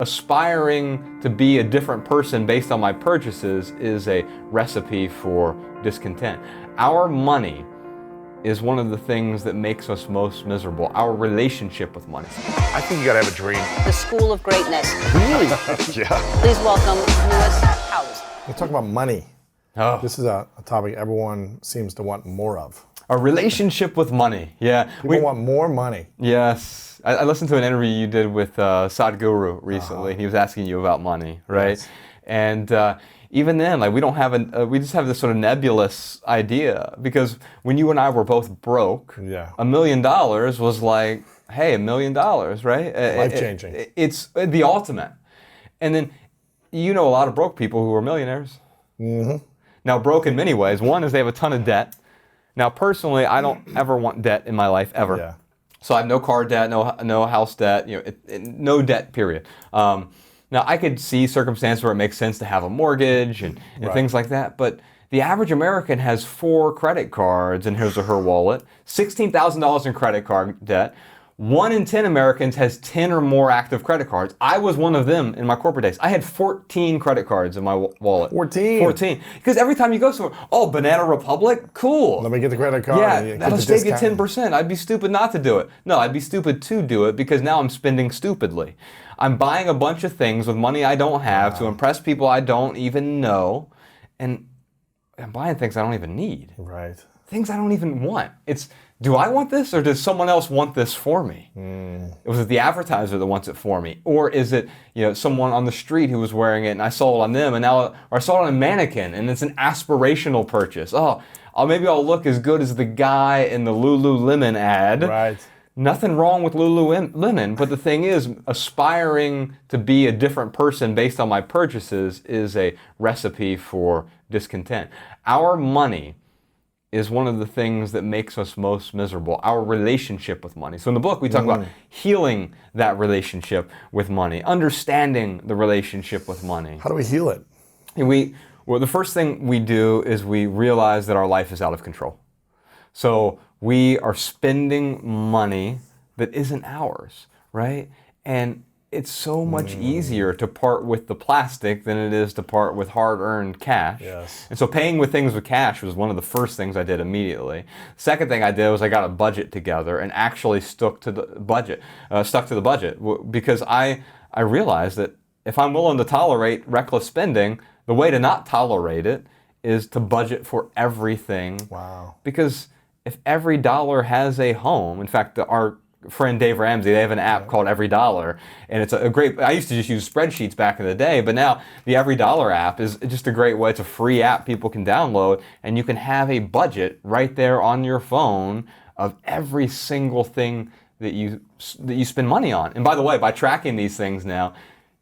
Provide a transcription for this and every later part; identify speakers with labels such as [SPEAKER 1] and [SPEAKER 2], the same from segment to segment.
[SPEAKER 1] aspiring to be a different person based on my purchases is a recipe for discontent. Our money is one of the things that makes us most miserable, our relationship with money.
[SPEAKER 2] I think you gotta have a dream.
[SPEAKER 3] The School of Greatness.
[SPEAKER 1] Really?
[SPEAKER 2] Yeah.
[SPEAKER 3] Please welcome Lewis Howes.
[SPEAKER 4] We'll talk about money.
[SPEAKER 1] Oh.
[SPEAKER 4] This is a topic everyone seems to want more of.
[SPEAKER 1] Our relationship with money, yeah.
[SPEAKER 4] People want more money.
[SPEAKER 1] Yes. I listened to an interview you did with Sadhguru recently. He was asking you about money, right?
[SPEAKER 4] Yes.
[SPEAKER 1] And even then, like we don't have we just have this sort of nebulous idea, because when you and I were both broke,
[SPEAKER 4] Yeah.
[SPEAKER 1] $1 million was like, hey, $1 million, right?
[SPEAKER 4] Life-changing.
[SPEAKER 1] It's the ultimate. And then you know a lot of broke people who are millionaires.
[SPEAKER 4] Mm-hmm.
[SPEAKER 1] Now, broke in many ways. One is they have a ton of debt. Now, personally, I don't ever want debt in my life, ever.
[SPEAKER 4] Yeah.
[SPEAKER 1] So I have no car debt, no house debt, no debt, period. Now, I could see circumstances where it makes sense to have a mortgage and
[SPEAKER 4] Right.
[SPEAKER 1] things like that, but the average American has 4 credit cards in his or her wallet, $16,000 in credit card debt. 1 in 10 Americans has 10 or more active credit cards. I was one of them in my corporate days. I had 14 credit cards in my wallet.
[SPEAKER 4] 14?
[SPEAKER 1] 14. Because every time you go somewhere, oh, Banana Republic? Cool.
[SPEAKER 4] Let me get the credit card.
[SPEAKER 1] Yeah,
[SPEAKER 4] and get
[SPEAKER 1] that'll
[SPEAKER 4] the
[SPEAKER 1] save you
[SPEAKER 4] discount.
[SPEAKER 1] 10%. I'd be stupid not to do it. No, I'd be stupid to do it, because now I'm spending stupidly. I'm buying a bunch of things with money I don't have to impress people I don't even know, and I'm buying things I don't even need.
[SPEAKER 4] Right.
[SPEAKER 1] Things I don't even want. It's, do I want this, or does someone else want this for me? Was it the advertiser that wants it for me? Or is it, someone on the street who was wearing it and I saw it on them, or I saw it on a mannequin and it's an aspirational purchase. Maybe I'll look as good as the guy in the Lululemon ad.
[SPEAKER 4] Right.
[SPEAKER 1] Nothing wrong with Lululemon, but the thing is, aspiring to be a different person based on my purchases is a recipe for discontent. Our money is one of the things that makes us most miserable, our relationship with money. So in the book, we talk about healing that relationship with money, understanding the relationship with money.
[SPEAKER 4] How do we heal it?
[SPEAKER 1] And the first thing we do is we realize that our life is out of control. So we are spending money that isn't ours, right? And it's so much easier to part with the plastic than it is to part with hard-earned cash.
[SPEAKER 4] Yes.
[SPEAKER 1] And so paying with things with cash was one of the first things I did immediately. Second thing I did was I got a budget together and actually stuck to the budget, because I realized that if I'm willing to tolerate reckless spending, the way to not tolerate it is to budget for everything.
[SPEAKER 4] Wow.
[SPEAKER 1] Because if every dollar has a home, in fact, our friend Dave Ramsey, they have an app called Every Dollar, and it's a great, I used to just use spreadsheets back in the day, but now the Every Dollar app is just a great way. It's a free app people can download, and you can have a budget right there on your phone of every single thing that you spend money on. And by the way, by tracking these things now,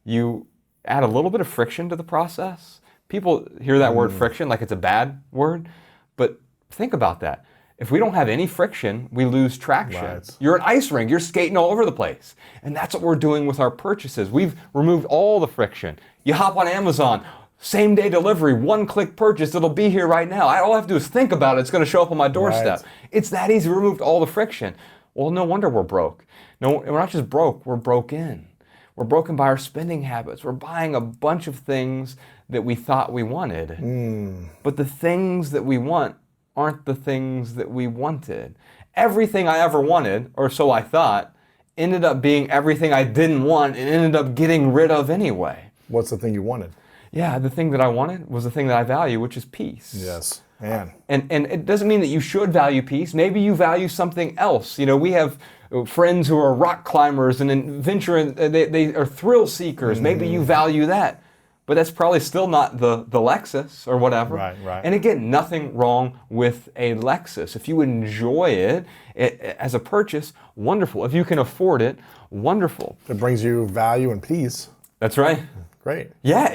[SPEAKER 1] you add a little bit of friction to the process. People hear that word friction like it's a bad word, but think about that. If we don't have any friction, we lose traction.
[SPEAKER 4] Right.
[SPEAKER 1] You're an ice rink, you're skating all over the place. And that's what we're doing with our purchases. We've removed all the friction. You hop on Amazon, same day delivery, 1-click purchase, it'll be here right now. All I have to do is think about it, it's gonna show up on my doorstep.
[SPEAKER 4] Right.
[SPEAKER 1] It's that easy, we removed all the friction. Well, no wonder we're broke. No, we're not just broke, we're broken. We're broken by our spending habits. We're buying a bunch of things that we thought we wanted. But the things that we want aren't the things that we wanted. Everything I ever wanted, or so I thought, ended up being everything I didn't want and ended up getting rid of anyway.
[SPEAKER 4] What's the thing you wanted?
[SPEAKER 1] Yeah, the thing that I wanted was the thing that I value, which is peace.
[SPEAKER 4] Yes, man.
[SPEAKER 1] And it doesn't mean that you should value peace. Maybe you value something else. We have friends who are rock climbers and they are thrill seekers. Maybe you value that. But that's probably still not the Lexus or whatever.
[SPEAKER 4] Right.
[SPEAKER 1] And again, nothing wrong with a Lexus. If you enjoy it as a purchase, wonderful. If you can afford it, wonderful.
[SPEAKER 4] It brings you value and peace.
[SPEAKER 1] That's right.
[SPEAKER 4] Great.
[SPEAKER 1] Yeah,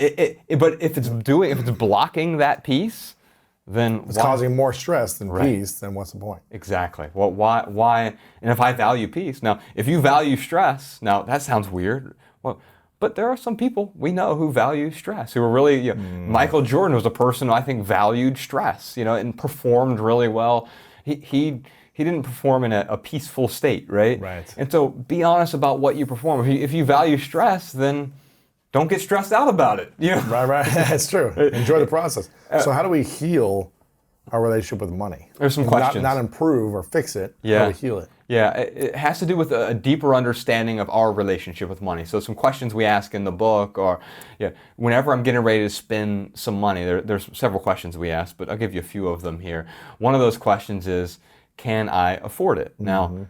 [SPEAKER 1] but if it's blocking that peace, then
[SPEAKER 4] It's
[SPEAKER 1] why?
[SPEAKER 4] causing more stress than peace, then what's the point?
[SPEAKER 1] Exactly. Well, why? And if I value peace, now, if you value stress, now that sounds weird. Well, but there are some people we know who value stress, who are really, Michael Jordan was a person who I think valued stress, and performed really well. He didn't perform in a peaceful state, right?
[SPEAKER 4] Right.
[SPEAKER 1] And so be honest about what you perform. If you value stress, then don't get stressed out about it. You know?
[SPEAKER 4] Right. That's true. Enjoy the process. So how do we heal our relationship with money?
[SPEAKER 1] There's some questions.
[SPEAKER 4] Not improve or fix it.
[SPEAKER 1] Yeah.
[SPEAKER 4] How do we heal it?
[SPEAKER 1] Yeah, it has to do with a deeper understanding of our relationship with money. So some questions we ask in the book are, whenever I'm getting ready to spend some money, there's several questions we ask, but I'll give you a few of them here. One of those questions is, can I afford it? Now,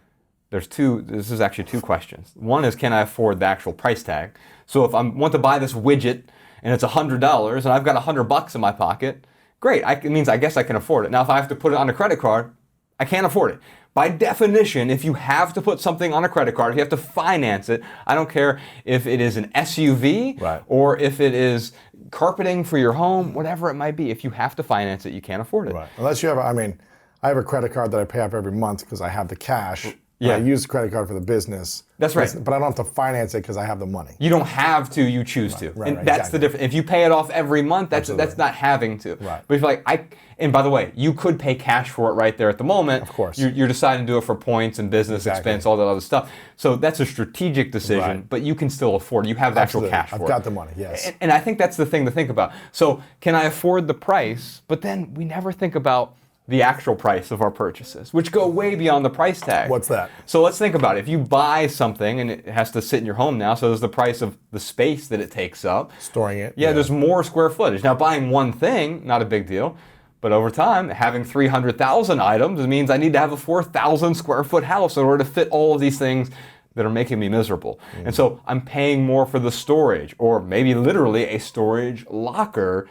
[SPEAKER 1] this is actually two questions. One is, can I afford the actual price tag? So if I want to buy this widget and it's $100 and I've got $100 in my pocket, great, it means I guess I can afford it. Now if I have to put it on a credit card, I can't afford it. By definition, if you have to put something on a credit card, if you have to finance it, I don't care if it is an SUV or if it is carpeting for your home, whatever it might be, if you have to finance it, you can't afford it.
[SPEAKER 4] Right. Unless you have, I have a credit card that I pay off every month because I have the cash.
[SPEAKER 1] Yeah.
[SPEAKER 4] I use the credit card for the business.
[SPEAKER 1] That's right.
[SPEAKER 4] But I don't have to finance it because I have the money.
[SPEAKER 1] You don't have to, you choose to.
[SPEAKER 4] Right,
[SPEAKER 1] And that's the difference. If you pay it off every month, that's not having to.
[SPEAKER 4] Right.
[SPEAKER 1] But if you're like, and by the way, you could pay cash for it right there at the moment.
[SPEAKER 4] Of course.
[SPEAKER 1] You're deciding to do it for points and business expense, all that other stuff. So that's a strategic decision, but you can still afford it. You have the actual cash for it.
[SPEAKER 4] I've got the money, yes.
[SPEAKER 1] And I think that's the thing to think about. So can I afford the price? But then we never think about the actual price of our purchases, which go way beyond the price tag.
[SPEAKER 4] What's that?
[SPEAKER 1] So let's think about it. If you buy something and it has to sit in your home now, so there's the price of the space that it takes up.
[SPEAKER 4] Storing it.
[SPEAKER 1] Yeah, there's more square footage. Now buying one thing, not a big deal. But over time, having 300,000 items, it means I need to have a 4,000 square foot house in order to fit all of these things that are making me miserable. And so I'm paying more for the storage, or maybe literally a storage locker.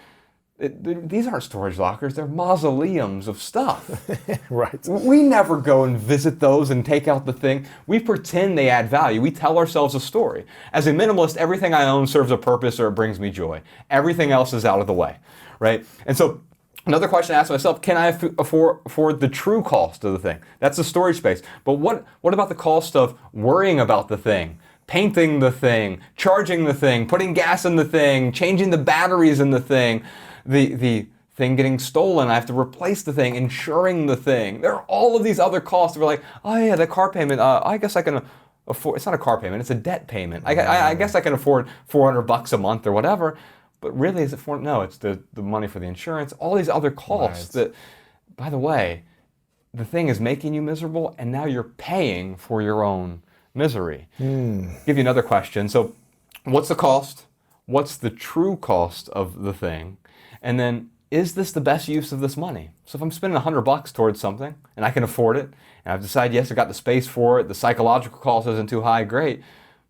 [SPEAKER 1] These aren't storage lockers, they're mausoleums of stuff.
[SPEAKER 4] Right.
[SPEAKER 1] We never go and visit those and take out the thing. We pretend they add value. We tell ourselves a story. As a minimalist, everything I own serves a purpose or it brings me joy. Everything else is out of the way, right? And so another question I ask myself, can I afford the true cost of the thing? That's the storage space. But what about the cost of worrying about the thing? Painting the thing, charging the thing, putting gas in the thing, changing the batteries in the thing, the thing getting stolen, I have to replace the thing, insuring the thing. There are all of these other costs. We're like, oh yeah, the car payment, I guess I can afford, it's not a car payment, it's a debt payment. I guess I can afford $400 a month or whatever. But really, is it no, it's the money for the insurance, all these other costs that, by the way, the thing is making you miserable and now you're paying for your own misery. Give you another question. So what's the cost? What's the true cost of the thing? And then, is this the best use of this money? So if I'm spending $100 towards something and I can afford it, and I've decided, yes, I got the space for it, the psychological cost isn't too high, great.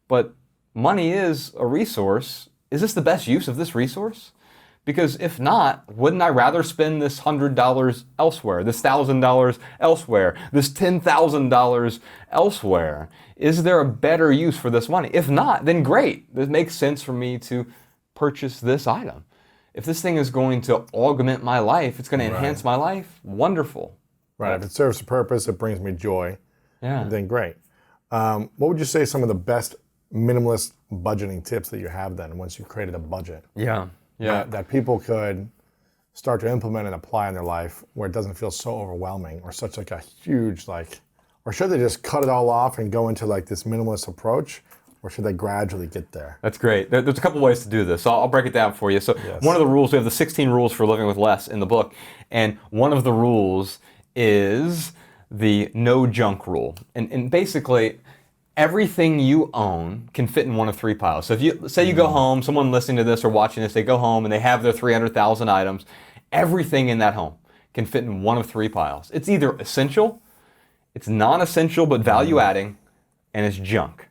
[SPEAKER 1] But money is a resource. Is this the best use of this resource? Because if not, wouldn't I rather spend this $100 elsewhere, this $1,000 elsewhere, this $10,000 elsewhere? Is there a better use for this money? If not, then great. It makes sense for me to purchase this item. If this thing is going to augment my life, it's going to enhance my life, wonderful.
[SPEAKER 4] Right, if it serves a purpose, it brings me joy, then great. What would you say some of the best minimalist budgeting tips that you have then once you've created a budget? That people could start to implement and apply in their life where it doesn't feel so overwhelming or such like a huge or should they just cut it all off and go into this minimalist approach? Or should they gradually get there?
[SPEAKER 1] That's great. There's a couple ways to do this. So I'll break it down for you. So one of the rules, we have the 16 rules for living with less in the book. And one of the rules is the no junk rule. And basically, everything you own can fit in one of three piles. So if you say you go home, someone listening to this or watching this, they go home and they have their 300,000 items, everything in that home can fit in one of three piles. It's either essential, it's non-essential but value-adding, and it's junk.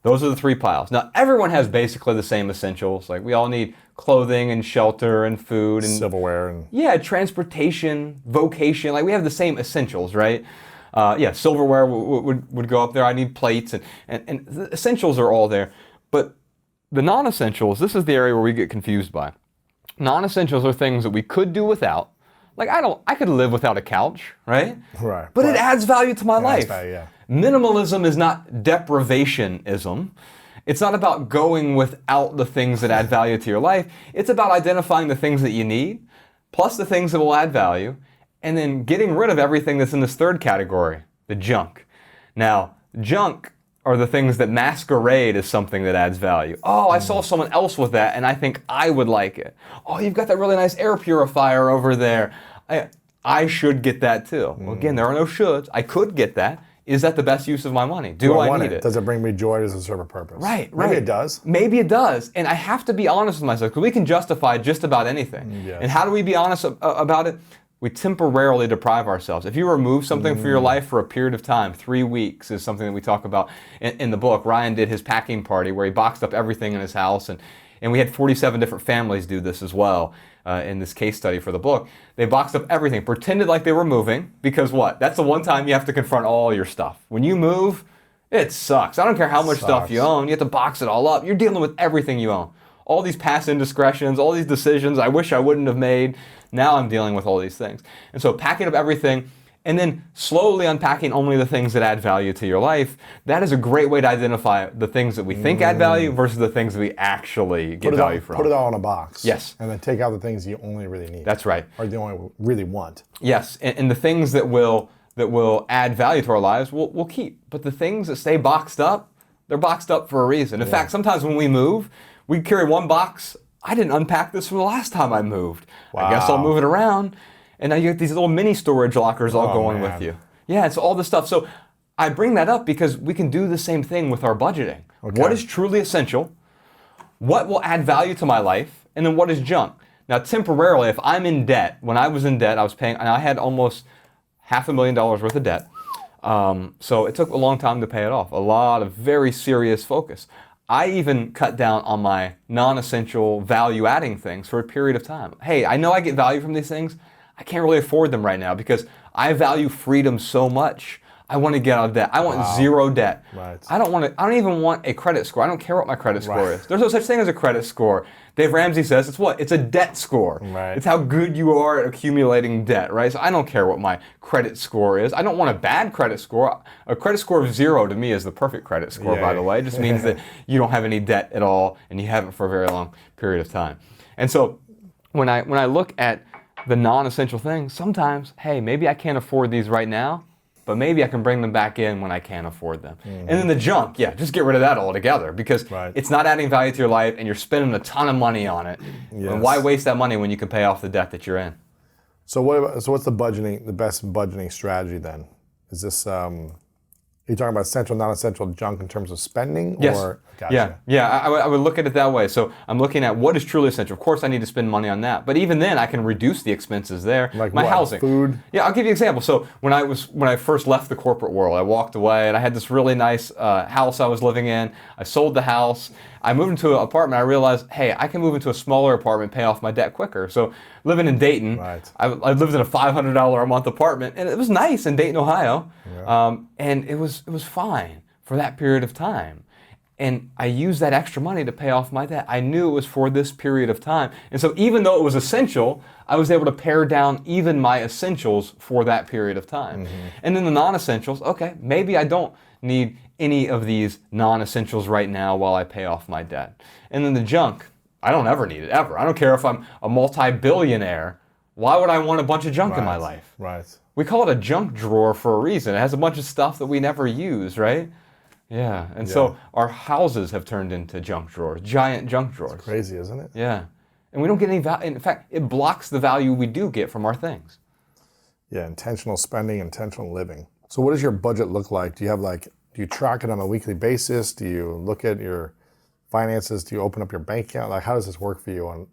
[SPEAKER 1] Those are the three piles. Now, everyone has basically the same essentials. Like we all need clothing and shelter and food and
[SPEAKER 4] silverware and
[SPEAKER 1] transportation, vocation. Like we have the same essentials, right? Silverware would go up there. I need plates and the essentials are all there. But the non-essentials, this is the area where we get confused by. Non-essentials are things that we could do without. Like I could live without a couch, right?
[SPEAKER 4] Right.
[SPEAKER 1] But it adds value to my life.
[SPEAKER 4] Value,
[SPEAKER 1] Minimalism is not deprivationism. It's not about going without the things that add value to your life. It's about identifying the things that you need, plus the things that will add value, and then getting rid of everything that's in this third category, the junk. Now, junk are the things that masquerade as something that adds value. Oh, I saw someone else with that and I think I would like it. Oh, you've got that really nice air purifier over there. I should get that too. Well, again, there are no shoulds. I could get that. Is that the best use of my money? Do I need it?
[SPEAKER 4] Does it bring me joy? Does it serve a purpose?
[SPEAKER 1] Right.
[SPEAKER 4] Maybe it does.
[SPEAKER 1] Maybe it does. And I have to be honest with myself because we can justify just about anything.
[SPEAKER 4] Yes.
[SPEAKER 1] And how do we be honest about it? We temporarily deprive ourselves. If you remove something from your life for a period of time, 3 weeks is something that we talk about in the book. Ryan did his packing party where he boxed up everything in his house, and we had 47 different families do this as well in this case study for the book. They boxed up everything, pretended like they were moving, because what? That's the one time you have to confront all your stuff. When you move, it sucks. I don't care how much stuff you own. You have to box it all up. You're dealing with everything you own. All these past indiscretions, all these decisions I wish I wouldn't have made. Now I'm dealing with all these things. And so packing up everything and then slowly unpacking only the things that add value to your life, that is a great way to identify the things that we think add value versus the things that we actually get value from.
[SPEAKER 4] Put it all in a box.
[SPEAKER 1] Yes.
[SPEAKER 4] And then take out the things you only really need.
[SPEAKER 1] That's right.
[SPEAKER 4] Or you only really want.
[SPEAKER 1] Yes, and the things that will add value to our lives, we'll keep. But the things that stay boxed up, they're boxed up for a reason. In fact, sometimes when we move, we carry one box. I didn't unpack this from the last time I moved. Wow. I guess I'll move it around. And now you get these little mini storage lockers all going with you. Yeah, it's all this stuff. So I bring that up because we can do the same thing with our budgeting. Okay. What is truly essential? What will add value to my life? And then what is junk? Now, temporarily, if I'm in debt, when I was in debt, I was paying, and I had almost $500,000 worth of debt. So it took a long time to pay it off. A lot of very serious focus. I even cut down on my non-essential value-adding things for a period of time. Hey, I know I get value from these things. I can't really afford them right now because I value freedom so much. I want to get out of debt. I want zero debt.
[SPEAKER 4] Right.
[SPEAKER 1] I don't even want a credit score. I don't care what my credit score is. There's no such thing as a credit score. Dave Ramsey says it's what? It's a debt score.
[SPEAKER 4] Right.
[SPEAKER 1] It's how good you are at accumulating debt, right? So I don't care what my credit score is. I don't want a bad credit score. A credit score of 0 to me is the perfect credit score, by the way. It just means that you don't have any debt at all and you haven't for a very long period of time. And so when I look at the non-essential things, sometimes, hey, maybe I can't afford these right now, but maybe I can bring them back in when I can afford them. And then the junk, just get rid of that altogether because it's not adding value to your life and you're spending a ton of money on it. Yes. And why waste that money when you can pay off the debt that you're in?
[SPEAKER 4] So what's the best budgeting strategy then? Is this, are you talking about essential, non-essential junk in terms of spending?
[SPEAKER 1] Yes.
[SPEAKER 4] Or, gotcha.
[SPEAKER 1] Yeah. I would look at it that way. So I'm looking at what is truly essential. Of course, I need to spend money on that. But even then, I can reduce the expenses there.
[SPEAKER 4] Like
[SPEAKER 1] my
[SPEAKER 4] what?
[SPEAKER 1] Housing.
[SPEAKER 4] Food?
[SPEAKER 1] Yeah, I'll give you an example. So when I first left the corporate world, I walked away and I had this really nice house I was living in. I sold the house. I moved into an apartment. I realized, hey, I can move into a smaller apartment and pay off my debt quicker. So living in Dayton, I lived in a $500 a month apartment, and it was nice in Dayton, Ohio. Yeah. And it was fine for that period of time. And I used that extra money to pay off my debt. I knew it was for this period of time. And so even though it was essential, I was able to pare down even my essentials for that period of time. And then the non-essentials, okay, maybe I don't need any of these non-essentials right now while I pay off my debt. And then the junk, I don't ever need it, ever. I don't care if I'm a multi-billionaire. Why would I want a bunch of junk in my life?
[SPEAKER 4] Right.
[SPEAKER 1] We call it a junk drawer for a reason. It has a bunch of stuff that we never use, right? Yeah, and so our houses have turned into junk drawers, giant junk drawers.
[SPEAKER 4] It's crazy, isn't it?
[SPEAKER 1] Yeah, and we don't get any value. In fact, it blocks the value we do get from our things.
[SPEAKER 4] Yeah, intentional spending, intentional living. So what does your budget look like? Do you track it on a weekly basis? Do you look at your finances? Do you open up your bank account? Like, how does this work for you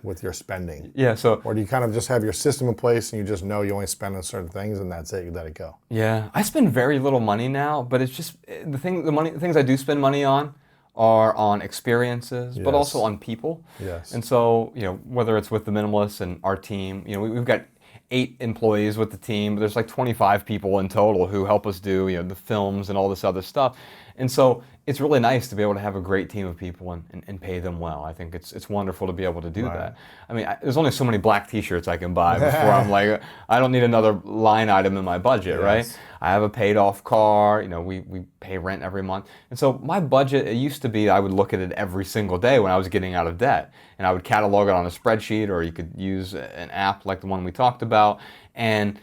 [SPEAKER 4] with your spending?
[SPEAKER 1] Yeah, so...
[SPEAKER 4] Or do you kind of just have your system in place and you just know you only spend on certain things and that's it, you let it go?
[SPEAKER 1] Yeah, I spend very little money now, but it's just, the things I do spend money on are on experiences, but also on people.
[SPEAKER 4] Yes.
[SPEAKER 1] And so, whether it's with the Minimalists and our team, we've got 8 employees with the team, but there's like 25 people in total who help us do, the films and all this other stuff. And so it's really nice to be able to have a great team of people and pay them well. I think it's wonderful to be able to do that. I mean, there's only so many black t-shirts I can buy before I'm like, I don't need another line item in my budget, right? I have a paid off car, we pay rent every month. And so my budget, it used to be I would look at it every single day when I was getting out of debt. And I would catalog it on a spreadsheet, or you could use an app like the one we talked about. And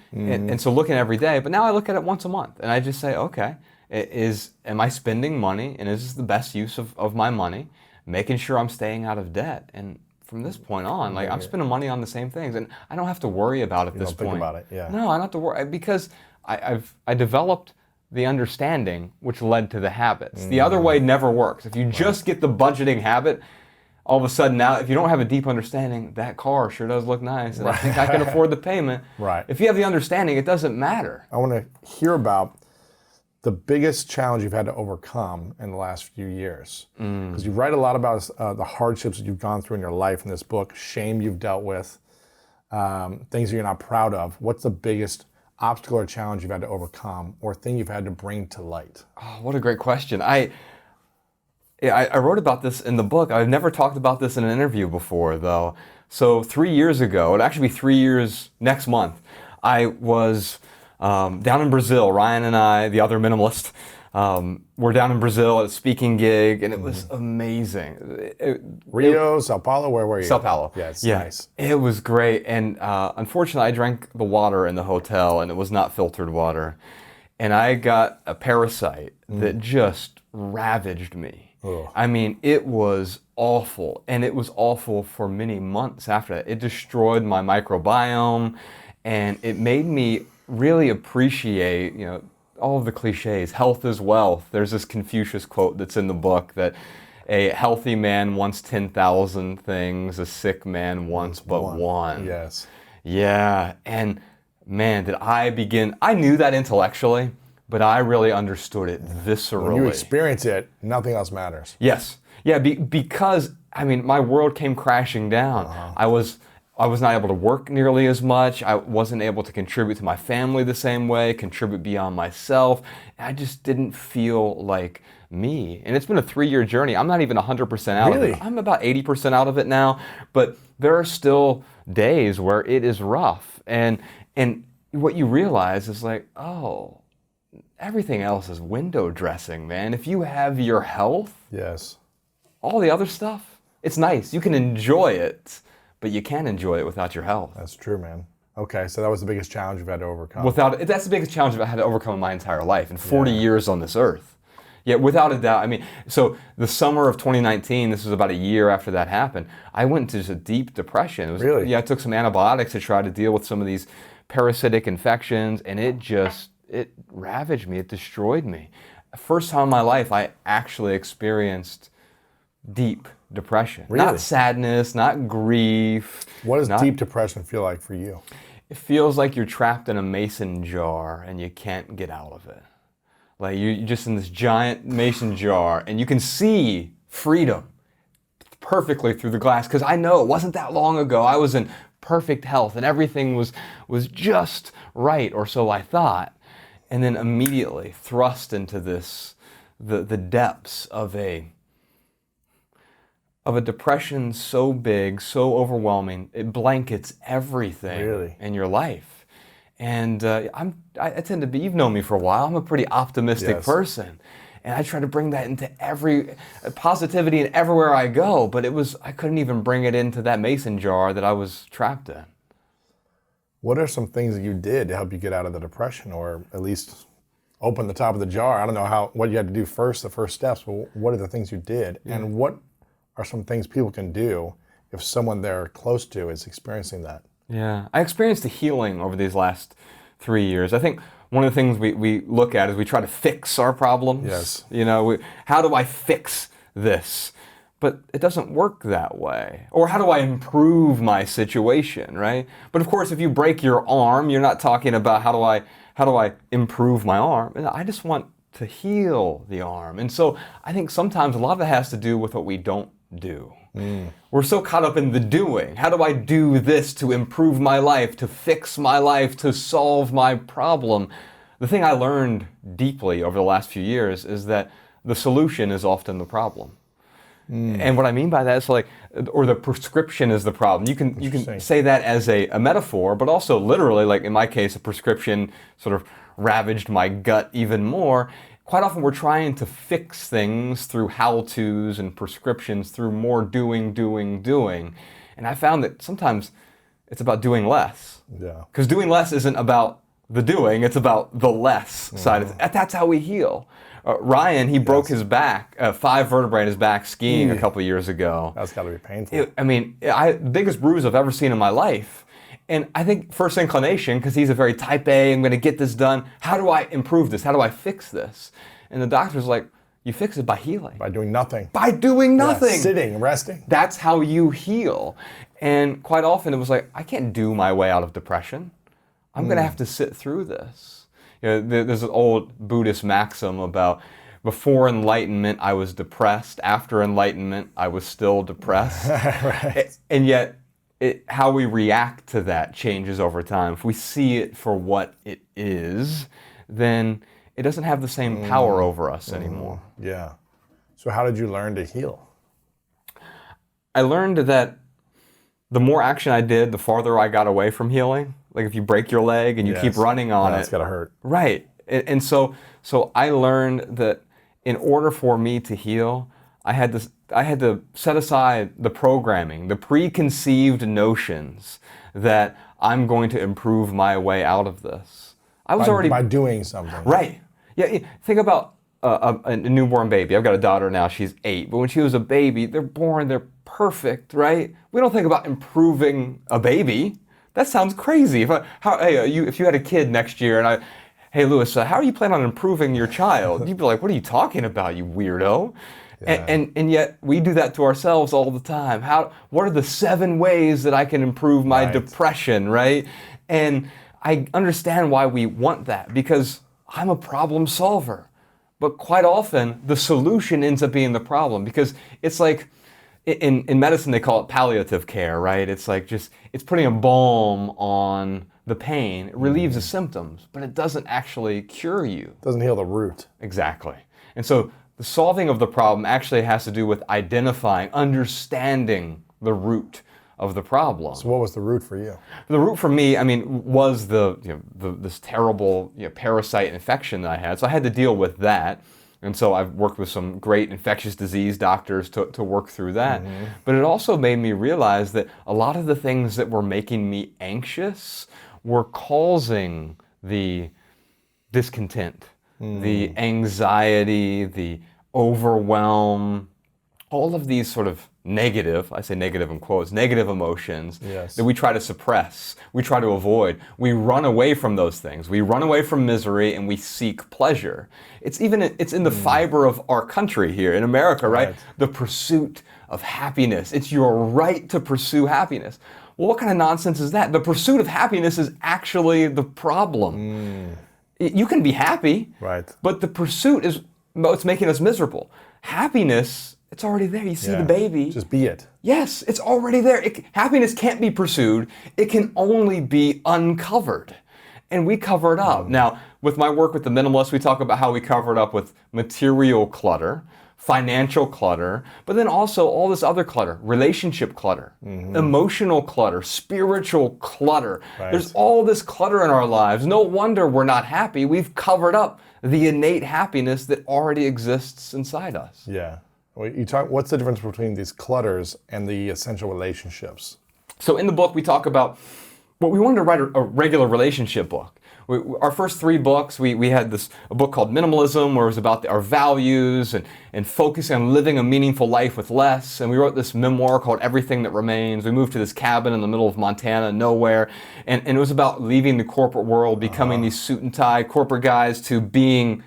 [SPEAKER 1] so looking every day, but now I look at it once a month and I just say, okay, Am I spending money, and is this the best use of my money? Making sure I'm staying out of debt. And from this point on, like, I'm spending money on the same things, and I don't have to worry about it at this point.
[SPEAKER 4] Think about it, yeah.
[SPEAKER 1] No, I don't have to worry, because I developed the understanding, which led to the habits. The other way never works. If you just get the budgeting habit, all of a sudden now, if you don't have a deep understanding, that car sure does look nice, and I think I can afford the payment.
[SPEAKER 4] Right.
[SPEAKER 1] If you have the understanding, it doesn't matter.
[SPEAKER 4] I want to hear about the biggest challenge you've had to overcome in the last few years. Because you write a lot about the hardships that you've gone through in your life in this book, shame you've dealt with, things you're not proud of. What's the biggest obstacle or challenge you've had to overcome, or thing you've had to bring to light?
[SPEAKER 1] Oh, what a great question. I wrote about this in the book. I've never talked about this in an interview before, though. So 3 years ago, it'll actually be 3 years next month, I was down in Brazil. Ryan and I, the other minimalist, were down in Brazil at a speaking gig, and it was amazing.
[SPEAKER 4] Rio, Sao Paulo, where were you?
[SPEAKER 1] Sao Paulo.
[SPEAKER 4] Yeah, it's nice.
[SPEAKER 1] It was great, and unfortunately, I drank the water in the hotel, and it was not filtered water. And I got a parasite that just ravaged me.
[SPEAKER 4] Ugh.
[SPEAKER 1] I mean, it was awful, and it was awful for many months after that. It destroyed my microbiome, and it made me really appreciate, all of the cliches. Health is wealth. There's this Confucius quote that's in the book that a healthy man wants 10,000 things, a sick man wants but one.
[SPEAKER 4] Yes.
[SPEAKER 1] Yeah, and man, I knew that intellectually, but I really understood it viscerally.
[SPEAKER 4] When you experience it, nothing else matters.
[SPEAKER 1] Yes. Yeah, because, my world came crashing down. I was not able to work nearly as much. I wasn't able to contribute to my family the same way, contribute beyond myself. I just didn't feel like me. And it's been a 3-year journey. I'm not even 100% out of it. I'm about 80% out of it now, but there are still days where it is rough. And what you realize is like, oh, everything else is window dressing, man. If you have your health,
[SPEAKER 4] yes,
[SPEAKER 1] all the other stuff, it's nice. You can enjoy it, but you can't enjoy it without your health.
[SPEAKER 4] That's true, man. Okay, so that was the biggest challenge you've had to overcome.
[SPEAKER 1] That's the biggest challenge I've had to overcome in my entire life, in 40 years on this earth. Yeah, without a doubt. So the summer of 2019, this was about a year after that happened, I went into just a deep depression.
[SPEAKER 4] Really?
[SPEAKER 1] Yeah, I took some antibiotics to try to deal with some of these parasitic infections, and it ravaged me. It destroyed me. First time in my life, I actually experienced deep depression.
[SPEAKER 4] Really?
[SPEAKER 1] Not sadness, not grief.
[SPEAKER 4] What does deep depression feel like for you?
[SPEAKER 1] It feels like you're trapped in a mason jar and you can't get out of it. Like you're just in this giant mason jar and you can see freedom perfectly through the glass. Because I know it wasn't that long ago. I was in perfect health and everything was just right, or so I thought. And then immediately thrust into the depths of a depression so big, so overwhelming, it blankets everything in your life. And I tend to be, you've known me for a while, I'm a pretty optimistic person. And I try to bring that into every positivity and everywhere I go, but I couldn't even bring it into that mason jar that I was trapped in.
[SPEAKER 4] What are some things that you did to help you get out of the depression, or at least open the top of the jar? I don't know what you had to do first, the first steps, but what are the things you did? Yeah. And what are some things people can do if someone they're close to is experiencing that?
[SPEAKER 1] Yeah, I experienced a healing over these last 3 years. I think one of the things we look at is we try to fix our problems.
[SPEAKER 4] Yes.
[SPEAKER 1] How do I fix this? But it doesn't work that way. Or how do I improve my situation, right? But of course, if you break your arm, you're not talking about how do I improve my arm? I just want to heal the arm. And so I think sometimes a lot of it has to do with what we don't do. We're so caught up in the doing. How do I do this to improve my life, to fix my life, to solve my problem? The thing I learned deeply over the last few years is that the solution is often the problem. And what I mean by that is or the prescription is the problem. You can say that as a metaphor, but also literally, like in my case, a prescription sort of ravaged my gut even more. Quite often we're trying to fix things through how-tos and prescriptions, through more doing. And I found that sometimes it's about doing less.
[SPEAKER 4] Yeah.
[SPEAKER 1] Because doing less isn't about the doing, it's about the less side. That's how we heal. Ryan, he broke his back, 5 vertebrae in his back skiing a couple of years ago.
[SPEAKER 4] That's got to be painful.
[SPEAKER 1] The biggest bruise I've ever seen in my life. And I think first inclination, because he's a very type A, I'm going to get this done. How do I improve this? How do I fix this? And the doctor's like, you fix it by healing.
[SPEAKER 4] By doing nothing.
[SPEAKER 1] By doing nothing.
[SPEAKER 4] Yeah, sitting, resting.
[SPEAKER 1] That's how you heal. And quite often it was like, I can't do my way out of depression. I'm going to have to sit through this. There's an old Buddhist maxim about before enlightenment I was depressed, after enlightenment I was still depressed. Right. And yet how we react to that changes over time. If we see it for what it is, then it doesn't have the same power over us anymore.
[SPEAKER 4] Yeah. So how did you learn to heal?
[SPEAKER 1] I learned that the more action I did, the farther I got away from healing. Like if you break your leg and you keep running on it.
[SPEAKER 4] It's gotta hurt.
[SPEAKER 1] Right. And so I learned that in order for me to heal, I had to set aside the programming, the preconceived notions that I'm going to improve my way out of this.
[SPEAKER 4] By doing something.
[SPEAKER 1] Right. Yeah. Think about a newborn baby. I've got a daughter now, she's 8. But when she was a baby, they're born, they're perfect, right? We don't think about improving a baby. That sounds crazy. If you had a kid next year and hey Louis, how are you planning on improving your child? You'd be like, what are you talking about, you weirdo? Yeah. And yet we do that to ourselves all the time. What are the 7 ways that I can improve my depression, right? And I understand why we want that, because I'm a problem solver. But quite often the solution ends up being the problem, because it's like, in medicine, they call it palliative care, right? It's like it's putting a balm on the pain. It relieves the symptoms, but it doesn't actually cure you.
[SPEAKER 4] It doesn't heal the root.
[SPEAKER 1] Exactly. And so the solving of the problem actually has to do with identifying, understanding the root of the problem.
[SPEAKER 4] So what was the root for you?
[SPEAKER 1] The root for me, was this terrible parasite infection that I had. So I had to deal with that. And so I've worked with some great infectious disease doctors to work through that. But it also made me realize that a lot of the things that were making me anxious were causing the discontent, the anxiety, the overwhelm, all of these sort of negative, I say negative in quotes, negative emotions that we try to suppress, we try to avoid. We run away from those things. We run away from misery and we seek pleasure. It's in the fiber of our country here in America, right? The pursuit of happiness. It's your right to pursue happiness. Well, what kind of nonsense is that? The pursuit of happiness is actually the problem. You can be happy, but the pursuit is what's making us miserable. Happiness, it's already there. You see the baby.
[SPEAKER 4] Just be it.
[SPEAKER 1] Yes, it's already there. Happiness can't be pursued. It can only be uncovered. And we cover it up. Now, with my work with the minimalists, we talk about how we cover it up with material clutter, financial clutter, but then also all this other clutter, relationship clutter, emotional clutter, spiritual clutter. There's all this clutter in our lives. No wonder we're not happy. We've covered up the innate happiness that already exists inside us.
[SPEAKER 4] Yeah. Well, what's the difference between these clutters and the essential relationships?
[SPEAKER 1] So in the book, we talk about, we wanted to write a regular relationship book. Our first 3 books, we had a book called Minimalism, where it was about our values and focusing on living a meaningful life with less. And we wrote this memoir called Everything That Remains. We moved to this cabin in the middle of Montana, nowhere. And it was about leaving the corporate world, becoming these suit and tie corporate guys, to being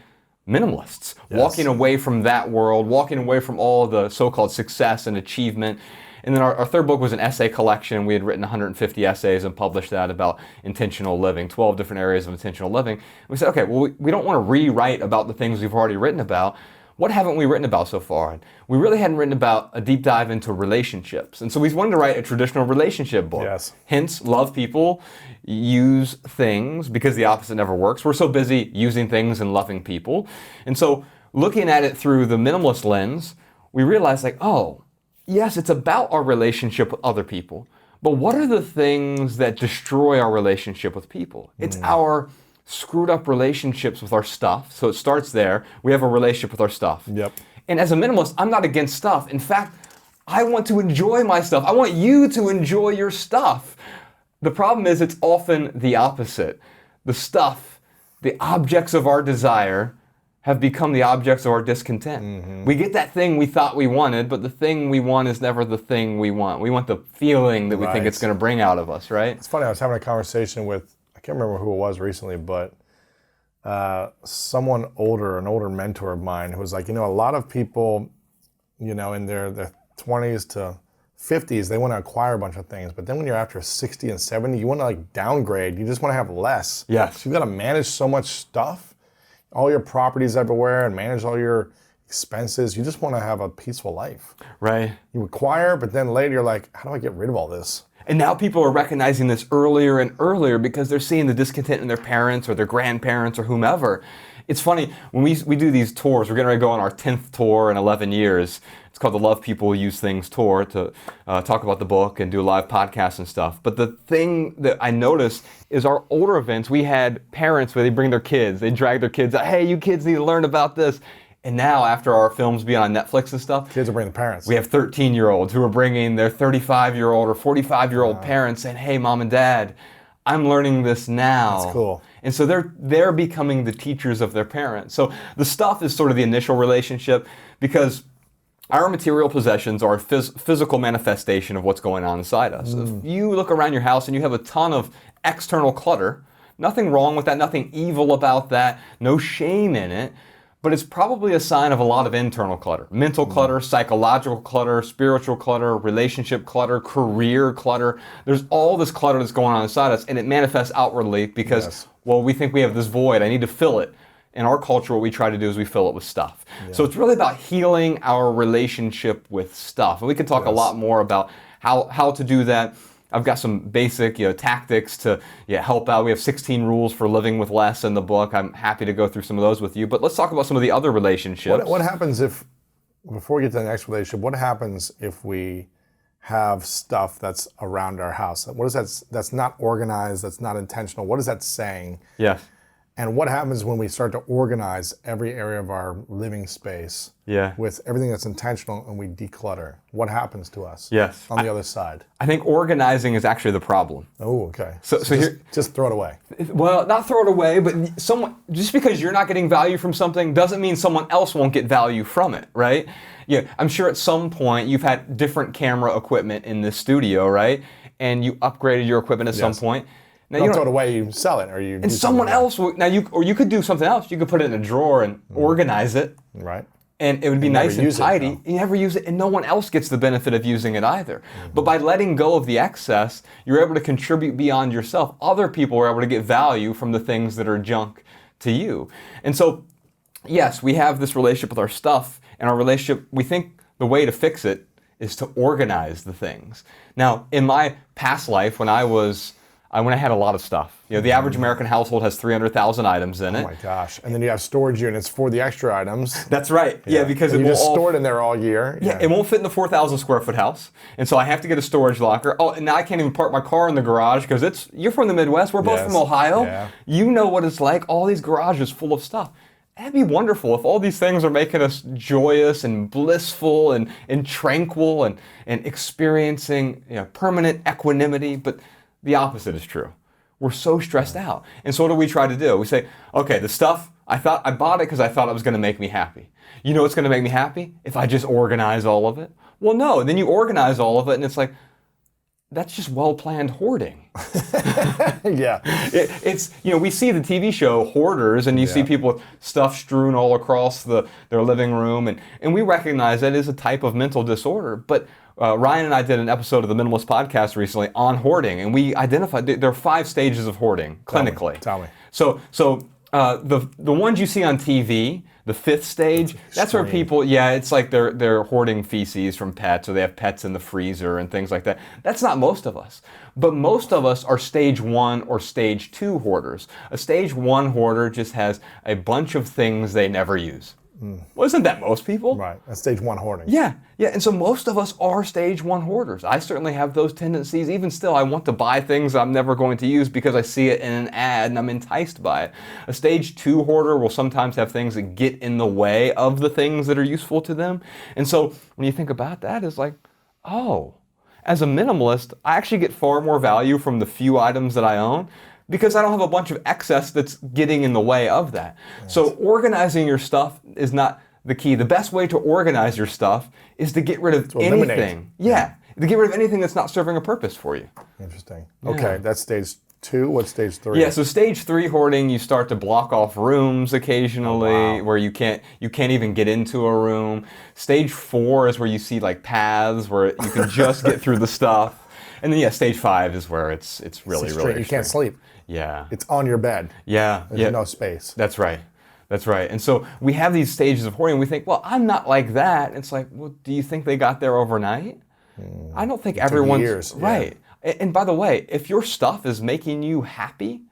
[SPEAKER 1] minimalists, walking away from that world, walking away from all the so-called success and achievement. And then our third book was an essay collection. We had written 150 essays and published that about intentional living, 12 different areas of intentional living. And we said, okay, well, we don't want to rewrite about the things we've already written about. What haven't we written about so far? And we really hadn't written about a deep dive into relationships. And so we wanted to write a traditional relationship book. Hence, love people, use things, because the opposite never works. We're so busy using things and loving people. And so looking at it through the minimalist lens, we realized yes, it's about our relationship with other people, but what are the things that destroy our relationship with people? It's our screwed up relationships with our stuff. So it starts there. We have a relationship with our stuff. And as a minimalist, I'm not against stuff. In fact, I want to enjoy my stuff. I want you to enjoy your stuff. The problem is it's often the opposite. the stuff, the objects of our desire have become the objects of our discontent. We get that thing we thought we wanted, but the thing we want is never the thing we want. We want the feeling that we think it's going to bring out of us, right?
[SPEAKER 4] It's funny, I was having a conversation with, I can't remember who it was recently, but someone older, an older mentor of mine, who was like, a lot of people, in their 20s to 50s, they want to acquire a bunch of things, but then when you're after 60 and 70, you want to downgrade. You just want to have less.
[SPEAKER 1] Yes.
[SPEAKER 4] So you've got to manage so much stuff, all your properties everywhere, and manage all your expenses. You just want to have a peaceful life.
[SPEAKER 1] Right.
[SPEAKER 4] You acquire, but then later you're like, how do I get rid of all this?
[SPEAKER 1] And now people are recognizing this earlier and earlier because they're seeing the discontent in their parents or their grandparents or whomever. It's funny, when we do these tours, we're getting ready to go on our 10th tour in 11 years. It's called the Love People Use Things Tour to talk about the book and do live podcasts and stuff. But the thing that I noticed is our older events, we had parents where they bring their kids. They drag their kids out. Hey, you kids need to learn about this. And now, after our films being on Netflix and stuff,
[SPEAKER 4] kids are bringing the parents.
[SPEAKER 1] We have 13-year-olds who are bringing their 35-year-old or 45-year-old parents saying, hey, Mom and Dad, I'm learning this now.
[SPEAKER 4] That's cool.
[SPEAKER 1] And so they're becoming the teachers of their parents. So the stuff is sort of the initial relationship because our material possessions are a physical manifestation of what's going on inside us. If you look around your house and you have a ton of external clutter, nothing wrong with that, nothing evil about that, no shame in it, but it's probably a sign of a lot of internal clutter. Mental clutter, psychological clutter, spiritual clutter, relationship clutter, career clutter. There's all this clutter that's going on inside us, and it manifests outwardly because, well, we think we have this void. I need to fill it. In our culture, what we try to do is we fill it with stuff. So it's really about healing our relationship with stuff. And we can talk a lot more about how to do that. I've got some basic tactics to help out. We have 16 rules for living with less in the book. I'm happy to go through some of those with you. But let's talk about some of the other relationships.
[SPEAKER 4] What happens if, before we get to the next relationship, what happens if we have stuff that's around our house? What is that? That's not organized, that's not intentional. What is that saying?
[SPEAKER 1] Yes.
[SPEAKER 4] And what happens when we start to organize every area of our living space with everything that's intentional and we declutter? What happens to us on the other side?
[SPEAKER 1] I think organizing is actually the problem.
[SPEAKER 4] Oh, okay.
[SPEAKER 1] So
[SPEAKER 4] just throw it away.
[SPEAKER 1] Well, not throw it away, but just because you're not getting value from something doesn't mean someone else won't get value from it, right? Yeah, I'm sure at some point you've had different camera equipment in this studio, right? And you upgraded your equipment at some point.
[SPEAKER 4] Now, you don't throw it away, you sell it, or you.
[SPEAKER 1] And someone else will, you could do something else. You could put it in a drawer and organize it.
[SPEAKER 4] Right.
[SPEAKER 1] And it would be nice and tidy. You never use it, and no one else gets the benefit of using it either. But by letting go of the excess, you're able to contribute beyond yourself. Other people are able to get value from the things that are junk to you. And so, yes, we have this relationship with our stuff, and our relationship, we think the way to fix it is to organize the things. Now, in my past life, when I had a lot of stuff. The average American household has 300,000 items in it.
[SPEAKER 4] Oh my gosh. And then you have storage units for the extra items.
[SPEAKER 1] That's right. Yeah, because
[SPEAKER 4] you just store it in there all year.
[SPEAKER 1] Yeah, it won't fit in the 4,000 square foot house. And so I have to get a storage locker. Oh, and now I can't even park my car in the garage because you're from the Midwest. We're both from Ohio.
[SPEAKER 4] Yeah.
[SPEAKER 1] You know what it's like, all these garages full of stuff. That'd be wonderful if all these things are making us joyous and blissful and tranquil and experiencing permanent equanimity. But the opposite is true. We're so stressed out. And so what do we try to do? We say, okay, the stuff, I bought it because I thought it was going to make me happy. You know what's going to make me happy? If I just organize all of it. Well, no. Then you organize all of it and it's like, that's just well-planned hoarding.
[SPEAKER 4] Yeah.
[SPEAKER 1] It's we see the TV show Hoarders, and you see people with stuff strewn all across their living room, and we recognize that is a type of mental disorder. But Ryan and I did an episode of the Minimalist podcast recently on hoarding, and we identified there are 5 stages of hoarding clinically.
[SPEAKER 4] Tell me.
[SPEAKER 1] So the ones you see on TV, the 5th stage, that's where people, it's like they're hoarding feces from pets, or they have pets in the freezer and things like that. That's not most of us. But most of us are stage 1 or stage 2 hoarders. A stage 1 hoarder just has a bunch of things they never use. Well, isn't that most people?
[SPEAKER 4] Right. That's stage 1 hoarding.
[SPEAKER 1] Yeah. And so most of us are stage 1 hoarders. I certainly have those tendencies. Even still, I want to buy things I'm never going to use because I see it in an ad and I'm enticed by it. A stage 2 hoarder will sometimes have things that get in the way of the things that are useful to them. And so when you think about that, it's like, oh, as a minimalist, I actually get far more value from the few items that I own because I don't have a bunch of excess that's getting in the way of that. So organizing your stuff is not the key. The best way to organize your stuff is to get rid of anything. Yeah, to get rid of anything that's not serving a purpose for you.
[SPEAKER 4] Interesting. Okay, that's stage 2. What's stage 3?
[SPEAKER 1] Yeah, so stage 3 hoarding, you start to block off rooms occasionally where you can't even get into a room. Stage 4 is where you see like paths where you can just get through the stuff. And then stage 5 is where it's really extreme.
[SPEAKER 4] You can't sleep.
[SPEAKER 1] Yeah.
[SPEAKER 4] It's on your bed.
[SPEAKER 1] Yeah.
[SPEAKER 4] There's no space.
[SPEAKER 1] That's right. That's right. And so we have these stages of hoarding. We think, well, I'm not like that. It's like, well, do you think they got there overnight? I don't think everyone's
[SPEAKER 4] years.
[SPEAKER 1] Right. And by the way, if your stuff is making you happy,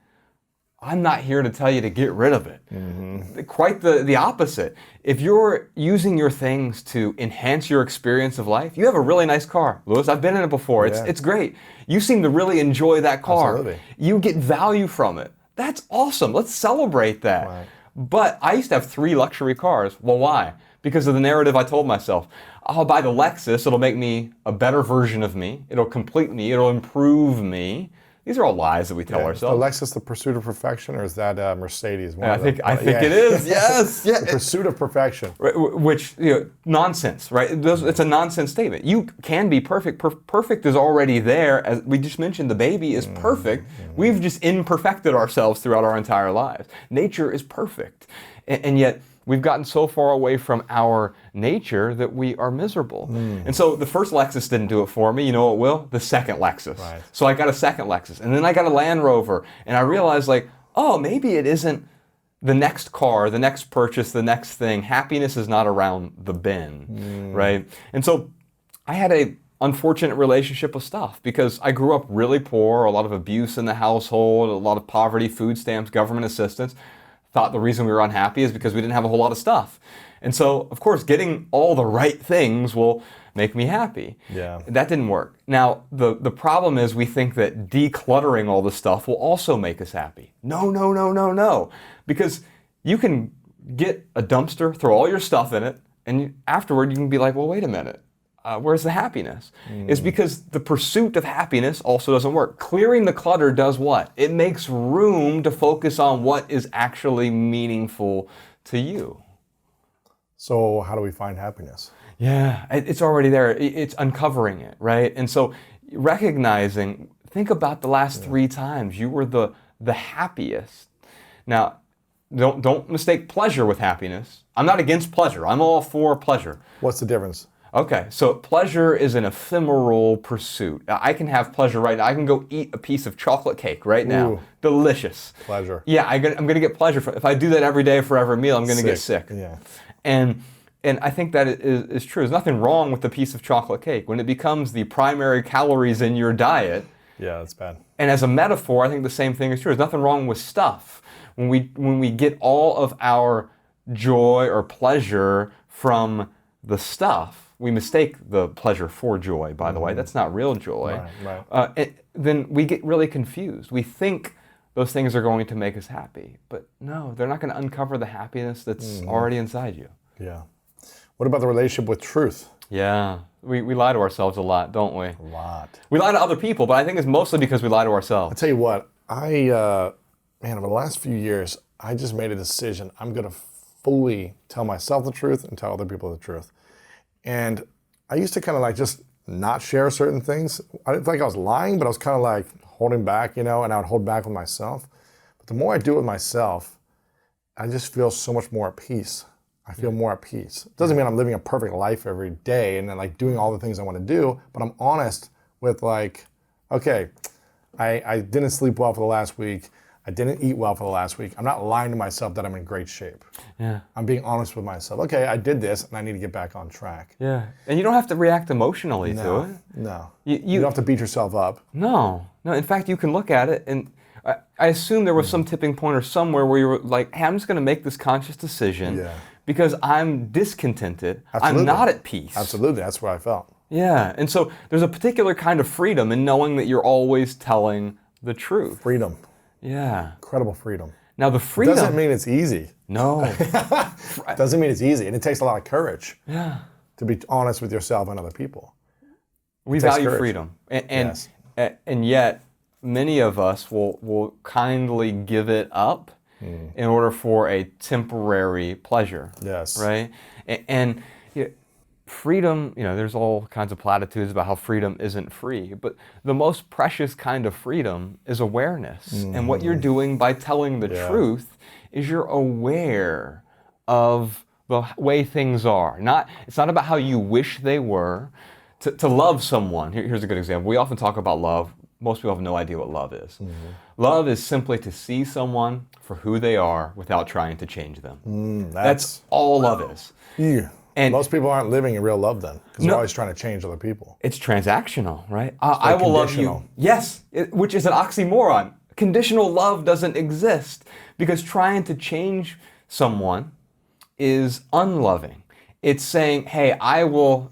[SPEAKER 1] I'm not here to tell you to get rid of it. Quite the opposite. If you're using your things to enhance your experience of life, you have a really nice car. Louis, I've been in it before. It's great. You seem to really enjoy that car.
[SPEAKER 4] Absolutely.
[SPEAKER 1] You get value from it. That's awesome. Let's celebrate that.
[SPEAKER 4] Right.
[SPEAKER 1] But I used to have 3 luxury cars. Well, why? Because of the narrative I told myself. I'll buy the Lexus. It'll make me a better version of me. It'll complete me. It'll improve me. These are all lies that we tell ourselves.
[SPEAKER 4] Is the Lexus the pursuit of perfection, or is that Mercedes?
[SPEAKER 1] I think it is. Yes.
[SPEAKER 4] The pursuit of perfection.
[SPEAKER 1] Which, nonsense, right? It's a nonsense statement. You can be perfect. Perfect is already there. As we just mentioned, the baby is perfect. We've just imperfected ourselves throughout our entire lives. Nature is perfect. And yet, we've gotten so far away from our nature that we are miserable. And so the first Lexus didn't do it for me. You know what will? The second Lexus.
[SPEAKER 4] Right.
[SPEAKER 1] So I got a second Lexus. And then I got a Land Rover. And I realized maybe it isn't the next car, the next purchase, the next thing. Happiness is not around the bin, right? And so I had a unfortunate relationship with stuff because I grew up really poor, a lot of abuse in the household, a lot of poverty, food stamps, government assistance. Thought the reason we were unhappy is because we didn't have a whole lot of stuff. And so, of course, getting all the right things will make me happy.
[SPEAKER 4] Yeah.
[SPEAKER 1] That didn't work. Now, the problem is we think that decluttering all the stuff will also make us happy. No. Because you can get a dumpster, throw all your stuff in it, and afterward you can be like, well, wait a minute. Where's the happiness? Is because the pursuit of happiness also doesn't work. Clearing the clutter does what? It makes room to focus on what is actually meaningful to you.
[SPEAKER 4] So how do we find happiness?
[SPEAKER 1] Yeah, it's already there. It's uncovering it, right? And so recognizing, think about the last 3 times you were the happiest. Now, don't mistake pleasure with happiness. I'm not against pleasure. I'm all for pleasure.
[SPEAKER 4] What's the difference?
[SPEAKER 1] Okay, so pleasure is an ephemeral pursuit. I can have pleasure right now. I can go eat a piece of chocolate cake right now.
[SPEAKER 4] Ooh.
[SPEAKER 1] Delicious.
[SPEAKER 4] Pleasure.
[SPEAKER 1] Yeah, I'm going to get pleasure from it. If I do that every day for every meal, I'm going to get sick.
[SPEAKER 4] Yeah.
[SPEAKER 1] And I think that is true. There's nothing wrong with the piece of chocolate cake. When it becomes the primary calories in your diet.
[SPEAKER 4] Yeah, that's bad.
[SPEAKER 1] And as a metaphor, I think the same thing is true. There's nothing wrong with stuff. When we get all of our joy or pleasure from the stuff, we mistake the pleasure for joy, by the way. That's not real joy.
[SPEAKER 4] Right.
[SPEAKER 1] Then we get really confused. We think those things are going to make us happy. But no, they're not going to uncover the happiness that's already inside you.
[SPEAKER 4] Yeah. What about the relationship with truth?
[SPEAKER 1] Yeah. We lie to ourselves a lot, don't we?
[SPEAKER 4] A lot.
[SPEAKER 1] We lie to other people, but I think it's mostly because we lie to ourselves.
[SPEAKER 4] I'll tell you what, over the last few years, I just made a decision. I'm going to fully tell myself the truth and tell other people the truth. And I used to kind of just not share certain things. I didn't think I was lying, but I was kind of holding back, and I would hold back with myself. But the more I do it with myself, I just feel so much more at peace. I feel more at peace. It doesn't mean I'm living a perfect life every day and then doing all the things I want to do, but I'm honest with okay, I didn't sleep well for the last week. I didn't eat well for the last week. I'm not lying to myself that I'm in great shape.
[SPEAKER 1] Yeah.
[SPEAKER 4] I'm being honest with myself. Okay, I did this and I need to get back on track.
[SPEAKER 1] Yeah. And you don't have to react emotionally to it.
[SPEAKER 4] No.
[SPEAKER 1] You
[SPEAKER 4] don't have to beat yourself up.
[SPEAKER 1] No. In fact, you can look at it and I assume there was some tipping point or somewhere where you were like, hey, I'm just going to make this conscious decision because I'm discontented.
[SPEAKER 4] Absolutely.
[SPEAKER 1] I'm not at peace.
[SPEAKER 4] Absolutely. That's where I felt.
[SPEAKER 1] Yeah. And so there's a particular kind of freedom in knowing that you're always telling the truth.
[SPEAKER 4] Freedom.
[SPEAKER 1] Yeah.
[SPEAKER 4] Incredible freedom.
[SPEAKER 1] Now the freedom
[SPEAKER 4] doesn't mean it's easy.
[SPEAKER 1] No.
[SPEAKER 4] Doesn't mean it's easy. And it takes a lot of courage.
[SPEAKER 1] Yeah.
[SPEAKER 4] To be honest with yourself and other people.
[SPEAKER 1] We value freedom. And yet many of us will kindly give it up in order for a temporary pleasure.
[SPEAKER 4] Yes.
[SPEAKER 1] Right? And freedom, there's all kinds of platitudes about how freedom isn't free, but the most precious kind of freedom is awareness. And what you're doing by telling the truth is you're aware of the way things are. It's not about how you wish they were. To love someone, here's a good example. We often talk about love. Most people have no idea what love is. Love is simply to see someone for who they are without trying to change them. That's all love is.
[SPEAKER 4] Yeah. And most people aren't living in real love then, because they're always trying to change other people.
[SPEAKER 1] It's transactional, right? I will love you. Yes, which is an oxymoron. Conditional love doesn't exist because trying to change someone is unloving. It's saying, hey, I will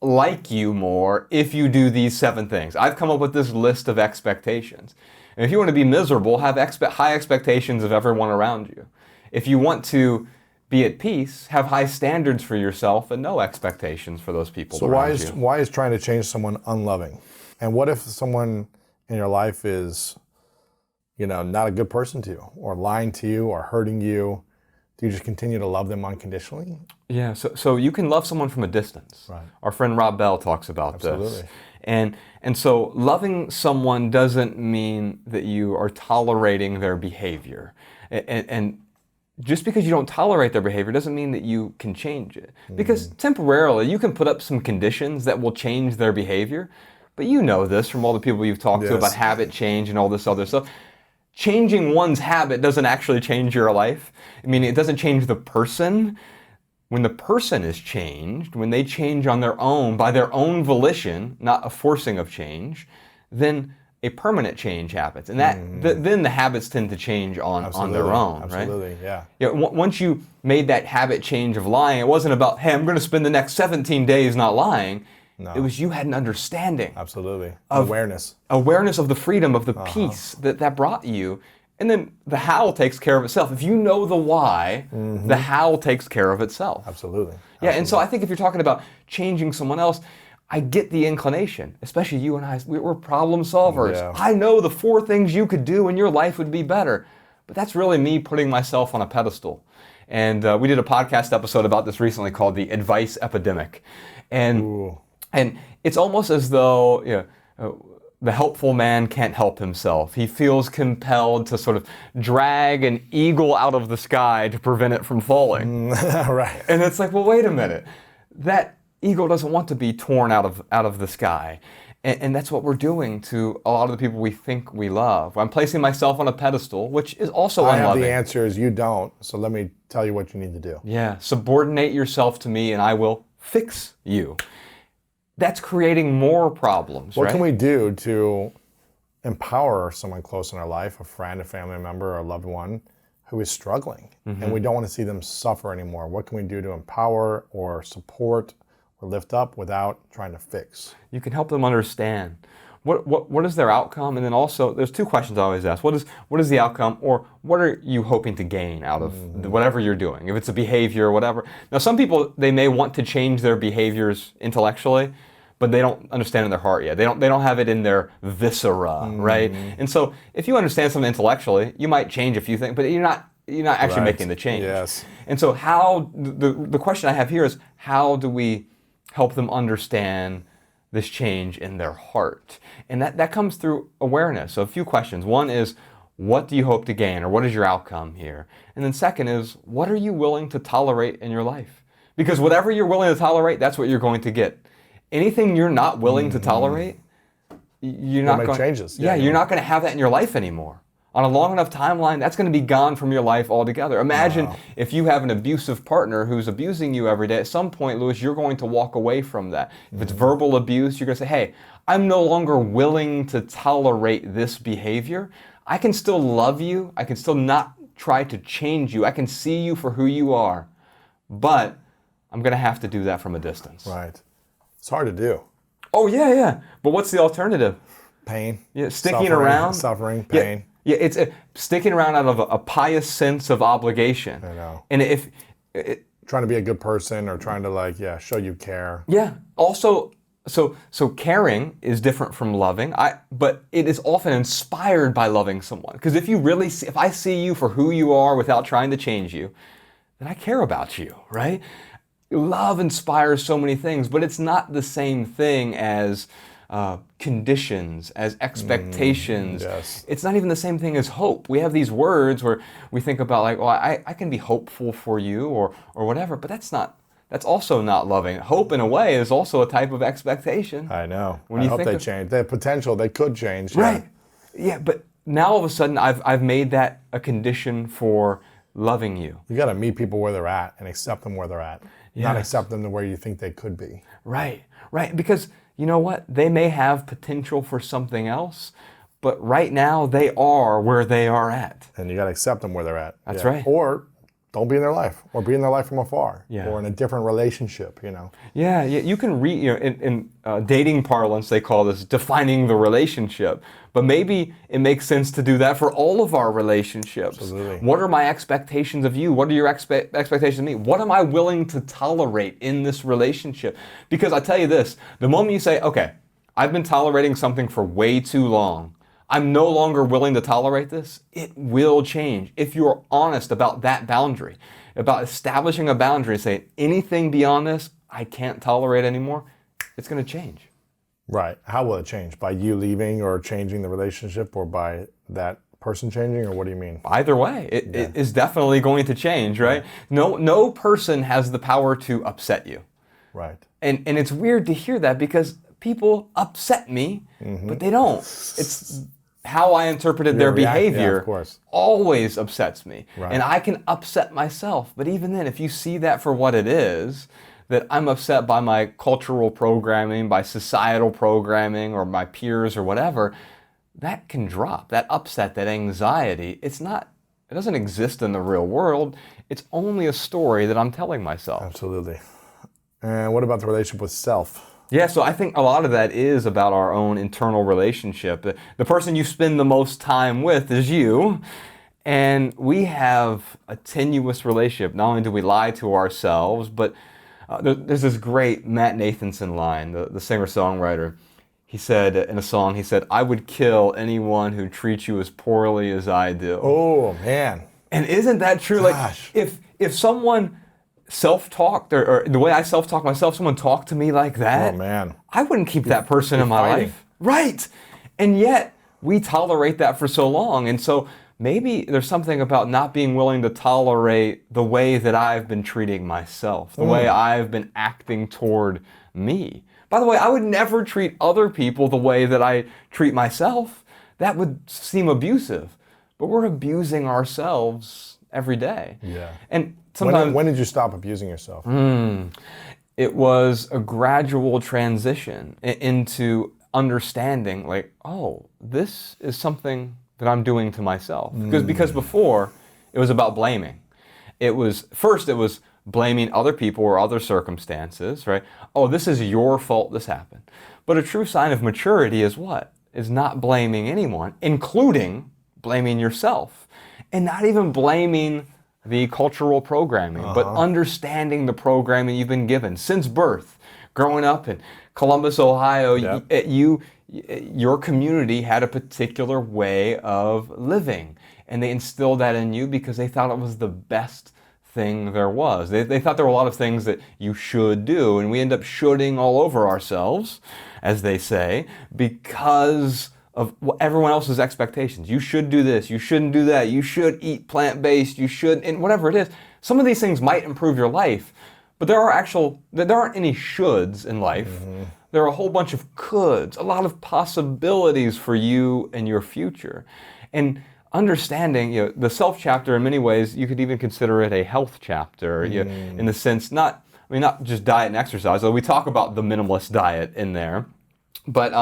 [SPEAKER 1] like you more if you do these 7 things. I've come up with this list of expectations. And if you want to be miserable, have high expectations of everyone around you. If you want to be at peace, have high standards for yourself and no expectations for those people around you.
[SPEAKER 4] So why is trying to change someone unloving? And what if someone in your life is, not a good person to you, or lying to you, or hurting you? Do you just continue to love them unconditionally?
[SPEAKER 1] Yeah, so you can love someone from a distance.
[SPEAKER 4] Right.
[SPEAKER 1] Our friend Rob Bell talks about
[SPEAKER 4] Absolutely.
[SPEAKER 1] this. And so loving someone doesn't mean that you are tolerating their behavior. And just because you don't tolerate their behavior doesn't mean that you can change it. Because temporarily, you can put up some conditions that will change their behavior. But you know this from all the people you've talked to about habit change and all this other stuff. Changing one's habit doesn't actually change your life. I mean, it doesn't change the person. When the person is changed, when they change on their own, by their own volition, not a forcing of change, then a permanent change happens. And then the habits tend to change on their own, right?
[SPEAKER 4] Absolutely, yeah.
[SPEAKER 1] Once you made that habit change of lying, it wasn't about, hey, I'm going to spend the next 17 days not lying. No. It was you had an understanding.
[SPEAKER 4] Absolutely. Awareness.
[SPEAKER 1] Awareness of the freedom, of the peace that brought you. And then the how takes care of itself. If you know the why, the how takes care of itself.
[SPEAKER 4] Absolutely.
[SPEAKER 1] Yeah, and so I think if you're talking about changing someone else, I get the inclination, especially you and I, we're problem solvers. Yeah. I know the 4 things you could do and your life would be better. But that's really me putting myself on a pedestal. And we did a podcast episode about this recently called The Advice Epidemic. And it's almost as though the helpful man can't help himself. He feels compelled to sort of drag an eagle out of the sky to prevent it from falling.
[SPEAKER 4] Right.
[SPEAKER 1] And it's like, well, wait a minute. That eagle doesn't want to be torn out of the sky. And that's what we're doing to a lot of the people we think we love. I'm placing myself on a pedestal, which is also unloving.
[SPEAKER 4] I have the answers, you don't, so let me tell you what you need to do.
[SPEAKER 1] Yeah, subordinate yourself to me and I will fix you. That's creating more problems,
[SPEAKER 4] What can we do to empower someone close in our life, a friend, a family member, or a loved one who is struggling, and we don't want to see them suffer anymore? What can we do to empower or support or lift up without trying to fix?
[SPEAKER 1] You can help them understand what is their outcome, and then also there's 2 questions I always ask. What is the outcome, or what are you hoping to gain out of whatever you're doing? If it's a behavior or whatever. Now, some people, they may want to change their behaviors intellectually, but they don't understand in their heart yet. They don't have it in their viscera, right? And so if you understand something intellectually, you might change a few things, but you're not actually making the change.
[SPEAKER 4] Yes.
[SPEAKER 1] And so how the question I have here is, how do we help them understand this change in their heart? And that comes through awareness. So a few questions. One is, what do you hope to gain, or what is your outcome here? And then second is, what are you willing to tolerate in your life? Because whatever you're willing to tolerate, that's what you're going to get. Anything you're not willing to tolerate, you're not going
[SPEAKER 4] changes.
[SPEAKER 1] You're not going to have that in your life anymore. On a long enough timeline, that's going to be gone from your life altogether. Imagine if you have an abusive partner who's abusing you every day. At some point, Louis, you're going to walk away from that. If it's verbal abuse, you're going to say, hey, I'm no longer willing to tolerate this behavior. I can still love you. I can still not try to change you. I can see you for who you are. But I'm going to have to do that from a distance.
[SPEAKER 4] Right. It's hard to do.
[SPEAKER 1] Oh, yeah. But what's the alternative?
[SPEAKER 4] Pain.
[SPEAKER 1] Yeah, sticking around.
[SPEAKER 4] Suffering, pain.
[SPEAKER 1] Yeah, it's sticking around out of a pious sense of obligation.
[SPEAKER 4] I know.
[SPEAKER 1] And
[SPEAKER 4] trying to be a good person, or trying to show you care.
[SPEAKER 1] Yeah. Also, So caring is different from loving, but it is often inspired by loving someone. Because if I see you for who you are without trying to change you, then I care about you, right? Love inspires so many things, but it's not the same thing as conditions, as expectations.
[SPEAKER 4] Yes.
[SPEAKER 1] It's not even the same thing as hope. We have these words where we think about like, well, I can be hopeful for you or whatever, but that's also not loving. Hope, in a way, is also a type of expectation.
[SPEAKER 4] I know.
[SPEAKER 1] When
[SPEAKER 4] I hope they change. They have potential. They could change.
[SPEAKER 1] Right. Yeah, but now all of a sudden I've made that a condition for loving you.
[SPEAKER 4] You got to meet people where they're at and accept them where they're at.
[SPEAKER 1] Yes.
[SPEAKER 4] Not accept them to where you think they could be.
[SPEAKER 1] Right. Because you know what? They may have potential for something else, but right now they are where they are at.
[SPEAKER 4] And you got to accept them where they're at.
[SPEAKER 1] That's right.
[SPEAKER 4] Or don't be in their life, or be in their life from afar,
[SPEAKER 1] Yeah.
[SPEAKER 4] or in a different relationship,
[SPEAKER 1] Yeah, you can read, in dating parlance, they call this defining the relationship. But maybe it makes sense to do that for all of our relationships.
[SPEAKER 4] Absolutely.
[SPEAKER 1] What are my expectations of you? What are your expectations of me? What am I willing to tolerate in this relationship? Because I tell you this, the moment you say, okay, I've been tolerating something for way too long, I'm no longer willing to tolerate this, it will change. If you're honest about that boundary, about establishing a boundary, saying anything beyond this, I can't tolerate anymore, it's going to change.
[SPEAKER 4] Right. How will it change? By you leaving or changing the relationship, or by that person changing, or what do you mean?
[SPEAKER 1] Either way, it is definitely going to change, right? No person has the power to upset you.
[SPEAKER 4] Right.
[SPEAKER 1] And it's weird to hear that because people upset me, but they don't. It's how I interpreted their behavior
[SPEAKER 4] of course.
[SPEAKER 1] Always upsets me.
[SPEAKER 4] Right.
[SPEAKER 1] And I can upset myself. But even then, if you see that for what it is, that I'm upset by my cultural programming, by societal programming, or my peers or whatever, that can drop. That upset, that anxiety, it doesn't exist in the real world. It's only a story that I'm telling myself.
[SPEAKER 4] Absolutely. And what about the relationship with self?
[SPEAKER 1] Yeah, so I think a lot of that is about our own internal relationship. The person you spend the most time with is you, and we have a tenuous relationship. Not only do we lie to ourselves, but there's this great Matt Nathanson line, the singer-songwriter. He said in a song, I would kill anyone who treats you as poorly as I do.
[SPEAKER 4] Oh, man.
[SPEAKER 1] And isn't that true?
[SPEAKER 4] Gosh.
[SPEAKER 1] Like, if someone self-talked, or the way I self-talk myself, someone talked to me like that,
[SPEAKER 4] oh, man,
[SPEAKER 1] I wouldn't keep that person in my life. Right. And yet, we tolerate that for so long. And so maybe there's something about not being willing to tolerate the way that I've been treating myself, the way I've been acting toward me. By the way, I would never treat other people the way that I treat myself. That would seem abusive. But we're abusing ourselves every day.
[SPEAKER 4] Yeah.
[SPEAKER 1] And sometimes,
[SPEAKER 4] when did you stop abusing yourself?
[SPEAKER 1] It was a gradual transition into understanding, like, oh, this is something that I'm doing to myself. Because before, it was about blaming. It was blaming other people or other circumstances, right? Oh, this is your fault this happened. But a true sign of maturity is what? Is not blaming anyone, including blaming yourself. And not even blaming the cultural programming, but understanding the programming you've been given since birth. Growing up in Columbus, Ohio, your community had a particular way of living. And they instilled that in you because they thought it was the best thing there was. They thought there were a lot of things that you should do, and we end up shoulding all over ourselves, as they say, because of everyone else's expectations. You should do this, you shouldn't do that, you should eat plant-based, you should, and whatever it is. Some of these things might improve your life, but there aren't any shoulds in life. There are a whole bunch of coulds, a lot of possibilities for you and your future. And understanding, the self chapter, in many ways, you could even consider it a health chapter, in the sense, not just diet and exercise, although we talk about the minimalist diet in there. But,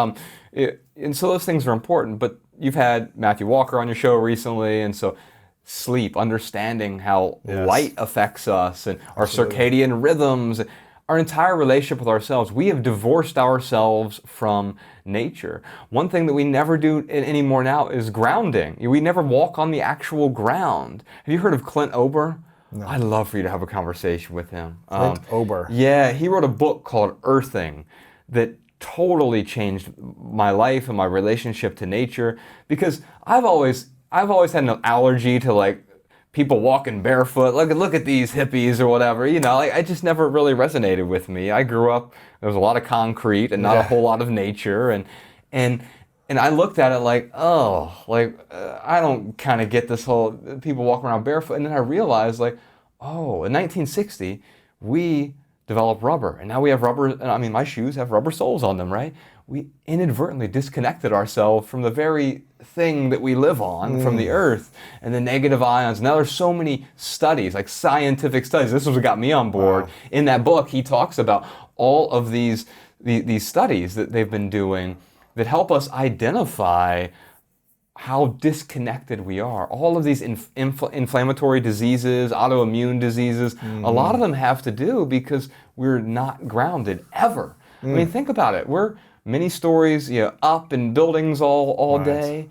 [SPEAKER 1] and so those things are important, but you've had Matthew Walker on your show recently, and so sleep, understanding how light affects us and our circadian rhythms, our entire relationship with ourselves. We have divorced ourselves from nature. One thing that we never do anymore now is grounding. We never walk on the actual ground. Have you heard of Clint Ober? No. I'd love for you to have a conversation with him.
[SPEAKER 4] Clint Ober.
[SPEAKER 1] Yeah, he wrote a book called Earthing that totally changed my life and my relationship to nature, because I've always had an allergy to like people walking barefoot. Look at these hippies or whatever. You know, like, I just never really resonated with me. I grew up, there was a lot of concrete and not a whole lot of nature, and I looked at it like, I don't kind of get this whole people walking around barefoot. And then I realized, like, oh, in 1960 we developed rubber, and now we have rubber. I mean, my shoes have rubber soles on them, right? We inadvertently disconnected ourselves from the very thing that we live on, from the earth, and the negative ions. Now there's so many studies, like scientific studies. This was what got me on board. Wow. In that book, he talks about all of these studies that they've been doing that help us identify how disconnected we are. All of these inflammatory diseases, autoimmune diseases, a lot of them have to do because we're not grounded ever. I mean, think about it. We're many stories, up in buildings all day.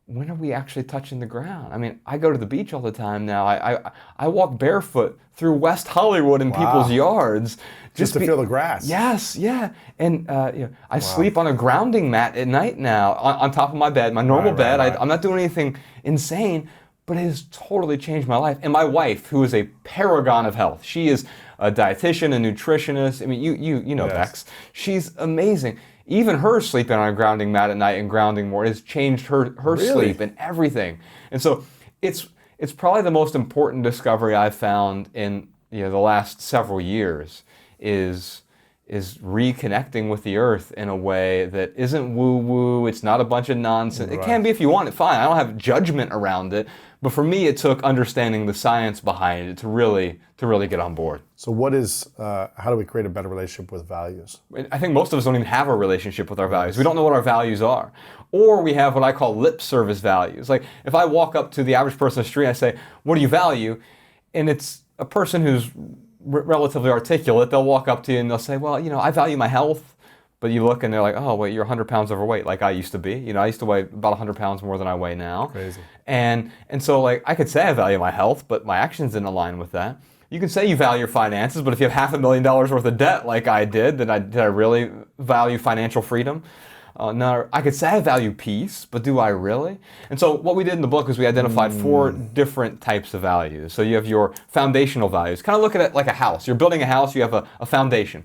[SPEAKER 1] When are we actually touching the ground? I mean, I go to the beach all the time now. I walk barefoot through West Hollywood in people's yards.
[SPEAKER 4] Just to feel the grass.
[SPEAKER 1] Yes, yeah. And I sleep on a grounding mat at night now on top of my bed, my normal bed. I'm not doing anything insane, but it has totally changed my life. And my wife, who is a paragon of health, she is a dietitian, a nutritionist. I mean, you know Bex. She's amazing. Even her sleeping on a grounding mat at night and grounding more has changed her sleep and everything. And so it's probably the most important discovery I've found in the last several years is reconnecting with the earth in a way that isn't woo-woo. It's not a bunch of nonsense. Right. It can be if you want it, fine. I don't have judgment around it. But for me, it took understanding the science behind it to really get on board.
[SPEAKER 4] So how do we create a better relationship with values?
[SPEAKER 1] I think most of us don't even have a relationship with our values. We don't know what our values are. Or we have what I call lip service values. Like if I walk up to the average person on the street, I say, what do you value? And it's a person who's relatively articulate. They'll walk up to you and they'll say, well, I value my health. But you look and they're like, oh, wait, you're 100 pounds overweight like I used to be. I used to weigh about 100 pounds more than I weigh now.
[SPEAKER 4] Crazy.
[SPEAKER 1] And so like I could say I value my health, but my actions didn't align with that. You can say you value your finances, but if you have $500,000 worth of debt like I did, then did I really value financial freedom? No, I could say I value peace, but do I really? And so what we did in the book is we identified 4 different types of values. So you have your foundational values. Kind of look at it like a house. You're building a house, you have a foundation.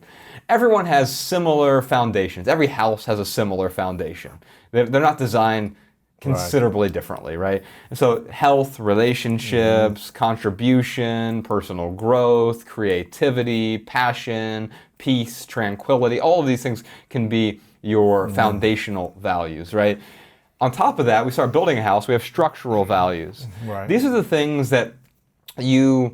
[SPEAKER 1] Everyone has similar foundations. Every house has a similar foundation. They're not designed considerably differently, right? And so health, relationships, contribution, personal growth, creativity, passion, peace, tranquility, all of these things can be your foundational values, right? On top of that, we start building a house, we have structural values.
[SPEAKER 4] Right.
[SPEAKER 1] These are the things that they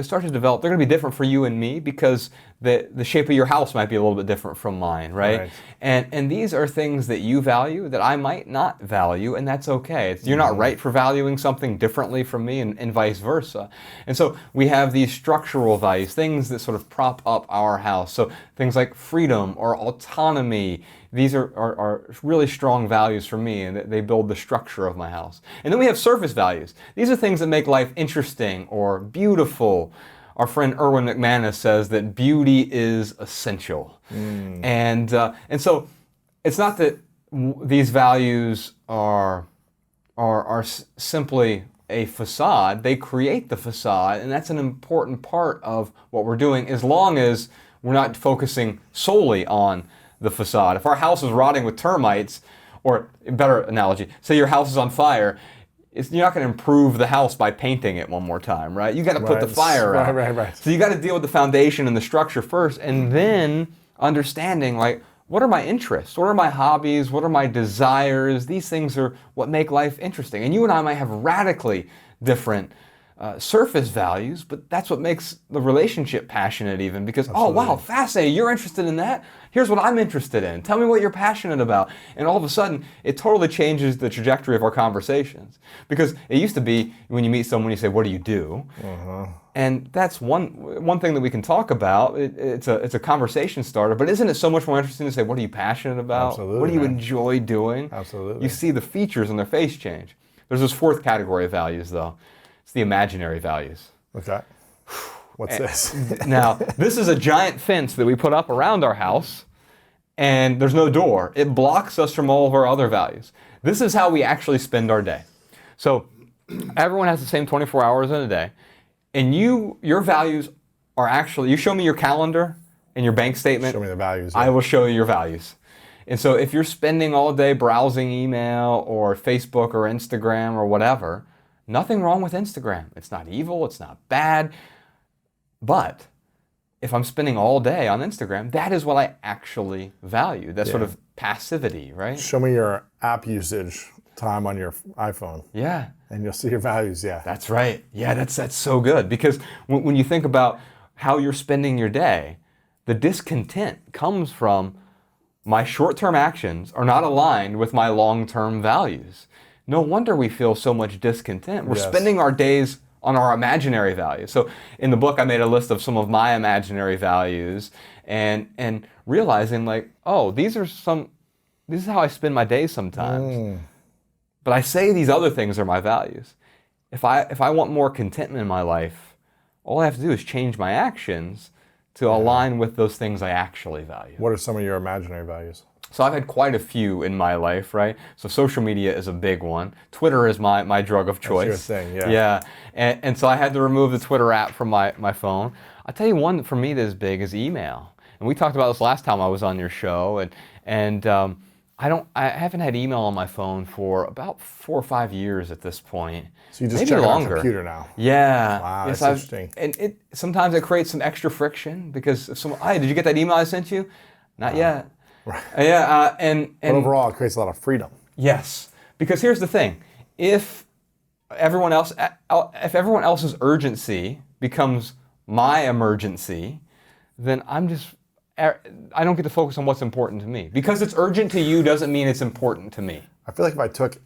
[SPEAKER 1] start to develop. They're going to be different for you and me because the shape of your house might be a little bit different from mine, right? And these are things that you value that I might not value, and that's okay. You're not right for valuing something differently from me, and vice versa. And so we have these structural values, things that sort of prop up our house. So things like freedom or autonomy. These are really strong values for me, and they build the structure of my house. And then we have surface values. These are things that make life interesting or beautiful. Our friend Erwin McManus says that beauty is essential. And so it's not that these values are simply a facade. They create the facade, and that's an important part of what we're doing, as long as we're not focusing solely on the facade. If our house is rotting with termites, or a better analogy, say your house is on fire, you're not going to improve the house by painting it one more time, right? You got to put the fire out.
[SPEAKER 4] Right.
[SPEAKER 1] So you got to deal with the foundation and the structure first, and then understanding, like, what are my interests? What are my hobbies? What are my desires? These things are what make life interesting. And you and I might have radically different surface values, but that's what makes the relationship passionate even, because,
[SPEAKER 4] Absolutely.
[SPEAKER 1] Oh, wow, fascinating, you're interested in that? Here's what I'm interested in. Tell me what you're passionate about. And all of a sudden, it totally changes the trajectory of our conversations. Because it used to be, when you meet someone, you say, what do you do? And that's one thing that we can talk about. It's a conversation starter, but isn't it so much more interesting to say, what are you passionate about?
[SPEAKER 4] Absolutely,
[SPEAKER 1] what do you enjoy doing?
[SPEAKER 4] Absolutely.
[SPEAKER 1] You see the features on their face change. There's this 4th category of values, though. It's the imaginary values.
[SPEAKER 4] Okay. What's this?
[SPEAKER 1] Now, this is a giant fence that we put up around our house, and there's no door. It blocks us from all of our other values. This is how we actually spend our day. So everyone has the same 24 hours in a day, and your values are actually, you show me your calendar and your bank statement.
[SPEAKER 4] Show me the values.
[SPEAKER 1] I will show you your values. And so if you're spending all day browsing email or Facebook or Instagram or whatever, nothing wrong with Instagram. It's not evil, it's not bad. But if I'm spending all day on Instagram, that is what I actually value. That's sort of passivity, right?
[SPEAKER 4] Show me your app usage time on your iPhone.
[SPEAKER 1] Yeah.
[SPEAKER 4] And you'll see your values, yeah.
[SPEAKER 1] That's right. Yeah, that's so good. Because when you think about how you're spending your day, the discontent comes from my short-term actions are not aligned with my long-term values. No wonder we feel so much discontent. We're spending our days on our imaginary values. So in the book, I made a list of some of my imaginary values and realizing like, oh, this is how I spend my days sometimes. But I say these other things are my values. If I want more contentment in my life, all I have to do is change my actions to align with those things I actually value.
[SPEAKER 4] What are some of your imaginary values?
[SPEAKER 1] So I've had quite a few in my life, right? So social media is a big one. Twitter is my drug of choice.
[SPEAKER 4] That's your thing, yeah.
[SPEAKER 1] Yeah, and so I had to remove the Twitter app from my phone. I'll tell you one that for me that is big is email. And we talked about this last time I was on your show, and I haven't had email on my phone for about 4 or 5 years at this point.
[SPEAKER 4] So you just
[SPEAKER 1] maybe
[SPEAKER 4] check it on
[SPEAKER 1] longer.
[SPEAKER 4] the computer now.
[SPEAKER 1] Yeah.
[SPEAKER 4] Wow,
[SPEAKER 1] yes,
[SPEAKER 4] that's interesting.
[SPEAKER 1] And sometimes it creates some extra friction because if someone, hey, did you get that email I sent you? Not yet.
[SPEAKER 4] Right.
[SPEAKER 1] Yeah, and
[SPEAKER 4] but overall, it creates a lot of freedom.
[SPEAKER 1] Yes, because here's the thing: if everyone else's urgency becomes my emergency, then I don't get to focus on what's important to me. Because it's urgent to you doesn't mean it's important to me.
[SPEAKER 4] I feel like if I took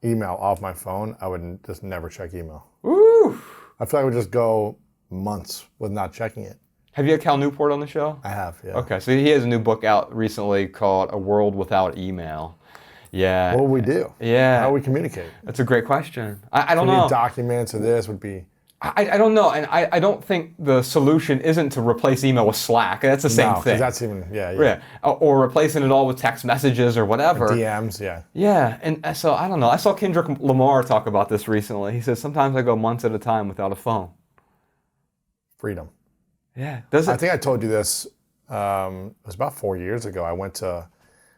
[SPEAKER 4] email off my phone, I would just never check email.
[SPEAKER 1] Woo!
[SPEAKER 4] I feel like I would just go months with not checking it.
[SPEAKER 1] Have you had Cal Newport on the show?
[SPEAKER 4] I have, yeah.
[SPEAKER 1] Okay, so he has a new book out recently called A World Without Email. Yeah.
[SPEAKER 4] What would we do?
[SPEAKER 1] Yeah.
[SPEAKER 4] How would we communicate?
[SPEAKER 1] That's a great question. I don't
[SPEAKER 4] We
[SPEAKER 1] know.
[SPEAKER 4] need documents or this would be...
[SPEAKER 1] I don't know, and I don't think the solution isn't to replace email with Slack. That's the same
[SPEAKER 4] No,
[SPEAKER 1] thing.
[SPEAKER 4] that's even, yeah.
[SPEAKER 1] Or replacing it all with text messages or whatever.
[SPEAKER 4] DMs, yeah.
[SPEAKER 1] Yeah, and so I don't know. I saw Kendrick Lamar talk about this recently. He says, sometimes I go months at a time without a phone.
[SPEAKER 4] Freedom.
[SPEAKER 1] Yeah. Does it?
[SPEAKER 4] I think I told you this, it was about 4 years ago. I went to,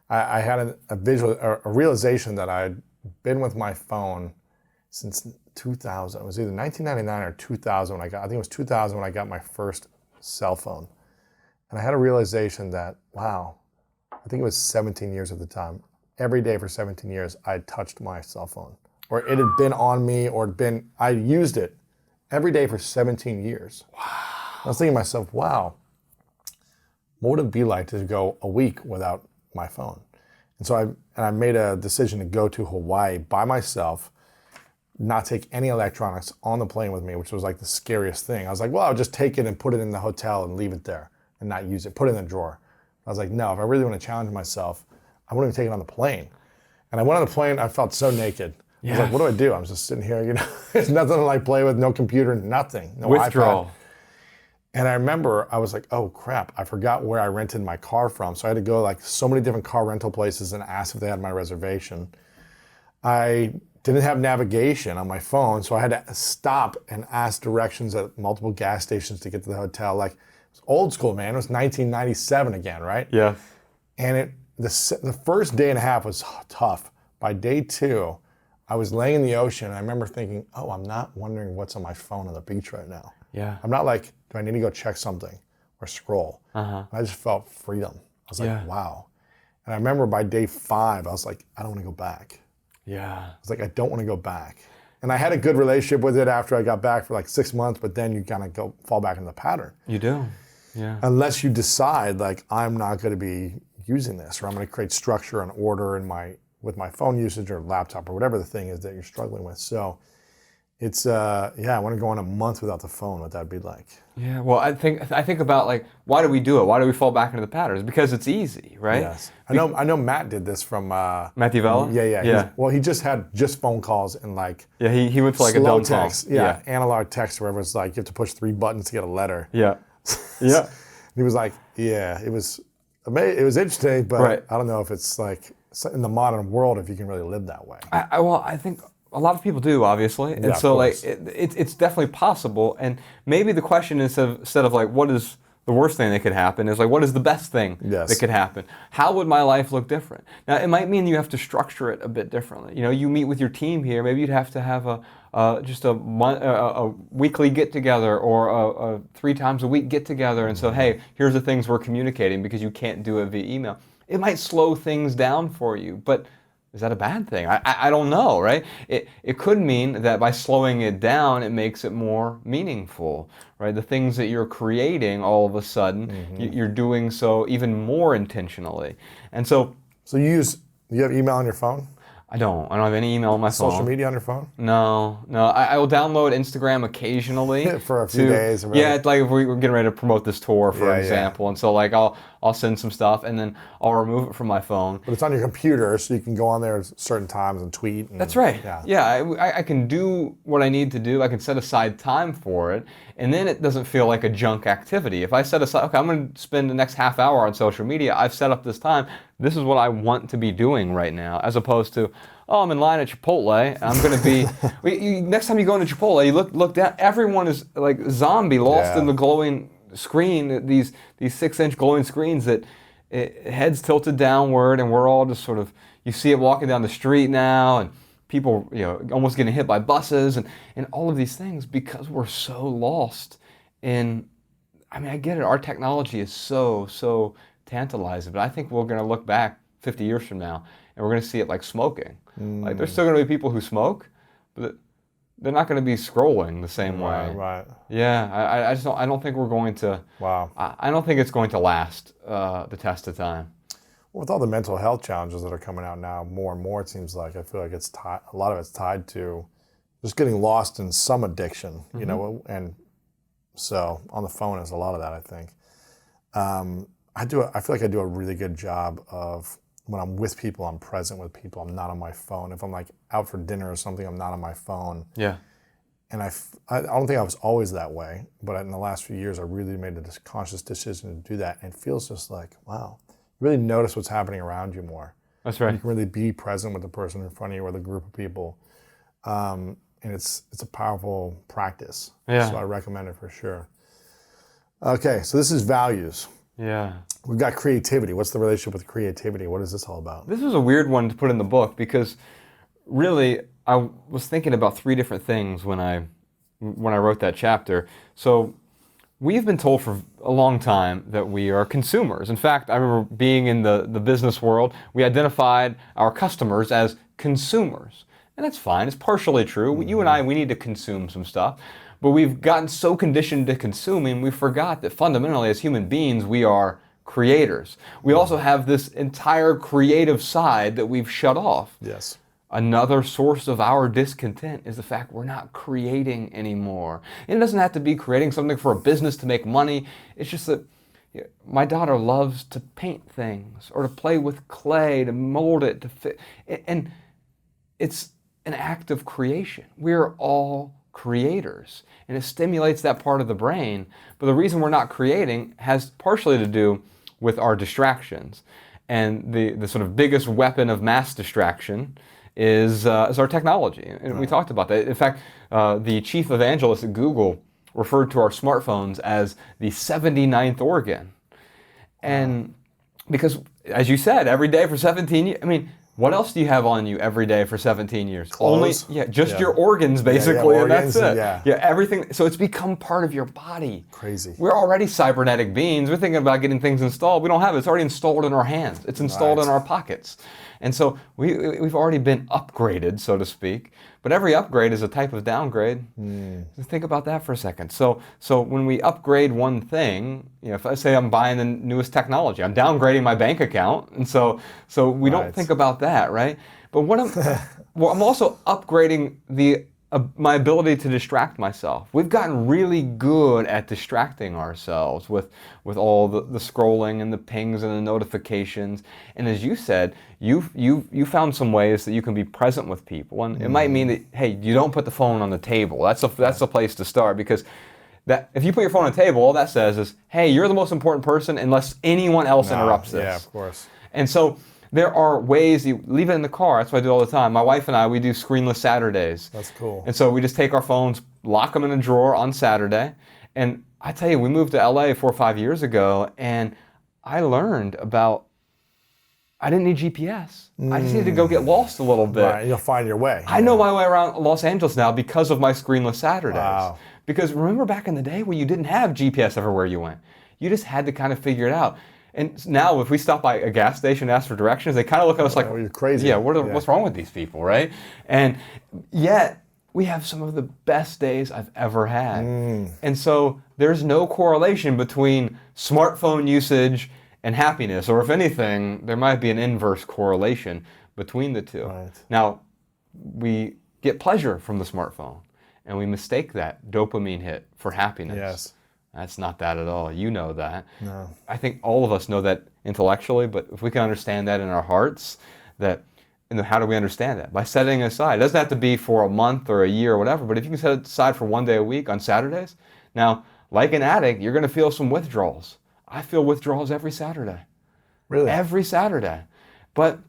[SPEAKER 4] I had a realization that I had been with my phone since 2000. It was either 1999 or 2000 I think it was 2000 when I got my first cell phone. And I had a realization that, wow, I think it was 17 years at the time. Every day for 17 years, I had touched my cell phone. Or it had been on me, or I used it every day for 17 years. Wow. I was thinking to myself, wow, what would it be like to go a week without my phone? And so I made a decision to go to Hawaii by myself, not take any electronics on the plane with me, which was like the scariest thing. I was like, well, I'll just take it and put it in the hotel and leave it there and not use it, put it in the drawer. I was like, no, if I really want to challenge myself, I wouldn't even take it on the plane. And I went on the plane, I felt so naked. I was like, what do? I'm just sitting here, there's nothing to like play with, no computer, nothing, no
[SPEAKER 1] Withdrawal.
[SPEAKER 4] iPad. And I remember I was like, oh crap, I forgot where I rented my car from. So I had to go like so many different car rental places and ask if they had my reservation. I didn't have navigation on my phone, so I had to stop and ask directions at multiple gas stations to get to the hotel. Like, it was old school, man. It was 1997 again, right?
[SPEAKER 1] Yeah.
[SPEAKER 4] And the first day and a half was tough. By day 2, I was laying in the ocean, and I remember thinking, oh, I'm not wondering what's on my phone on the beach right now.
[SPEAKER 1] Yeah.
[SPEAKER 4] I'm not like, do I need to go check something or scroll? I just felt freedom. I was like, wow. And I remember by day 5, I was like, I don't want to go back.
[SPEAKER 1] Yeah.
[SPEAKER 4] I was like, I don't want to go back. And I had a good relationship with it after I got back for like 6 months, but then you kind of fall back into the pattern.
[SPEAKER 1] You do. Yeah.
[SPEAKER 4] Unless you decide like, I'm not going to be using this, or I'm going to create structure and order with my phone usage or laptop or whatever the thing is that you're struggling with. So It's I want to go on a month without the phone. What that'd be like?
[SPEAKER 1] Yeah, well, I think about like, why do we do it? Why do we fall back into the patterns? Because it's easy, right?
[SPEAKER 4] Yes, I know. Matt did this from
[SPEAKER 1] Matt Divella?
[SPEAKER 4] Yeah. Well, he just had phone calls and like
[SPEAKER 1] he went to like a
[SPEAKER 4] slow
[SPEAKER 1] dumb
[SPEAKER 4] text. Yeah, analog text where it was like you have to push 3 buttons to get a letter.
[SPEAKER 1] Yeah, yeah.
[SPEAKER 4] And he was like, it was amazing. It was interesting, but
[SPEAKER 1] right.
[SPEAKER 4] I don't know if it's like in the modern world if you can really live that way.
[SPEAKER 1] I think a lot of people do, obviously, and so like it's definitely possible. And maybe the question is instead of like what is the worst thing that could happen is like what is the best thing that could happen? How would my life look different? Now it might mean you have to structure it a bit differently. You know, you meet with your team here. Maybe you'd have to have a weekly get together or a 3 times a week get together, and so hey, here's the things we're communicating because you can't do it via email. It might slow things down for you, but is that a bad thing? I don't know, right? It could mean that by slowing it down, it makes it more meaningful, right? The things that you're creating, all of a sudden, you're doing so even more intentionally. And so
[SPEAKER 4] you have email on your phone?
[SPEAKER 1] I don't have any email on my phone.
[SPEAKER 4] Social media on your phone?
[SPEAKER 1] No. I will download Instagram occasionally.
[SPEAKER 4] For a few days. Really?
[SPEAKER 1] Yeah, it's like if we're getting ready to promote this tour, for example. And so like I'll send some stuff and then I'll remove it from my phone.
[SPEAKER 4] But it's on your computer, so you can go on there at certain times and tweet.
[SPEAKER 1] That's right. Yeah, I can do what I need to do. I can set aside time for it. And then it doesn't feel like a junk activity. If I set aside, okay, I'm going to spend the next half hour on social media. I've set up this time. This is what I want to be doing right now, as opposed to, oh, I'm in line at Chipotle. I'm going to be. Next time you go into Chipotle, you look down. Everyone is like zombie, lost in the glowing screen. These 6-inch glowing screens that heads tilted downward, and we're all just sort of. You see it walking down the street now, and people, almost getting hit by buses, and all of these things because we're so lost in. I mean, I get it. Our technology is so tantalizing, but I think we're going to look back 50 years from now, and we're going to see it like smoking. Like there's still going to be people who smoke, but they're not going to be scrolling the same way.
[SPEAKER 4] Right.
[SPEAKER 1] Yeah, I just don't. I don't think we're going to.
[SPEAKER 4] Wow.
[SPEAKER 1] I don't think it's going to last the test of time.
[SPEAKER 4] Well, with all the mental health challenges that are coming out now, more and more, it seems like I feel like a lot of it's tied to just getting lost in some addiction, and so on the phone is a lot of that. I think. I feel like I do a really good job of when I'm with people, I'm present with people. I'm not on my phone. If I'm like out for dinner or something, I'm not on my phone.
[SPEAKER 1] Yeah.
[SPEAKER 4] And I don't think I was always that way, but in the last few years, I really made a conscious decision to do that. And it feels just like, wow, you really notice what's happening around you more.
[SPEAKER 1] That's right.
[SPEAKER 4] You can really be present with the person in front of you or the group of people. And it's a powerful practice.
[SPEAKER 1] Yeah.
[SPEAKER 4] So I recommend it for sure. Okay, so this is values.
[SPEAKER 1] Yeah.
[SPEAKER 4] We've got creativity. What's the relationship with creativity? What is this all about?
[SPEAKER 1] This was a weird one to put in the book because really I was thinking about 3 different things when I wrote that chapter. So we've been told for a long time that we are consumers. In fact, I remember being in the business world, we identified our customers as consumers. And that's fine. It's partially true. You and I, we need to consume some stuff. But we've gotten so conditioned to consuming, we forgot that fundamentally as human beings, we are creators. We also have this entire creative side that we've shut off.
[SPEAKER 4] Yes.
[SPEAKER 1] Another source of our discontent is the fact we're not creating anymore. And it doesn't have to be creating something for a business to make money. It's just that my daughter loves to paint things or to play with clay, to mold it, to fit. And it's an act of creation. We're all creators, and it stimulates that part of the brain. But the reason we're not creating has partially to do with our distractions. And the sort of biggest weapon of mass distraction is our technology. And we talked about that. In fact, the chief evangelist at Google referred to our smartphones as the 79th organ. And because, as you said, every day for 17 years, I mean, what else do you have on you every day for 17 years?
[SPEAKER 4] Clothes.
[SPEAKER 1] Just your organs, basically, and that's it.
[SPEAKER 4] Yeah,
[SPEAKER 1] everything. So it's become part of your body.
[SPEAKER 4] Crazy.
[SPEAKER 1] We're already cybernetic beings. We're thinking about getting things installed. We don't have it. It's already installed in our hands. It's installed in our pockets. And so we've already been upgraded, so to speak. But every upgrade is a type of downgrade. Think about that for a second. So when we upgrade one thing, if I say I'm buying the newest technology, I'm downgrading my bank account, and so we don't think about that, right? But I'm also upgrading the my ability to distract myself. We've gotten really good at distracting ourselves with all the scrolling and the pings and the notifications. And as you said, you found some ways that you can be present with people. And it might mean that, hey, you don't put the phone on the table. That's a place to start, because that if you put your phone on the table, all that says is, hey, you're the most important person unless anyone else interrupts this.
[SPEAKER 4] Yeah, of course.
[SPEAKER 1] And so there are ways, you leave it in the car. That's what I do all the time. My wife and I, we do screenless Saturdays.
[SPEAKER 4] That's cool.
[SPEAKER 1] And so we just take our phones, lock them in a drawer on Saturday. And I tell you, we moved to LA 4 or 5 years ago, and I learned about, I didn't need GPS. I just needed to go get lost a little bit.
[SPEAKER 4] Right, you'll find your way.
[SPEAKER 1] I know my way around Los Angeles now because of my screenless Saturdays.
[SPEAKER 4] Wow.
[SPEAKER 1] Because remember back in the day when you didn't have GPS everywhere you went? You just had to kind of figure it out. And now if we stop by a gas station and ask for directions, they kind of look at us like,
[SPEAKER 4] you're crazy.
[SPEAKER 1] Yeah, what's wrong with these people, right? And yet, we have some of the best days I've ever had. And so there's no correlation between smartphone usage and happiness, or if anything, there might be an inverse correlation between the two.
[SPEAKER 4] Right.
[SPEAKER 1] Now, we get pleasure from the smartphone, and we mistake that dopamine hit for happiness.
[SPEAKER 4] Yes.
[SPEAKER 1] That's not that at all. You know that.
[SPEAKER 4] No.
[SPEAKER 1] I think all of us know that intellectually, but if we can understand that in our hearts, how do we understand that? By setting it aside. It doesn't have to be for a month or a year or whatever, but if you can set it aside for 1 day a week on Saturdays, now, like an addict, you're going to feel some withdrawals. I feel withdrawals every Saturday.
[SPEAKER 4] Really?
[SPEAKER 1] Every Saturday. But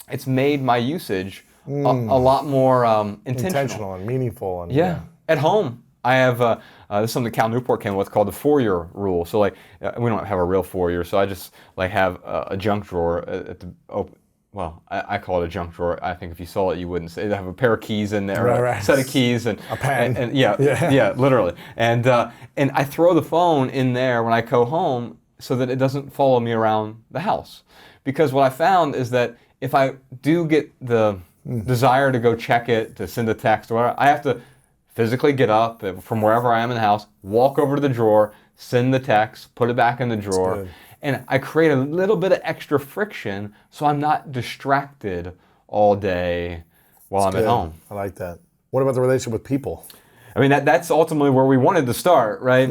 [SPEAKER 1] it's made my usage a lot more intentional
[SPEAKER 4] And meaningful. And,
[SPEAKER 1] yeah. At home, I have this is something Cal Newport came up with called the foyer rule. So we don't have a real foyer, so I just have a junk drawer at the open. Well, I call it a junk drawer. I think if you saw it, you wouldn't say. They have a pair of keys in there,
[SPEAKER 4] right.
[SPEAKER 1] A set of keys, and
[SPEAKER 4] a pen.
[SPEAKER 1] And yeah, literally. And I throw the phone in there when I go home so that it doesn't follow me around the house. Because what I found is that if I do get the desire to go check it, to send a text or whatever, I have to physically get up from wherever I am in the house, walk over to the drawer, send the text, put it back in the drawer. And I create a little bit of extra friction so I'm not distracted all day while I'm at home.
[SPEAKER 4] I like that. What about the relationship with people?
[SPEAKER 1] I mean, that's ultimately where we wanted to start, right?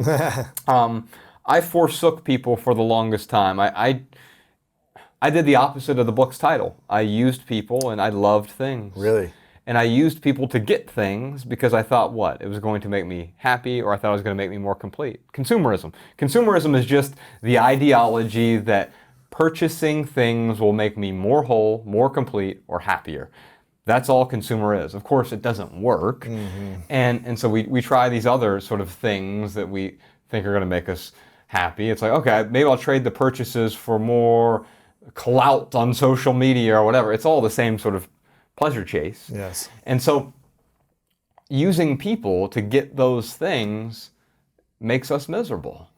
[SPEAKER 1] I forsook people for the longest time. I did the opposite of the book's title. I used people and I loved things.
[SPEAKER 4] Really?
[SPEAKER 1] And I used people to get things because I thought, what? It was going to make me happy, or I thought it was going to make me more complete. Consumerism. Consumerism is just the ideology that purchasing things will make me more whole, more complete, or happier. That's all consumer is. Of course, it doesn't work. And so we try these other sort of things that we think are going to make us happy. It's like, okay, maybe I'll trade the purchases for more clout on social media or whatever. It's all the same sort of pleasure chase.
[SPEAKER 4] Yes.
[SPEAKER 1] And so using people to get those things makes us miserable.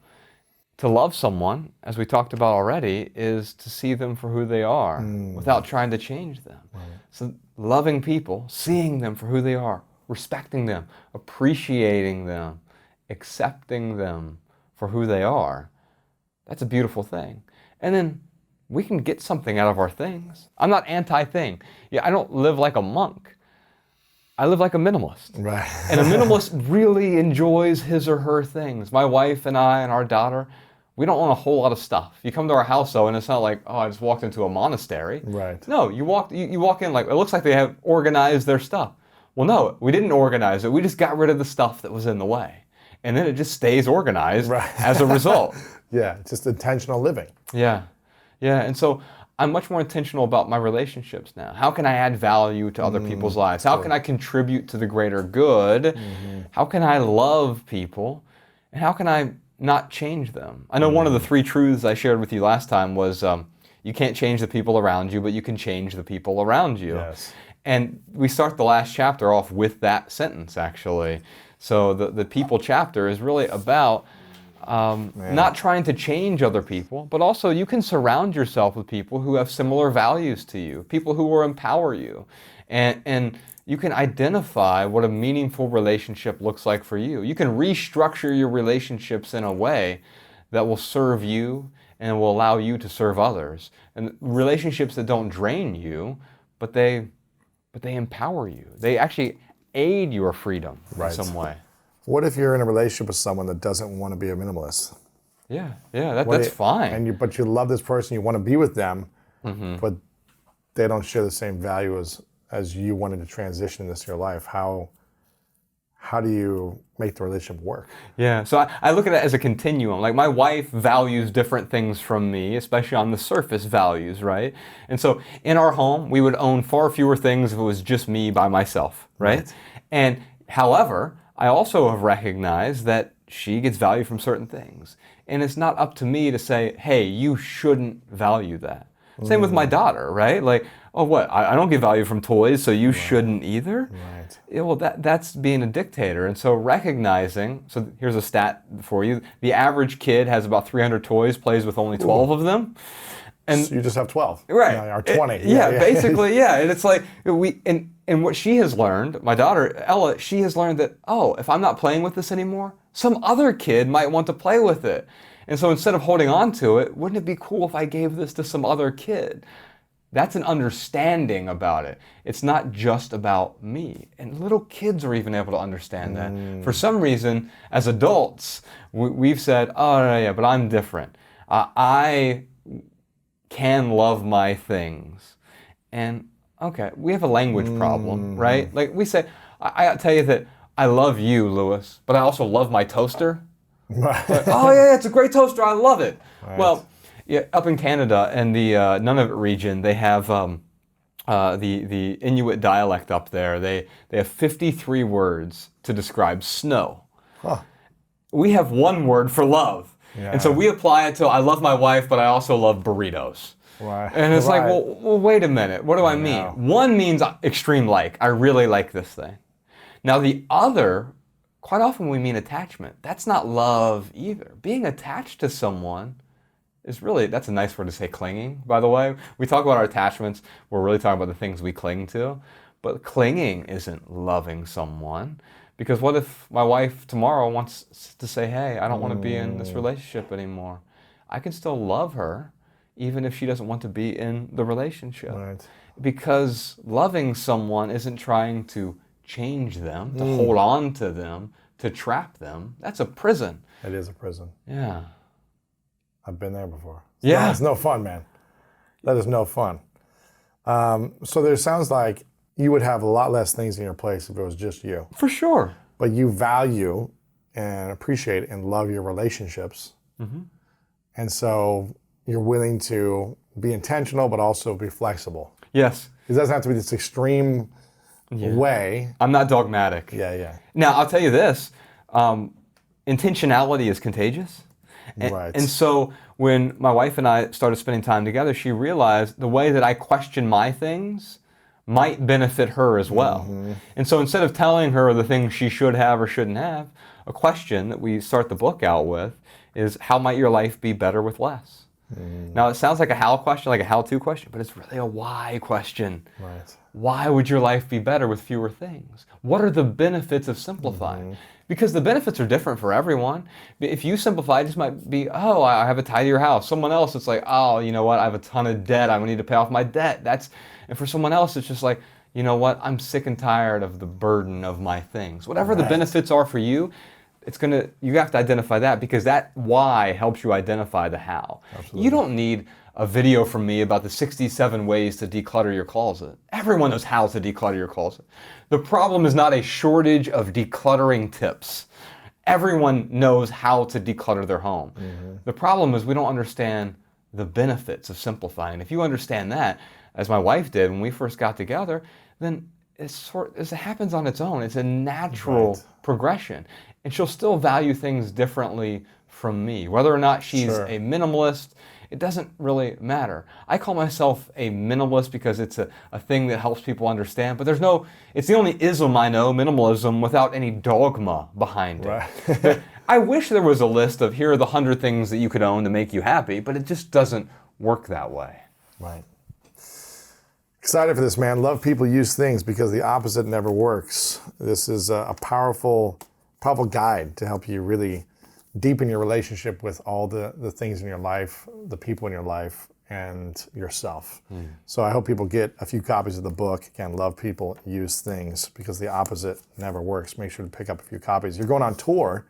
[SPEAKER 1] To love someone, as we talked about already, is to see them for who they are without trying to change them. Right. So loving people, seeing them for who they are, respecting them, appreciating them, accepting them for who they are, that's a beautiful thing. And then we can get something out of our things. I'm not anti-thing. Yeah, I don't live like a monk. I live like a minimalist.
[SPEAKER 4] Right.
[SPEAKER 1] And a minimalist really enjoys his or her things. My wife and I and our daughter, we don't own a whole lot of stuff. You come to our house though, and it's not like, oh, I just walked into a monastery.
[SPEAKER 4] Right.
[SPEAKER 1] No, you walk in like, it looks like they have organized their stuff. Well, no, we didn't organize it. We just got rid of the stuff that was in the way. And then it just stays organized as a result.
[SPEAKER 4] Yeah, it's just intentional living.
[SPEAKER 1] Yeah. Yeah, and so I'm much more intentional about my relationships now. How can I add value to other people's lives? How can I contribute to the greater good? How can I love people? And how can I not change them? I know one of the 3 truths I shared with you last time was you can't change the people around you, but you can change the people around you.
[SPEAKER 4] Yes.
[SPEAKER 1] And we start the last chapter off with that sentence, actually. So the people chapter is really about not trying to change other people, but also you can surround yourself with people who have similar values to you, people who will empower you, and you can identify what a meaningful relationship looks like for you. You can restructure your relationships in a way that will serve you and will allow you to serve others. And relationships that don't drain you, but they empower you. They actually aid your freedom
[SPEAKER 4] Right.
[SPEAKER 1] in some way.
[SPEAKER 4] What if you're in a relationship with someone that doesn't want to be a minimalist?
[SPEAKER 1] Yeah, that's fine.
[SPEAKER 4] And but you love this person, you want to be with them, but they don't share the same value as you wanted to transition this to your life. How do you make the relationship work?
[SPEAKER 1] Yeah, so I look at it as a continuum. Like my wife values different things from me, especially on the surface values, right? And so in our home, we would own far fewer things if it was just me by myself, right? And however, I also have recognized that she gets value from certain things. And it's not up to me to say, hey, you shouldn't value that. Same with my daughter, right? Like, oh, what? I don't get value from toys, so you shouldn't either?
[SPEAKER 4] Right.
[SPEAKER 1] Yeah, well, that's being a dictator. And so recognizing, so here's a stat for you. The average kid has about 300 toys, plays with only 12 of them. And
[SPEAKER 4] So you just have 12.
[SPEAKER 1] right.
[SPEAKER 4] Or 20.
[SPEAKER 1] Basically, yeah. And it's like, and what she has learned, my daughter, Ella, she has learned that, oh, if I'm not playing with this anymore, some other kid might want to play with it. And so instead of holding on to it, wouldn't it be cool if I gave this to some other kid? That's an understanding about it. It's not just about me. And little kids are even able to understand that. For some reason, as adults, we've said, oh, no, yeah, but I'm different. I can love my things. And okay, we have a language problem, right? Like we say, I tell you that I love you, Lewis, but I also love my toaster. Like, oh yeah, it's a great toaster, I love it.
[SPEAKER 4] Right.
[SPEAKER 1] Well, yeah, up in Canada and the Nunavut region, they have the Inuit dialect up there. They have 53 words to describe snow.
[SPEAKER 4] Huh.
[SPEAKER 1] We have one word for love.
[SPEAKER 4] Yeah.
[SPEAKER 1] And so we apply it to I love my wife, but I also love burritos.
[SPEAKER 4] Right.
[SPEAKER 1] And it's like,
[SPEAKER 4] Right.
[SPEAKER 1] well, wait a minute. What do I mean?
[SPEAKER 4] know.
[SPEAKER 1] One means extreme like. I really like this thing. Now the other, quite often we mean attachment. That's not love either. Being attached to someone is really, that's a nice word to say, clinging, by the way. We talk about our attachments. We're really talking about the things we cling to. But clinging isn't loving someone. Because what if my wife tomorrow wants to say, hey, I don't want to be in this relationship anymore? I can still love her, even if she doesn't want to be in the relationship.
[SPEAKER 4] Right.
[SPEAKER 1] Because loving someone isn't trying to change them, to hold on to them, to trap them. That's a prison.
[SPEAKER 4] It is a prison.
[SPEAKER 1] Yeah.
[SPEAKER 4] I've been there before.
[SPEAKER 1] Yeah.
[SPEAKER 4] It's no fun, man. That is no fun. So there sounds like you would have a lot less things in your place if it was just you.
[SPEAKER 1] For sure.
[SPEAKER 4] But you value and appreciate and love your relationships. And so you're willing to be intentional, but also be flexible.
[SPEAKER 1] Yes.
[SPEAKER 4] It doesn't have to be this extreme way.
[SPEAKER 1] I'm not dogmatic.
[SPEAKER 4] Yeah.
[SPEAKER 1] Now, I'll tell you this. Intentionality is contagious.
[SPEAKER 4] Right.
[SPEAKER 1] And so when my wife and I started spending time together, she realized the way that I question my things might benefit her as well. And so instead of telling her the things she should have or shouldn't have, a question that we start the book out with is, how might your life be better with less? Now, it sounds like a how question, like a how-to question, but it's really a why question.
[SPEAKER 4] Right.
[SPEAKER 1] Why would your life be better with fewer things? What are the benefits of simplifying? Because the benefits are different for everyone. If you simplify, it just might be, oh, I have a tidier house. Someone else, it's like, oh, you know what? I have a ton of debt. I need to pay off my debt. And for someone else, it's just like, you know what? I'm sick and tired of the burden of my things. Whatever the benefits are for you, you have to identify that, because that why helps you identify the how. Absolutely. You don't need a video from me about the 67 ways to declutter your closet. Everyone knows how to declutter your closet. The problem is not a shortage of decluttering tips. Everyone knows how to declutter their home. The problem is we don't understand the benefits of simplifying. If you understand that, as my wife did when we first got together, then it happens on its own. It's a natural progression. And she'll still value things differently from me. Whether or not she's a minimalist, it doesn't really matter. I call myself a minimalist because it's a thing that helps people understand, but it's the only ism I know, minimalism, without any dogma behind it.
[SPEAKER 4] Right.
[SPEAKER 1] I wish there was a list of here are the 100 things that you could own to make you happy, but it just doesn't work that way.
[SPEAKER 4] Right. Excited for this, man. Love people use things because the opposite never works. This is a powerful guide to help you really deepen your relationship with all the things in your life, the people in your life, and yourself. So I hope people get a few copies of the book. Again, love people, use things, because the opposite never works. Make sure to pick up a few copies. You're going on tour.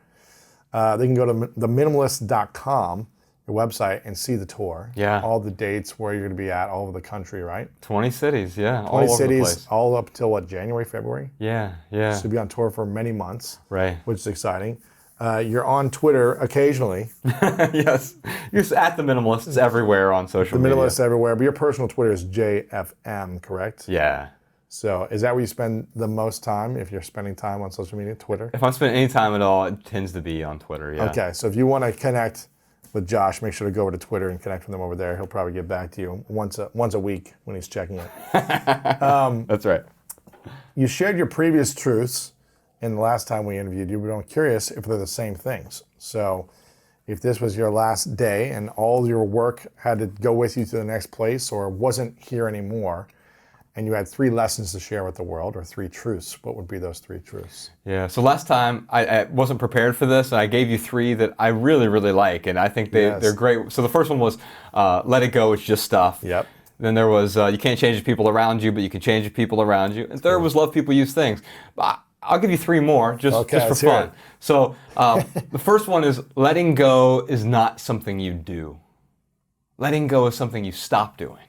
[SPEAKER 4] They can go to theminimalist.com, your website, and see the tour.
[SPEAKER 1] Yeah.
[SPEAKER 4] All the dates, where you're going to be at, all over the country, right?
[SPEAKER 1] 20 cities, yeah.
[SPEAKER 4] 20
[SPEAKER 1] all over
[SPEAKER 4] cities,
[SPEAKER 1] the place.
[SPEAKER 4] all up till what, January, February?
[SPEAKER 1] Yeah, yeah.
[SPEAKER 4] So you'll be on tour for many months,
[SPEAKER 1] Right.
[SPEAKER 4] which is exciting. You're on Twitter occasionally.
[SPEAKER 1] Yes. You're at The Minimalists everywhere on social media.
[SPEAKER 4] The Minimalists everywhere, but your personal Twitter is JFM, correct?
[SPEAKER 1] Yeah.
[SPEAKER 4] So is that where you spend the most time, if you're spending time on social media, Twitter?
[SPEAKER 1] If I'm spending any time at all, it tends to be on Twitter, yeah.
[SPEAKER 4] Okay, so if you want to connect with Josh, make sure to go over to Twitter and connect with him over there. He'll probably get back to you once a week when he's checking it.
[SPEAKER 1] That's right.
[SPEAKER 4] You shared your previous truths in the last time we interviewed you, but I'm curious if they're the same things. So if this was your last day and all your work had to go with you to the next place or wasn't here anymore, and you had 3 lessons to share with the world, or 3 truths, what would be those 3 truths?
[SPEAKER 1] Yeah, so last time I wasn't prepared for this, and I gave you 3 that I really, really like, and I think they're great. So the first one was let it go, it's just stuff.
[SPEAKER 4] Yep.
[SPEAKER 1] Then there was you can't change the people around you, but you can change the people around you. And third was love people, use things. I'll give you 3 more just for fun. So the first one is letting go is not something you do. Letting go is something you stop doing.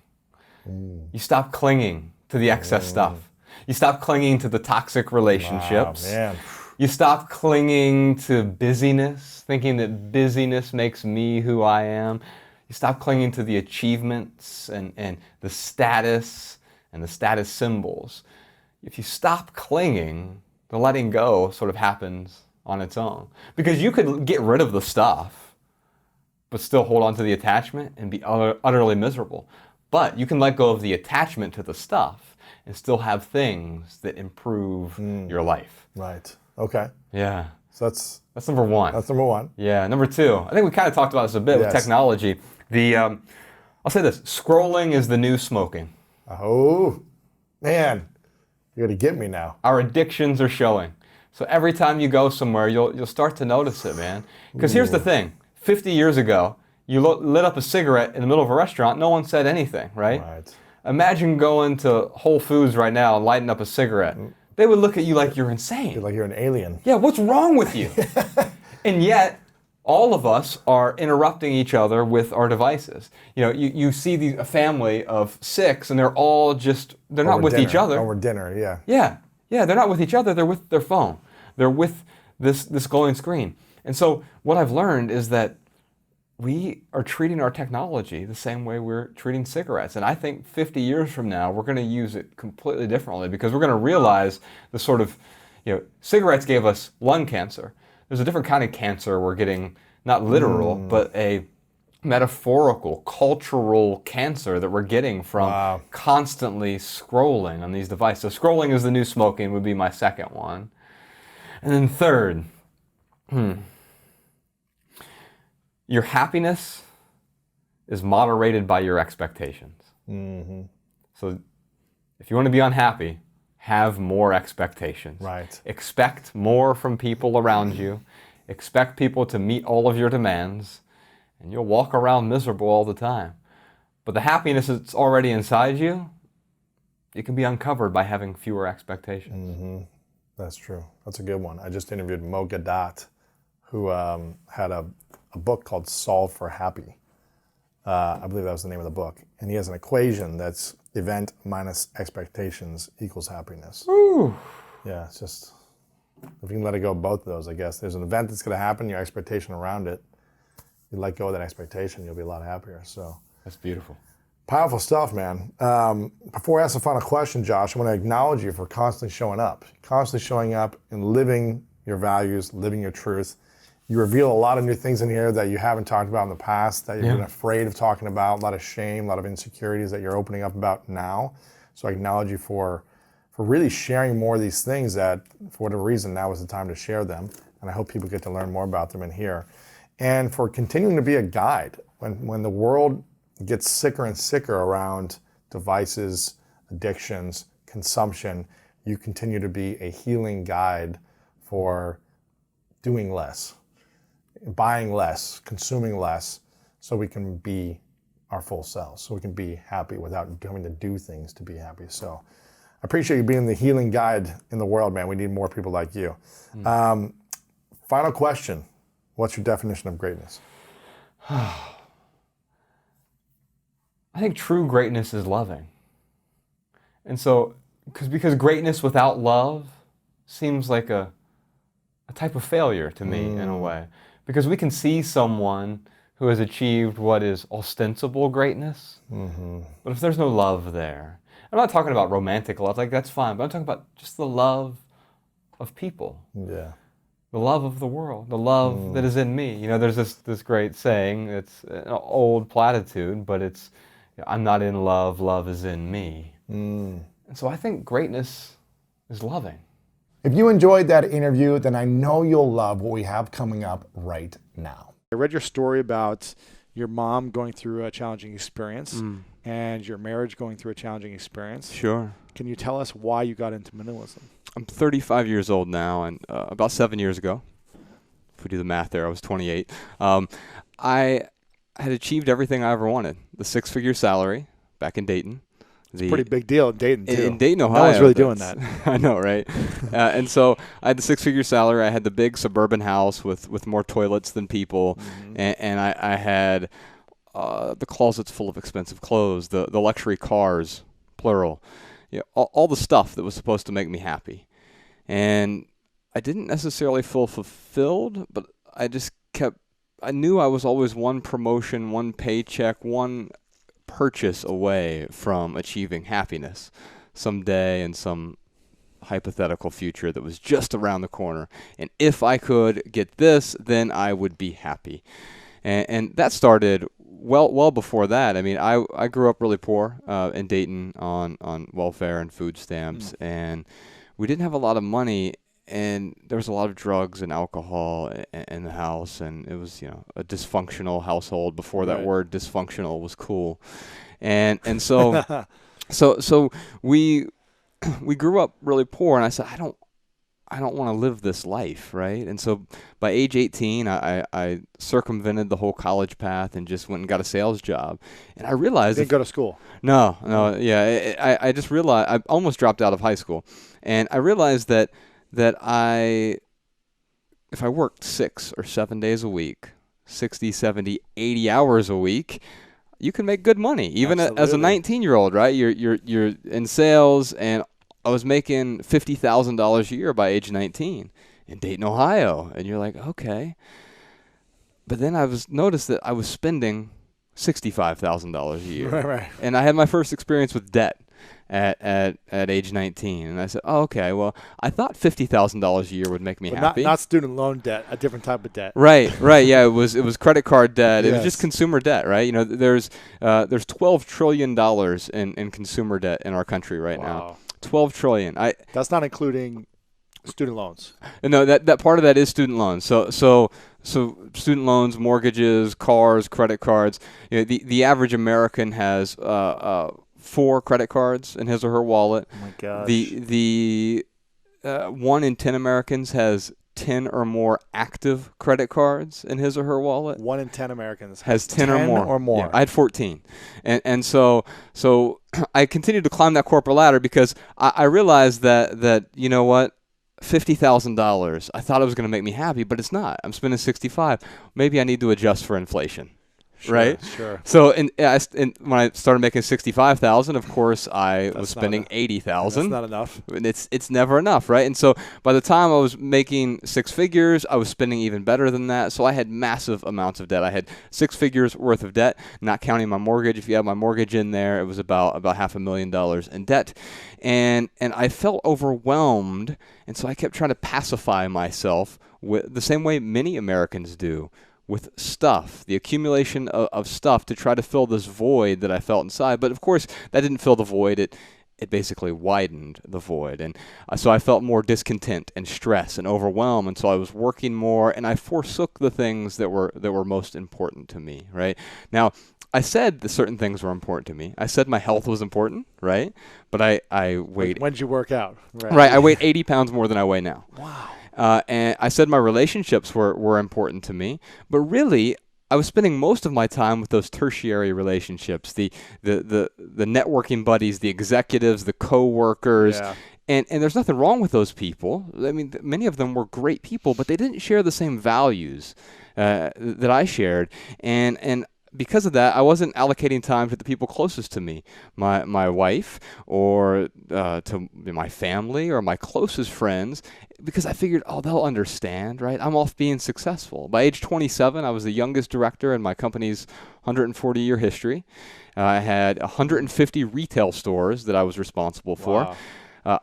[SPEAKER 1] You stop clinging to the excess stuff. You stop clinging to the toxic relationships.
[SPEAKER 4] Wow, man.
[SPEAKER 1] You stop clinging to busyness, thinking that busyness makes me who I am. You stop clinging to the achievements and the status and the status symbols. If you stop clinging, the letting go sort of happens on its own. Because you could get rid of the stuff, but still hold on to the attachment and be utterly miserable. But you can let go of the attachment to the stuff and still have things that improve your life.
[SPEAKER 4] Right. Okay.
[SPEAKER 1] Yeah.
[SPEAKER 4] So
[SPEAKER 1] that's number 1.
[SPEAKER 4] That's number 1.
[SPEAKER 1] Yeah. Number 2, I think we kind of talked about this a bit with technology. I'll say this: scrolling is the new smoking.
[SPEAKER 4] Oh, man, you're gonna get me now.
[SPEAKER 1] Our addictions are showing. So every time you go somewhere, you'll start to notice it, man. Because here's the thing: 50 years ago, you lit up a cigarette in the middle of a restaurant, no one said anything, right?
[SPEAKER 4] Right.
[SPEAKER 1] Imagine going to Whole Foods right now and lighting up a cigarette. They would look at you like you're insane.
[SPEAKER 4] Like you're an alien.
[SPEAKER 1] Yeah, what's wrong with you? And yet, all of us are interrupting each other with our devices. You know, you see a family of 6 and they're not with each other.
[SPEAKER 4] Over dinner, yeah.
[SPEAKER 1] Yeah, they're not with each other, they're with their phone. They're with this glowing screen. And so what I've learned is that we are treating our technology the same way we're treating cigarettes. And I think 50 years from now, we're going to use it completely differently, because we're going to realize the sort of, cigarettes gave us lung cancer. There's a different kind of cancer we're getting, not literal, but a metaphorical, cultural cancer that we're getting from constantly scrolling on these devices. So scrolling is the new smoking would be my second one. And then third, your happiness is moderated by your expectations. So if you want to be unhappy, have more expectations.
[SPEAKER 4] Right.
[SPEAKER 1] Expect more from people around you. Expect people to meet all of your demands, and you'll walk around miserable all the time. But the happiness that's already inside you, it can be uncovered by having fewer expectations.
[SPEAKER 4] That's true. That's a good one. I just interviewed Mo Gadot, who had a book called Solve for Happy. I believe that was the name of the book. And he has an equation that's event minus expectations equals happiness.
[SPEAKER 1] Ooh.
[SPEAKER 4] Yeah, it's just, if you can let it go of both of those, I guess. There's an event that's going to happen, your expectation around it. You let go of that expectation, you'll be a lot happier. So
[SPEAKER 1] That's beautiful.
[SPEAKER 4] Powerful stuff, man. Before I ask the final question, Josh, I want to acknowledge you for constantly showing up and living your values, living your truth. You reveal a lot of new things in here that you haven't talked about in the past, that you've been afraid of talking about, a lot of shame, a lot of insecurities that you're opening up about now. So I acknowledge you for really sharing more of these things that, for whatever reason, now is the time to share them. And I hope people get to learn more about them in here. And for continuing to be a guide. When the world gets sicker and sicker around devices, addictions, consumption, you continue to be a healing guide for doing less, buying less, consuming less, so we can be our full selves, so we can be happy without having to do things to be happy. So I appreciate you being the healing guide in the world, man. We need more people like you. Final question. What's your definition of greatness?
[SPEAKER 1] I think true greatness is loving. And so, because greatness without love seems like a type of failure to me in a way. Because we can see someone who has achieved what is ostensible greatness, but if there's no love there, I'm not talking about romantic love, like that's fine, but I'm talking about just the love of people.
[SPEAKER 4] Yeah.
[SPEAKER 1] The love of the world, the love that is in me. You know, there's this great saying, it's an old platitude, but it's, I'm not in love, love is in me. And so I think greatness is loving.
[SPEAKER 4] If you enjoyed that interview, then I know you'll love what we have coming up right now.
[SPEAKER 5] I read your story about your mom going through a challenging experience and your marriage going through a challenging experience.
[SPEAKER 1] Sure.
[SPEAKER 5] Can you tell us why you got into minimalism?
[SPEAKER 1] I'm 35 years old now, and about 7 years ago, if we do the math there, I was 28, I had achieved everything I ever wanted. The six-figure salary back in Dayton.
[SPEAKER 5] It's a pretty big deal in Dayton, too.
[SPEAKER 1] In Dayton, Ohio.
[SPEAKER 5] No one's really doing that.
[SPEAKER 1] I know, right? And so I had the six-figure salary. I had the big suburban house with more toilets than people, and I had the closets full of expensive clothes, the luxury cars, plural. You know, all the stuff that was supposed to make me happy. And I didn't necessarily feel fulfilled, but I knew I was always one promotion, one paycheck, one purchase away from achieving happiness someday in some hypothetical future that was just around the corner. And if I could get this, then I would be happy. And that started well before that. I mean, I grew up really poor in Dayton on welfare and food stamps, and we didn't have a lot of money, and there was a lot of drugs and alcohol in the house, and it was, you know, a dysfunctional household before that word dysfunctional was cool. And so so we grew up really poor, and I said, I don't want to live this life, right? And so by age 18, I circumvented the whole college path and just went and got a sales job. And I realized...
[SPEAKER 5] You didn't go to school?
[SPEAKER 1] No, yeah. I just realized... I almost dropped out of high school. And I realized that if I worked 6 or 7 days a week, 60, 70, 80 hours a week, you can make good money, even as a 19-year-old, right? You're in sales, and I was making $50,000 a year by age 19 in Dayton, Ohio. And you're like, okay. But then I noticed that I was spending $65,000 a year.
[SPEAKER 5] Right.
[SPEAKER 1] And I had my first experience with debt at age 19. And I said, oh, okay, well, I thought $50,000 a year would make me happy.
[SPEAKER 5] Not student loan debt, a different type of debt.
[SPEAKER 1] Right. Yeah, it was credit card debt. Yes. It was just consumer debt, right? You know, there's $12 trillion in consumer debt in our country right now. $12 trillion.
[SPEAKER 5] That's not including student loans.
[SPEAKER 1] No, that part of that is student loans. So student loans, mortgages, cars, credit cards. You know, the average American has 4 credit cards in his or her wallet.
[SPEAKER 5] Oh my gosh.
[SPEAKER 1] The 1 in 10 Americans has 10 or more active credit cards in his or her wallet.
[SPEAKER 5] 1 in 10 Americans
[SPEAKER 1] has 10 or more.
[SPEAKER 5] Yeah,
[SPEAKER 1] I had 14. And so I continued to climb that corporate ladder because I realized that you know what? $50,000. I thought it was going to make me happy, but it's not. I'm spending 65. Maybe I need to adjust for inflation.
[SPEAKER 5] Sure,
[SPEAKER 1] right?
[SPEAKER 5] Sure.
[SPEAKER 1] So and when I started making $65,000, of course I was spending $80,000.
[SPEAKER 5] That's not enough.
[SPEAKER 1] And it's never enough, right? And so by the time I was making 6 figures, I was spending even better than that. So I had massive amounts of debt. I had 6 figures worth of debt, not counting my mortgage. If you have my mortgage in there, it was about $500,000 in debt. And I felt overwhelmed, and so I kept trying to pacify myself with the same way many Americans do, with stuff, the accumulation of stuff to try to fill this void that I felt inside. But of course, that didn't fill the void. It basically widened the void. And so I felt more discontent and stress and overwhelm. And so I was working more, and I forsook the things that were most important to me, right? Now, I said that certain things were important to me. I said my health was important, right? But I weighed...
[SPEAKER 5] When did you work out?
[SPEAKER 1] Right, I weighed 80 pounds more than I weigh now.
[SPEAKER 5] Wow.
[SPEAKER 1] And I said my relationships were important to me, but really, I was spending most of my time with those tertiary relationships, the networking buddies, the executives, the coworkers.
[SPEAKER 5] Yeah.
[SPEAKER 1] And there's nothing wrong with those people. I mean, many of them were great people, but they didn't share the same values that I shared. And because of that, I wasn't allocating time to the people closest to me, my wife, or to my family, or my closest friends, because I figured, oh, they'll understand, right? I'm off being successful. By age 27, I was the youngest director in my company's 140-year history. I had 150 retail stores that I was responsible for.
[SPEAKER 5] Wow.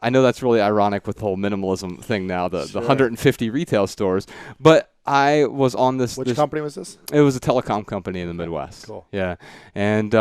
[SPEAKER 1] I know that's really ironic with the whole minimalism thing now, the 150 retail stores, but I was on this.
[SPEAKER 5] Which company was this?
[SPEAKER 1] It was a telecom company in the Midwest.
[SPEAKER 5] Cool.
[SPEAKER 1] Yeah, and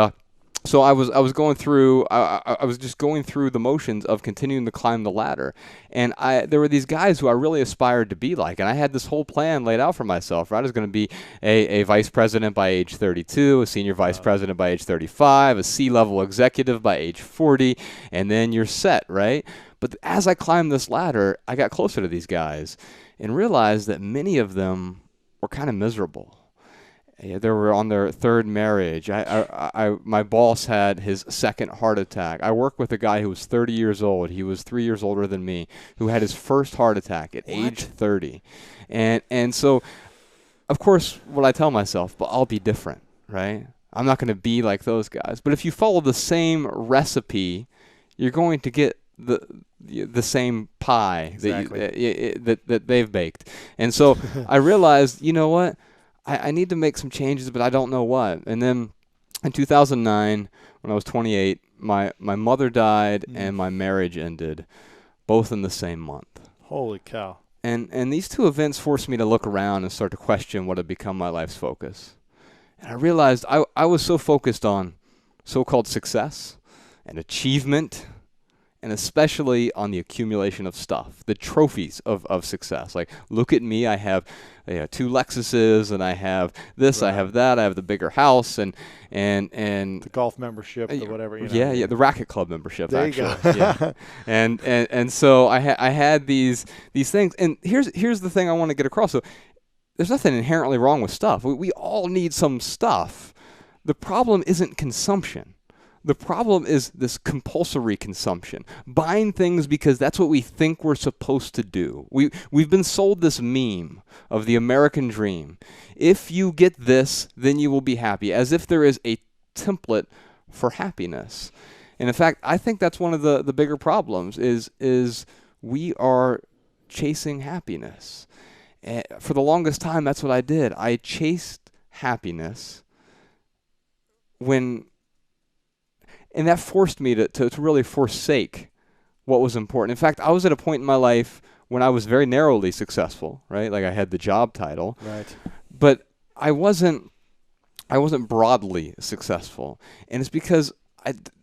[SPEAKER 1] so I was going through. I was just going through the motions of continuing to climb the ladder, and there were these guys who I really aspired to be like, and I had this whole plan laid out for myself. Right, I was going to be a vice president by age 32, a senior vice president by age 35, a C-level executive by age 40, and then you're set, right? But as I climbed this ladder, I got closer to these guys and realized that many of them were kind of miserable. They were on their third marriage. My boss had his second heart attack. I worked with a guy who was 30 years old. He was 3 years older than me, who had his first heart attack at age 30. And so, of course, what I tell myself, but I'll be different, right? I'm not going to be like those guys. But if you follow the same recipe, you're going to get the same pie that they've baked. And so I realized, you know what? I need to make some changes, but I don't know what. And then in 2009, when I was 28, my mother died and my marriage ended, both in the same month.
[SPEAKER 5] Holy cow.
[SPEAKER 1] And these two events forced me to look around and start to question what had become my life's focus. And I realized I was so focused on so-called success and achievement, and especially on the accumulation of stuff, the trophies of success. Like, look at me, I have 2 Lexuses, and I have this, I have that, I have the bigger house, and
[SPEAKER 5] the golf membership, the whatever.
[SPEAKER 1] Yeah, the racket club membership.
[SPEAKER 5] There
[SPEAKER 1] actually.
[SPEAKER 5] You go.
[SPEAKER 1] Yeah. and so I had these things, and here's the thing I want to get across. So there's nothing inherently wrong with stuff. We all need some stuff. The problem isn't consumption. The problem is this compulsory consumption, buying things because that's what we think we're supposed to do. We've been sold this meme of the American dream. If you get this, then you will be happy, as if there is a template for happiness. And in fact, I think that's one of the bigger problems is we are chasing happiness. And for the longest time, that's what I did. I chased happiness and that forced me to really forsake what was important. In fact, I was at a point in my life when I was very narrowly successful, right? Like, I had the job title.
[SPEAKER 5] Right.
[SPEAKER 1] But I wasn't broadly successful. And it's because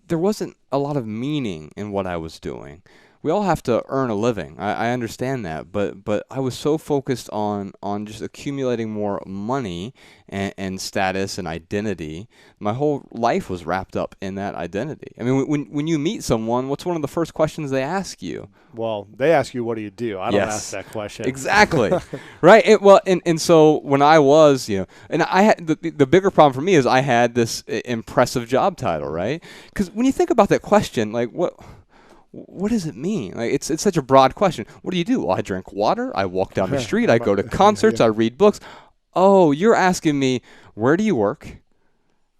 [SPEAKER 1] there wasn't a lot of meaning in what I was doing. We all have to earn a living. I understand that, but I was so focused on just accumulating more money and status and identity. My whole life was wrapped up in that identity. I mean, when you meet someone, what's one of the first questions they ask you?
[SPEAKER 5] Well, they ask you, what do you do? I don't ask that question.
[SPEAKER 1] Exactly. Right. And so when I was, and I had the bigger problem for me is I had this impressive job title, right? Because when you think about that question, like, what does it mean? Like, it's such a broad question. What do you do? Well, I drink water. I walk down the street. I go to concerts. I read books. Oh, you're asking me, where do you work?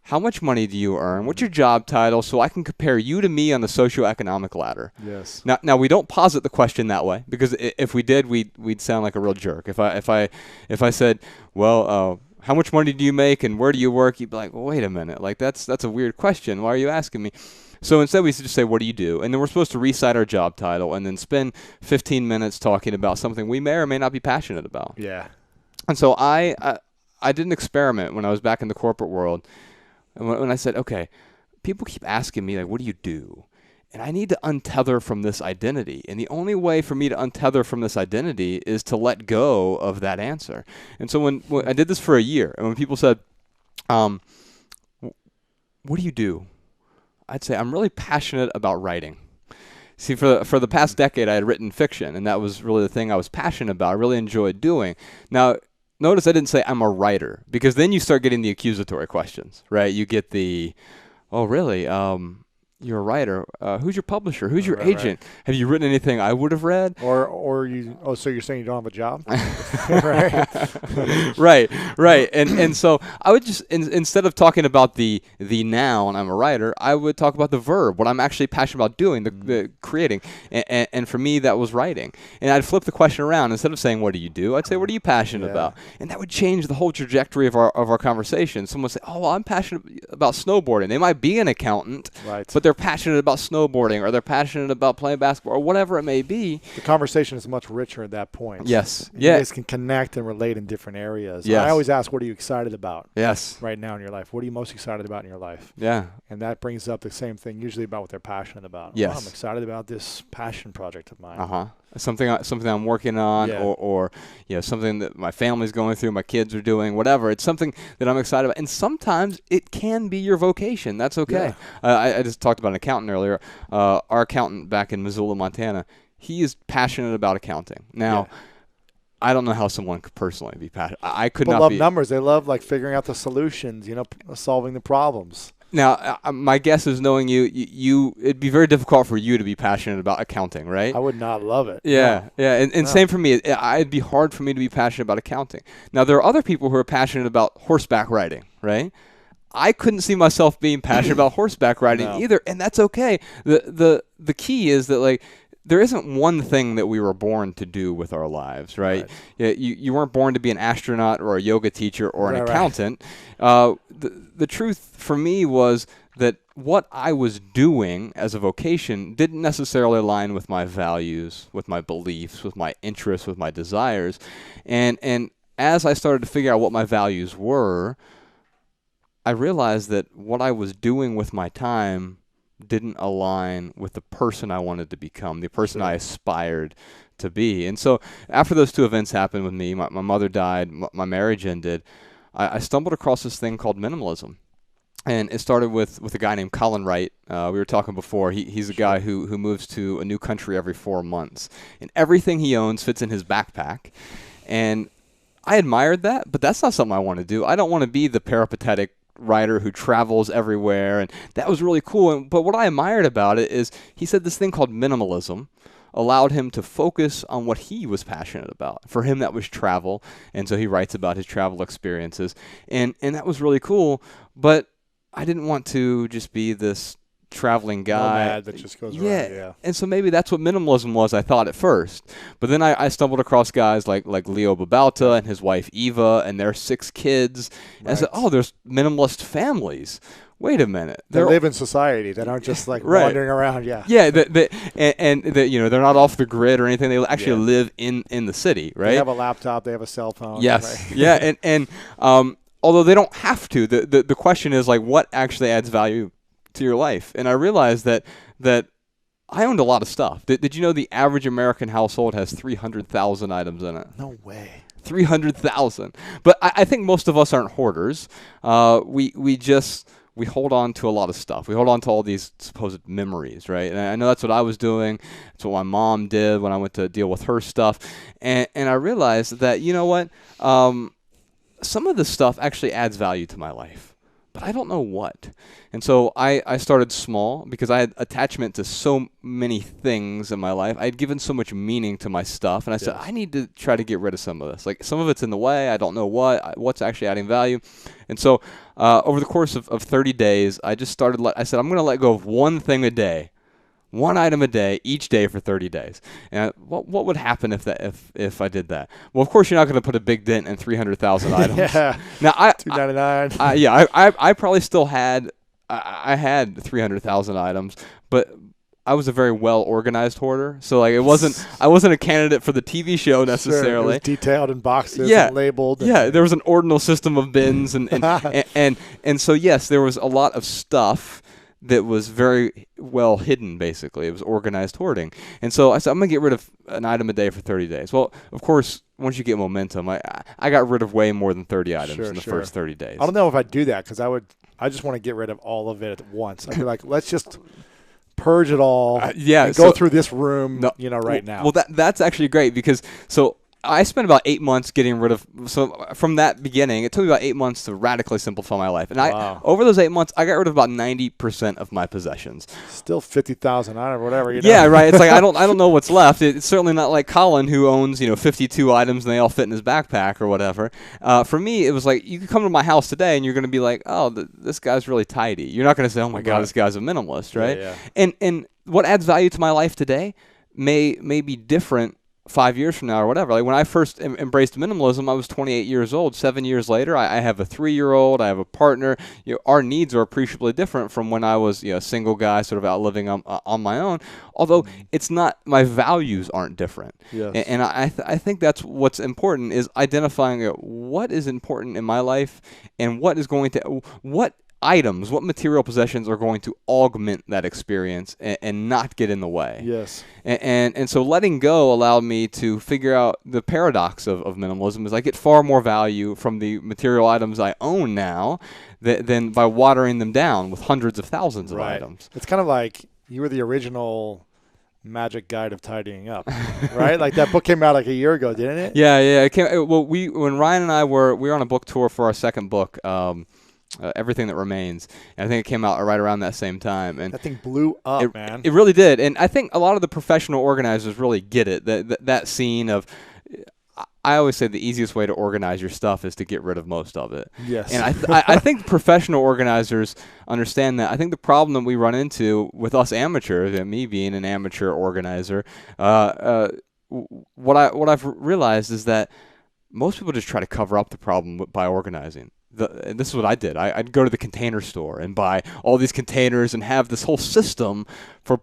[SPEAKER 1] How much money do you earn? What's your job title? So I can compare you to me on the socioeconomic ladder.
[SPEAKER 5] Yes.
[SPEAKER 1] Now we don't posit the question that way, because if we did, we'd sound like a real jerk. If I said, well, how much money do you make and where do you work? You'd be like, well, wait a minute. Like, that's a weird question. Why are you asking me? So instead, we just say, what do you do? And then we're supposed to recite our job title and then spend 15 minutes talking about something we may or may not be passionate about.
[SPEAKER 5] Yeah.
[SPEAKER 1] And so I did an experiment when I was back in the corporate world. And when I said, okay, people keep asking me, like, what do you do? And I need to untether from this identity. And the only way for me to untether from this identity is to let go of that answer. And so when I did this for a year, and when people said, what do you do? I'd say I'm really passionate about writing. See, for the past decade, I had written fiction, and that was really the thing I was passionate about. I really enjoyed doing. Now, notice I didn't say I'm a writer, because then you start getting the accusatory questions, right? You get the, oh, really? You're a writer. Who's your publisher? Who's your agent? Right. Have you written anything I would have read?
[SPEAKER 5] Or you? Oh, so you're saying you don't have a job?
[SPEAKER 1] right. And so I would just instead of talking about the noun, I'm a writer, I would talk about the verb, what I'm actually passionate about doing, the creating. And for me, that was writing. And I'd flip the question around. Instead of saying, what do you do? I'd say, what are you passionate about? And that would change the whole trajectory of our conversation. Someone would say, oh, well, I'm passionate about snowboarding. They might be an accountant, but they're passionate about snowboarding, or they're passionate about playing basketball, or whatever it may be.
[SPEAKER 5] The conversation is much richer at that point.
[SPEAKER 1] Yes.
[SPEAKER 5] You guys can connect and relate in different areas.
[SPEAKER 1] Yes.
[SPEAKER 5] I always ask, what are you excited about?
[SPEAKER 1] Yes.
[SPEAKER 5] Right now in your life? What are you most excited about in your life?
[SPEAKER 1] Yeah.
[SPEAKER 5] And that brings up the same thing, usually about what they're passionate about.
[SPEAKER 1] Yes.
[SPEAKER 5] Oh, I'm excited about this passion project of mine.
[SPEAKER 1] Uh-huh. Something I'm working on, or something that my family's going through, my kids are doing, whatever. It's something that I'm excited about. And sometimes it can be your vocation. That's okay. Yeah. I just talked about an accountant earlier. Our accountant back in Missoula, Montana, he is passionate about accounting. Now, I don't know how someone could personally be passionate. I could not be.
[SPEAKER 5] People love numbers. They love figuring out the solutions, solving the problems.
[SPEAKER 1] Now, my guess is, knowing you, it'd be very difficult for you to be passionate about accounting, right?
[SPEAKER 5] I would not love it.
[SPEAKER 1] Yeah, no. And same for me. It'd be hard for me to be passionate about accounting. Now, there are other people who are passionate about horseback riding, right? I couldn't see myself being passionate about horseback riding either, and that's okay. The key is that, there isn't one thing that we were born to do with our lives, right? You weren't born to be an astronaut or a yoga teacher or an accountant. The truth for me was that what I was doing as a vocation didn't necessarily align with my values, with my beliefs, with my interests, with my desires. And as I started to figure out what my values were, I realized that what I was doing with my time didn't align with the person I wanted to become, the person I aspired to be. And so after those two events happened with me, my mother died, my marriage ended, I stumbled across this thing called minimalism. And it started with a guy named Colin Wright. We were talking before. He's a guy who moves to a new country every 4 months. And everything he owns fits in his backpack. And I admired that, but that's not something I want to do. I don't want to be the peripatetic writer who travels everywhere, and that was really cool. But what I admired about it is he said this thing called minimalism allowed him to focus on what he was passionate about. For him, that was travel, and so he writes about his travel experiences, and that was really cool. But I didn't want to just be this traveling guy.
[SPEAKER 5] Nomad that just goes around,
[SPEAKER 1] And so maybe that's what minimalism was, I thought at first. But then I stumbled across guys like Leo Babauta and his wife Eva and their 6 kids. And I said, oh, there's minimalist families. Wait a minute.
[SPEAKER 5] They live in society. They aren't just wandering around. Yeah.
[SPEAKER 1] Yeah. They're not off the grid or anything. They actually live in the city, right?
[SPEAKER 5] They have a laptop. They have a cell phone.
[SPEAKER 1] Yes. Right? Yeah. And although they don't have to, the question is what actually adds value to your life. And I realized that I owned a lot of stuff. Did you know the average American household has 300,000 items in it?
[SPEAKER 5] No way.
[SPEAKER 1] 300,000. But I think most of us aren't hoarders. We hold on to a lot of stuff. We hold on to all these supposed memories, right? And I know that's what I was doing. That's what my mom did when I went to deal with her stuff. And I realized that, you know what? Some of this stuff actually adds value to my life, but I don't know what. And so I started small because I had attachment to so many things in my life. I had given so much meaning to my stuff, and I said, I need to try to get rid of some of this. Some of it's in the way. I don't know what's actually adding value. And so over the course of 30 days, I just started, I said, I'm going to let go of one thing a day. One item a day, each day for 30 days. And what would happen if I did that? Well, of course, you're not going to put a big dent in 300,000 items. Now,
[SPEAKER 5] $2.99.
[SPEAKER 1] I probably still had, I had 300,000 items, but I was a very well organized hoarder. So I wasn't a candidate for the TV show necessarily.
[SPEAKER 5] Sure, it was detailed in boxes and labeled.
[SPEAKER 1] There was an ordinal system of bins and so yes, there was a lot of stuff that was very well hidden, basically. It was organized hoarding. And so I said, I'm going to get rid of an item a day for 30 days. Well, of course, once you get momentum, I got rid of way more than 30 items in the first 30 days.
[SPEAKER 5] I don't know if I'd do that because I just want to get rid of all of it at once. I'd be like, let's just purge it all and go through this room right now.
[SPEAKER 1] Well, that's actually great because I spent about 8 months getting rid of. So from that beginning, it took me about 8 months to radically simplify my life. And over those 8 months, I got rid of about 90% of my possessions.
[SPEAKER 5] Still 50,000 on it, whatever.
[SPEAKER 1] Yeah, right. It's like I don't know what's left. It's certainly not like Colin, who owns 52 items and they all fit in his backpack or whatever. For me, it was like you could come to my house today and you're going to be like, oh, this guy's really tidy. You're not going to say, oh my God, this guy's a minimalist, right? Yeah. And what adds value to my life today may be different 5 years from now or whatever. Like when I first embraced minimalism, I was 28 years old. 7 years later, I have a 3-year-old. I have a partner. Our needs are appreciably different from when I was a single guy, sort of out living on my own. Although it's not, my values aren't different. Yes. And I think that's what's important, is identifying what is important in my life and what items, what material possessions are going to augment that experience and not get in the way.
[SPEAKER 5] Yes.
[SPEAKER 1] And so letting go allowed me to figure out the paradox of minimalism is I get far more value from the material items I own now than by watering them down with hundreds of thousands of items.
[SPEAKER 5] It's kind of like you were the original Magic Guide of Tidying Up, right? Like that book came out like a year ago, didn't it?
[SPEAKER 1] Yeah. It came, when Ryan and I were on a book tour for our second book, Everything That Remains, and I think it came out right around that same time. And
[SPEAKER 5] that thing blew up, man.
[SPEAKER 1] It really did, and I think a lot of the professional organizers really get it. That scene of, I always say the easiest way to organize your stuff is to get rid of most of it.
[SPEAKER 5] Yes.
[SPEAKER 1] And I think professional organizers understand that. I think the problem that we run into with us amateurs, and me being an amateur organizer, what I've realized is that most people just try to cover up the problem by organizing. And this is what I did. I'd go to the container store and buy all these containers and have this whole system for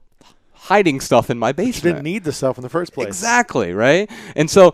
[SPEAKER 1] hiding stuff in my basement.
[SPEAKER 5] You didn't need the stuff in the first place.
[SPEAKER 1] Exactly, right? And so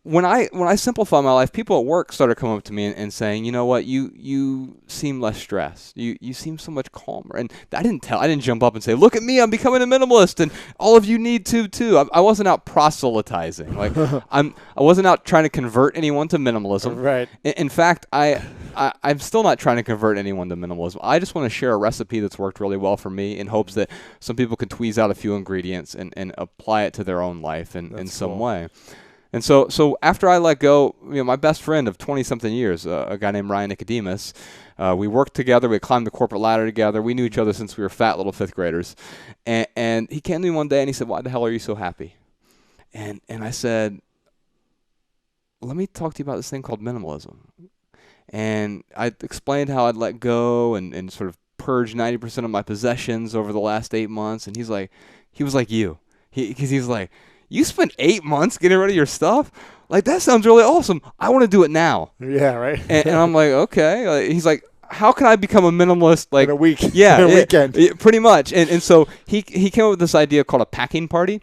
[SPEAKER 1] when I simplify my life, people at work started coming up to me and saying, you know what, you seem less stressed. You seem so much calmer. And I didn't jump up and say, look at me, I'm becoming a minimalist, and all of you need to too. I wasn't out proselytizing. Like I wasn't out trying to convert anyone to minimalism.
[SPEAKER 5] Right.
[SPEAKER 1] In fact, I'm still not trying to convert anyone to minimalism. I just want to share a recipe that's worked really well for me in hopes that some people can tweeze out a few ingredients and apply it to their own life in some way. And so after I let go, my best friend of 20-something years, a guy named Ryan Nicodemus, we worked together. We climbed the corporate ladder together. We knew each other since we were fat little fifth graders. And he came to me one day and he said, why the hell are you so happy? And I said, let me talk to you about this thing called minimalism. And I explained how I'd let go and sort of purged 90% of my possessions over the last 8 months. And he was like you. Because he was like, you spent 8 months getting rid of your stuff? Like, that sounds really awesome. I want to do it now.
[SPEAKER 5] Yeah, right.
[SPEAKER 1] And I'm like, okay. He's like, how can I become a minimalist? Like
[SPEAKER 5] in a week.
[SPEAKER 1] Yeah.
[SPEAKER 5] In a weekend.
[SPEAKER 1] Pretty much. And so he came up with this idea called a packing party,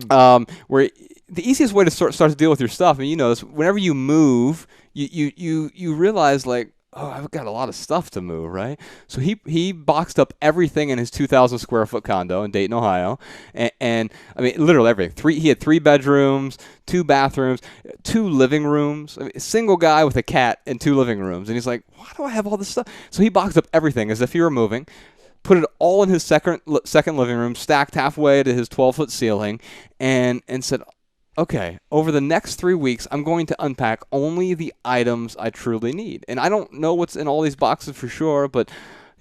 [SPEAKER 1] where the easiest way to start to deal with your stuff, and this, whenever you move, you realize, like, oh, I've got a lot of stuff to move, right? So he boxed up everything in his 2,000 square foot condo in Dayton, Ohio, and I mean literally everything. He had 3 bedrooms, 2 bathrooms, 2 living rooms. I mean, a single guy with a cat and 2 living rooms, and he's like, why do I have all this stuff? So he boxed up everything as if he were moving, put it all in his second living room, stacked halfway to his 12-foot ceiling, and said, okay, over the next 3 weeks, I'm going to unpack only the items I truly need. And I don't know what's in all these boxes for sure, but,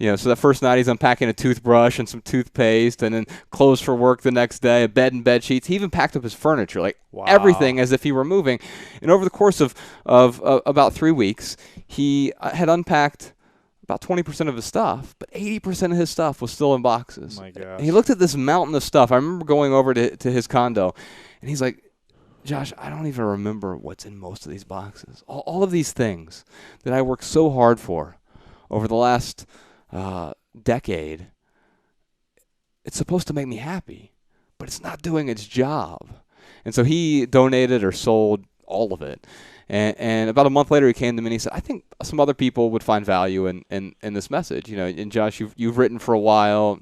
[SPEAKER 1] so that first night he's unpacking a toothbrush and some toothpaste and then clothes for work the next day, a bed and bed sheets. He even packed up his furniture, like everything as if he were moving. And over the course of about 3 weeks, he had unpacked about 20% of his stuff, but 80% of his stuff was still in boxes.
[SPEAKER 5] Oh my gosh.
[SPEAKER 1] He looked at this mountain of stuff. I remember going over to his condo, and he's like, Josh, I don't even remember what's in most of these boxes. All of these things that I worked so hard for over the last decade, it's supposed to make me happy, but it's not doing its job. And so he donated or sold all of it. And about a month later, he came to me and he said, I think some other people would find value in this message. And Josh, you've written for a while.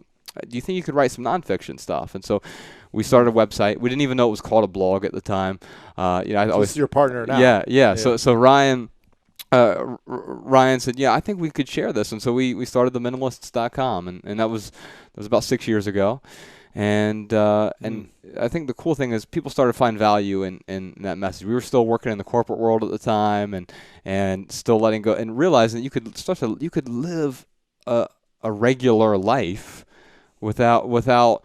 [SPEAKER 1] Do you think you could write some nonfiction stuff? And so we started a website. We didn't even know it was called a blog at the time.
[SPEAKER 5] This is your partner now.
[SPEAKER 1] Yeah. So Ryan said, I think we could share this. And so we started theminimalists.com, and that was about 6 years ago.
[SPEAKER 6] And I think the cool thing is people started to find value in that message. We were still working in the corporate world at the time, and still letting go and realizing that you could live a regular life without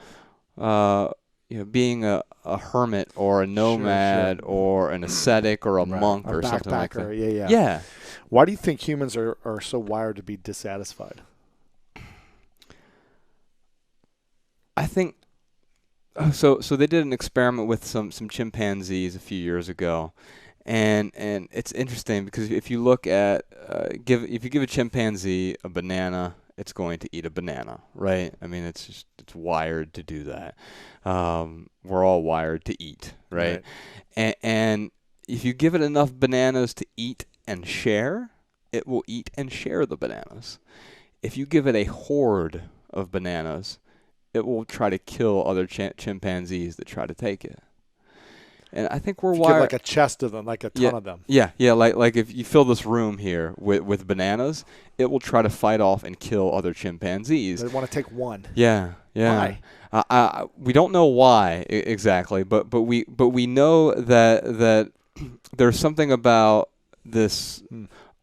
[SPEAKER 6] being a hermit or a nomad or an ascetic or a monk or something like that. Yeah.
[SPEAKER 5] Why do you think humans are so wired to be dissatisfied?
[SPEAKER 6] I think so they did an experiment with some chimpanzees a few years ago, and it's interesting because if you look at if you give a chimpanzee a banana, it's going to eat a banana, right? I mean, it's wired to do that. We're all wired to eat, right? And if you give it enough bananas to eat and share, it will eat and share the bananas. If you give it a horde of bananas, it will try to kill other chimpanzees that try to take it. And I think we're wired.
[SPEAKER 5] Give like a chest of them, like a ton of them.
[SPEAKER 6] Yeah. Like if you fill this room here with bananas, it will try to fight off and kill other chimpanzees.
[SPEAKER 5] They want to take one.
[SPEAKER 6] Yeah.
[SPEAKER 5] Why?
[SPEAKER 6] We don't know why exactly, but we know that there's something about this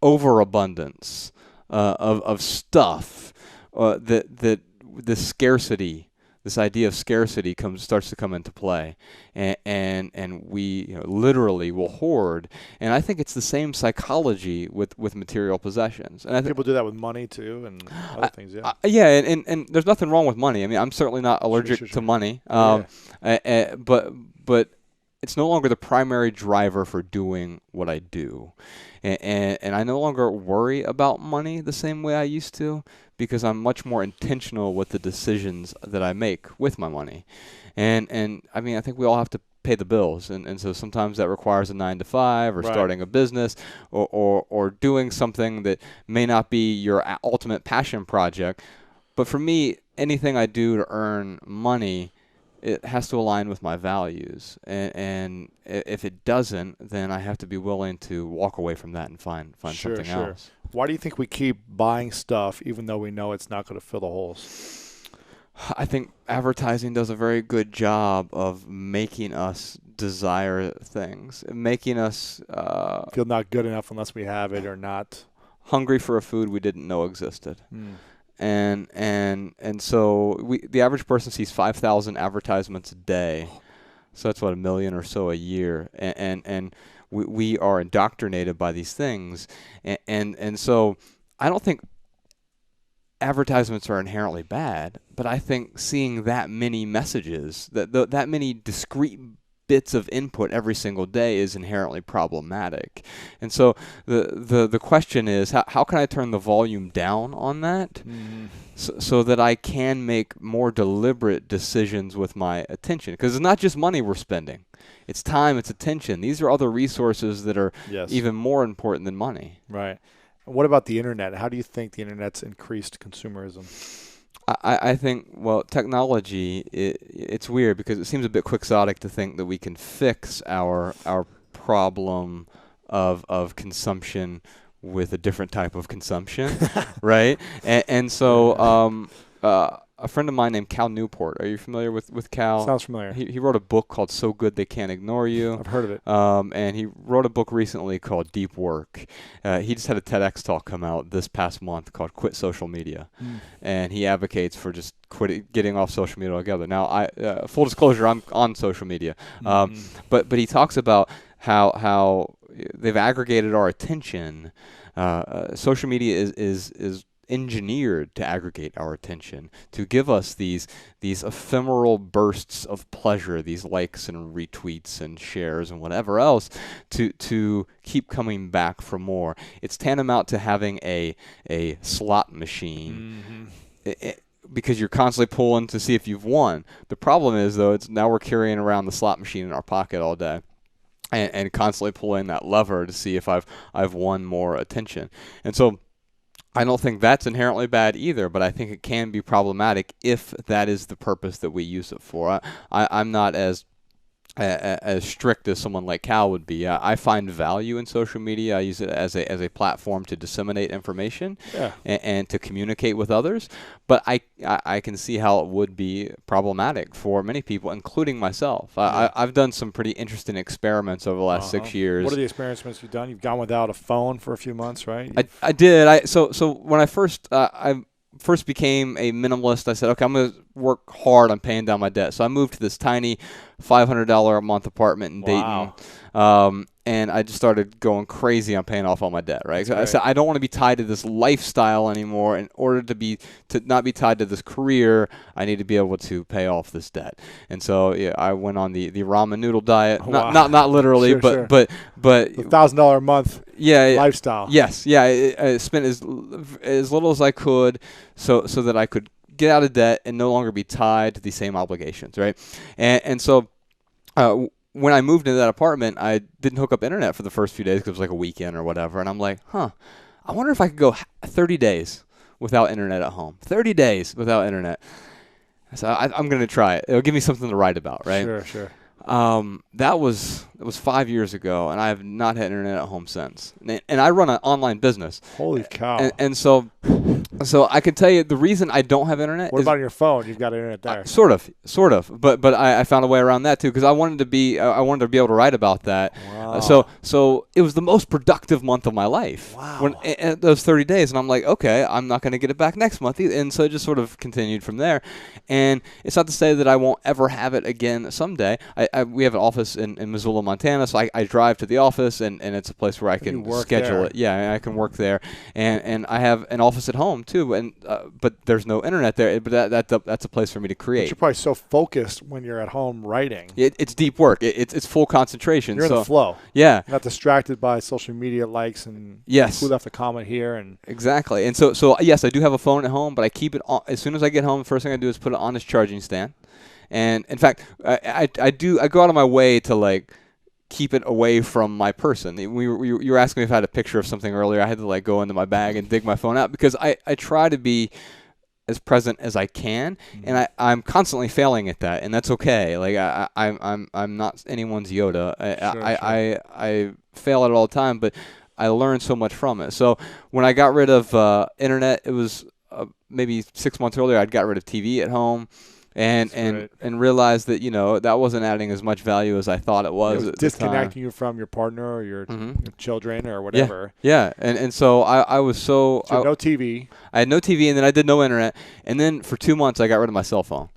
[SPEAKER 6] overabundance of stuff that this scarcity, this idea of scarcity starts to come into play, and we literally will hoard. And I think it's the same psychology with material possessions. And
[SPEAKER 5] people do that with money too, and other things.
[SPEAKER 6] And there's nothing wrong with money. I mean, I'm certainly not allergic to money, but it's no longer the primary driver for doing what I do, and I no longer worry about money the same way I used to, because I'm much more intentional with the decisions that I make with my money. And I mean, I think we all have to pay the bills. And so sometimes that requires a 9-to-5 or starting a business or doing something that may not be your ultimate passion project. But for me, anything I do to earn money, it has to align with my values. And if it doesn't, then I have to be willing to walk away from that and find something else.
[SPEAKER 5] Why do you think we keep buying stuff even though we know it's not going to fill the holes?
[SPEAKER 6] I think advertising does a very good job of making us desire things, making us
[SPEAKER 5] feel not good enough unless we have it, or not
[SPEAKER 6] hungry for a food we didn't know existed. And so the average person sees 5,000 advertisements a day. So that's what, 1 million or so a year. And we are indoctrinated by these things. And so I don't think advertisements are inherently bad, but I think seeing that many messages, that many discrete bits of input every single day is inherently problematic. And so the question is, how can I turn the volume down on that so that I can make more deliberate decisions with my attention? Because it's not just money we're spending. It's time, it's attention. These are other resources that are even more important than money.
[SPEAKER 5] Right. And what about the internet? How do you think the internet's increased consumerism?
[SPEAKER 6] I think, well, technology, it's weird because it seems a bit quixotic to think that we can fix our problem of consumption with a different type of consumption, right? And so a friend of mine named Cal Newport, are you familiar with Cal?
[SPEAKER 5] Sounds familiar.
[SPEAKER 6] He wrote a book called So Good They Can't Ignore You.
[SPEAKER 5] I've heard of it.
[SPEAKER 6] And he wrote a book recently called Deep Work. He just had a TEDx talk come out this past month called Quit Social Media. And he advocates for just getting off social media altogether. Now, full disclosure, I'm on social media. But he talks about how they've aggregated our attention. Social media is engineered to aggregate our attention, to give us these ephemeral bursts of pleasure, these likes and retweets and shares and whatever else, to keep coming back for more. It's tantamount to having a slot machine. Because you're constantly pulling to see if you've won. The problem is, though, it's now we're carrying around the slot machine in our pocket all day. And constantly pulling that lever to see if I've won more attention. And so I don't think that's inherently bad either, but I think it can be problematic if that is the purpose that we use it for. I'm not as as strict as someone like Cal would be. I find value in social media. I use it as a platform to disseminate information and to communicate with others. But I can see how it would be problematic for many people, including myself. I've done some pretty interesting experiments over the last 6 years.
[SPEAKER 5] What are the experiments you've done? You've gone without a phone for a few months, right?
[SPEAKER 6] I did. So when I first became a minimalist, I said, okay, I'm going to work hard on paying down my debt. So I moved to this tiny $500 a month apartment in Dayton. And I just started going crazy on paying off all my debt, right? So I said, I don't want to be tied to this lifestyle anymore. In order to not be tied to this career, I need to be able to pay off this debt. And so I went on the ramen noodle diet. Not literally, but the
[SPEAKER 5] $1,000 a month lifestyle.
[SPEAKER 6] Yes, I spent as little as I could so that I could get out of debt and no longer be tied to these same obligations, right? And so when I moved into that apartment, I didn't hook up internet for the first few days because it was like a weekend or whatever. And I'm like, I wonder if I could go 30 days without internet at home. 30 days without internet. So I'm going to try it. It'll give me something to write about, right?
[SPEAKER 5] Sure.
[SPEAKER 6] That was 5 years ago, and I have not had internet at home since. And I run an online business.
[SPEAKER 5] Holy cow!
[SPEAKER 6] And so I can tell you the reason I don't have internet.
[SPEAKER 5] What about on your phone? You've got internet there.
[SPEAKER 6] Sort of. But I found a way around that too because I wanted to be able to write about that.
[SPEAKER 5] Wow.
[SPEAKER 6] So it was the most productive month of my life.
[SPEAKER 5] Wow.
[SPEAKER 6] Those 30 days, and I'm like, okay, I'm not going to get it back next month, and so it just sort of continued from there. And it's not to say that I won't ever have it again someday. We have an office in Missoula, Montana, so I drive to the office, and it's a place where I can schedule it. Yeah, I can work there, and I have an office at home too, and but there's no internet there. But that's a place for me to create.
[SPEAKER 5] But you're probably so focused when you're at home writing.
[SPEAKER 6] It's deep work. It's full concentration.
[SPEAKER 5] You're in the flow.
[SPEAKER 6] Yeah,
[SPEAKER 5] you're not distracted by social media likes and who left a comment here and
[SPEAKER 6] exactly. And so yes, I do have a phone at home, but I keep it on as soon as I get home. The first thing I do is put it on its charging stand. And in fact, I go out of my way to like keep it away from my person. You were asking me if I had a picture of something earlier. I had to like go into my bag and dig my phone out because I try to be as present as I can, and I'm constantly failing at that, and that's okay. Like I'm not anyone's Yoda. I fail at it all the time, but I learn so much from it. So when I got rid of internet, it was maybe 6 months earlier. I'd got rid of TV at home. And realized that that wasn't adding as much value as I thought it was.
[SPEAKER 5] It was disconnecting you from your partner or your children or whatever.
[SPEAKER 6] Yeah. And so I was so
[SPEAKER 5] no TV.
[SPEAKER 6] I had no TV, and then I did no internet, and then for 2 months I got rid of my cell phone.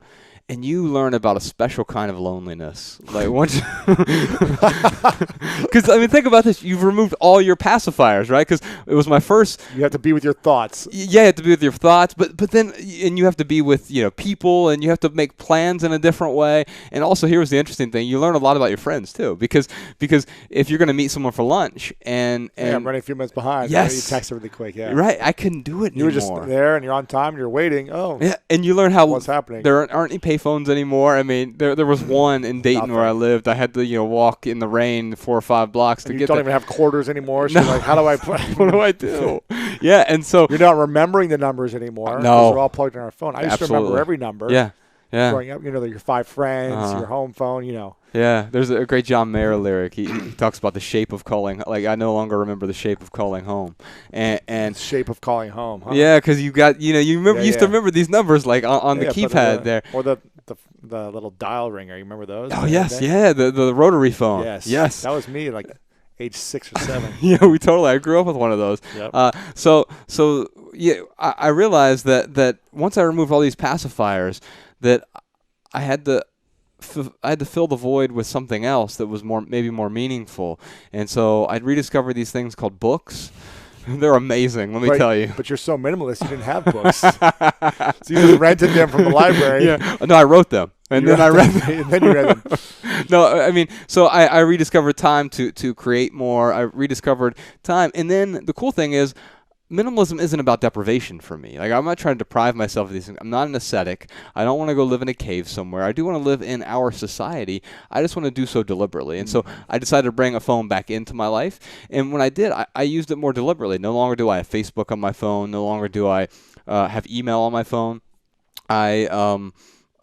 [SPEAKER 6] And you learn about a special kind of loneliness. Like once, because I mean, think about this: you've removed all your pacifiers, right? Because it was my first.
[SPEAKER 5] You have to be with your thoughts.
[SPEAKER 6] Yeah, you have to be with your thoughts, but then you have to be with people, and you have to make plans in a different way. And also, here was the interesting thing: you learn a lot about your friends too, because if you're going to meet someone for lunch, and
[SPEAKER 5] I'm running a few minutes behind.
[SPEAKER 6] Yes,
[SPEAKER 5] you text really quick. Yeah,
[SPEAKER 6] right. I couldn't do it anymore.
[SPEAKER 5] You were just there, and you're on time. And you're waiting. Oh,
[SPEAKER 6] yeah, and you learn
[SPEAKER 5] what's happening.
[SPEAKER 6] There aren't any payphones anymore. I mean, there was one in Dayton where I lived. I had to walk in the rain 4 or 5 blocks to get there.
[SPEAKER 5] You don't even have quarters anymore. So you're like, how do I put?
[SPEAKER 6] What do I do? Yeah, and so
[SPEAKER 5] you're not remembering the numbers anymore.
[SPEAKER 6] No,
[SPEAKER 5] they're all plugged in our phone. I used to remember every number.
[SPEAKER 6] Yeah.
[SPEAKER 5] Growing up, your 5 friends, your home phone,
[SPEAKER 6] Yeah, there's a great John Mayer lyric. He talks about the shape of calling. Like, I no longer remember the shape of calling home. And
[SPEAKER 5] shape of calling home, huh?
[SPEAKER 6] Yeah, because you got, you used to remember these numbers like on the keypad there.
[SPEAKER 5] Or the little dial ringer. You remember those?
[SPEAKER 6] Oh, yes. Yeah, the rotary phone.
[SPEAKER 5] Yes. That was me, like age 6 or 7.
[SPEAKER 6] Yeah, I grew up with one of those.
[SPEAKER 5] Yep.
[SPEAKER 6] So I realized that once I removed all these pacifiers, that I had to fill the void with something else that was maybe more meaningful. And so I'd rediscovered these things called books. They're amazing, let me tell you.
[SPEAKER 5] But you're so minimalist, you didn't have books. So you just rented them from the library.
[SPEAKER 6] Yeah. No, I wrote them. And then I read them.
[SPEAKER 5] And then you read them.
[SPEAKER 6] No, I mean, so I rediscovered time to create more. I rediscovered time. And then the cool thing is, minimalism isn't about deprivation for me. Like, I'm not trying to deprive myself of these things. I'm not an ascetic. I don't want to go live in a cave somewhere. I do want to live in our society. I just want to do so deliberately. And so I decided to bring a phone back into my life. And when I did, I used it more deliberately. No longer do I have Facebook on my phone. No longer do I have email on my phone. I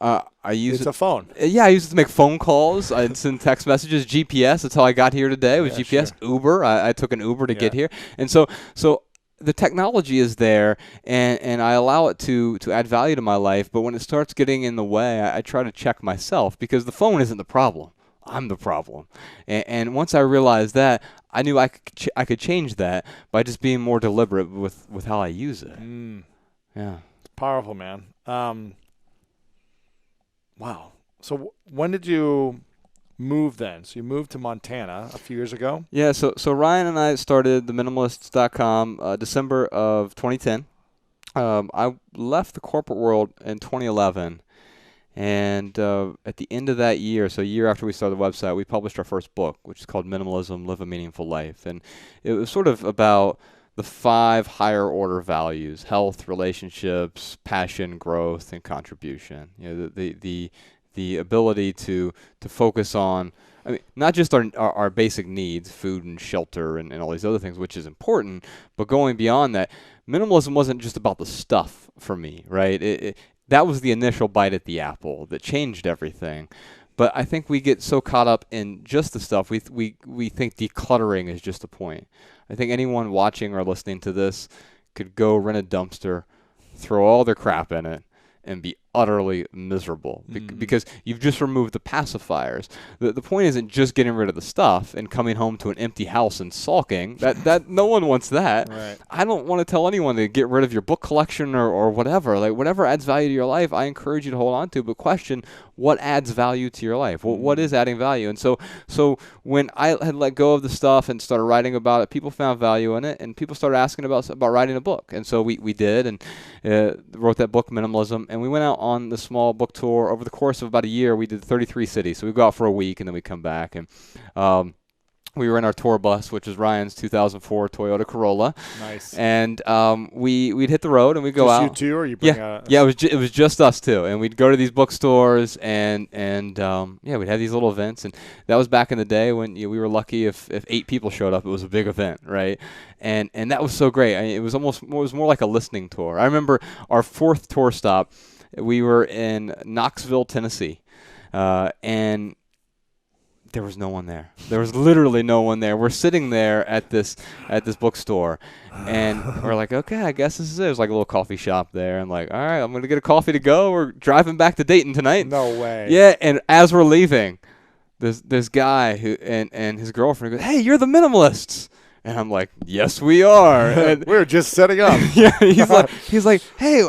[SPEAKER 6] I use
[SPEAKER 5] It's a phone.
[SPEAKER 6] Yeah, I use it to make phone calls. I send text messages. GPS. That's how I got here today. Was GPS.
[SPEAKER 5] Sure.
[SPEAKER 6] Uber. I took an Uber to get here, and so the technology is there, and I allow it to add value to my life. But when it starts getting in the way, I try to check myself, because the phone isn't the problem. I'm the problem. And once I realized that, I knew I could change that by just being more deliberate with how I use it. Yeah.
[SPEAKER 5] It's powerful, man. Wow. So when did you move then? So you moved to Montana a few years ago?
[SPEAKER 6] Yeah, so Ryan and I started theminimalists.com December of 2010. I left the corporate world in 2011. And at the end of that year, so a year after we started the website, we published our first book, which is called Minimalism, Live a Meaningful Life. And it was sort of about the 5 higher order values: health, relationships, passion, growth, and contribution. You know, the ability to focus on, I mean, not just our basic needs, food and shelter and all these other things, which is important, but going beyond that. Minimalism wasn't just about the stuff for me, right? That was the initial bite at the apple that changed everything. But I think we get so caught up in just the stuff, we think decluttering is just the point. I think anyone watching or listening to this could go rent a dumpster, throw all their crap in it, and be utterly miserable because you've just removed the pacifiers. The point isn't just getting rid of the stuff and coming home to an empty house and sulking. That no one wants that.
[SPEAKER 5] Right.
[SPEAKER 6] I don't want to tell anyone to get rid of your book collection or whatever. Like, whatever adds value to your life, I encourage you to hold on to, but question what adds value to your life. What is adding value? And so when I had let go of the stuff and started writing about it, people found value in it, and people started asking about writing a book. And so we did, and wrote that book, Minimalism, and we went out on the small book tour. Over the course of about a year, we did 33 cities. So we go out for a week, and then we come back. And we were in our tour bus, which is Ryan's 2004 Toyota Corolla.
[SPEAKER 5] Nice.
[SPEAKER 6] And we'd hit the road, and we'd go out.
[SPEAKER 5] Just you two, or you bring
[SPEAKER 6] it was just us two. And we'd go to these bookstores, and we'd have these little events. And that was back in the day when we were lucky if 8 people showed up, it was a big event, right? And that was so great. I mean, it was more like a listening tour. I remember our 4th tour stop. We were in Knoxville, Tennessee, and there was no one there. There was literally no one there. We're sitting there at this bookstore, and we're like, okay, I guess this is it. It was like a little coffee shop there, and like, all right, I'm gonna get a coffee to go. We're driving back to Dayton tonight.
[SPEAKER 5] No way.
[SPEAKER 6] Yeah, and as we're leaving, this guy who and his girlfriend goes, hey, you're the Minimalists. And I'm like, yes, we are. And
[SPEAKER 5] we're just setting up.
[SPEAKER 6] Yeah, he's like, hey,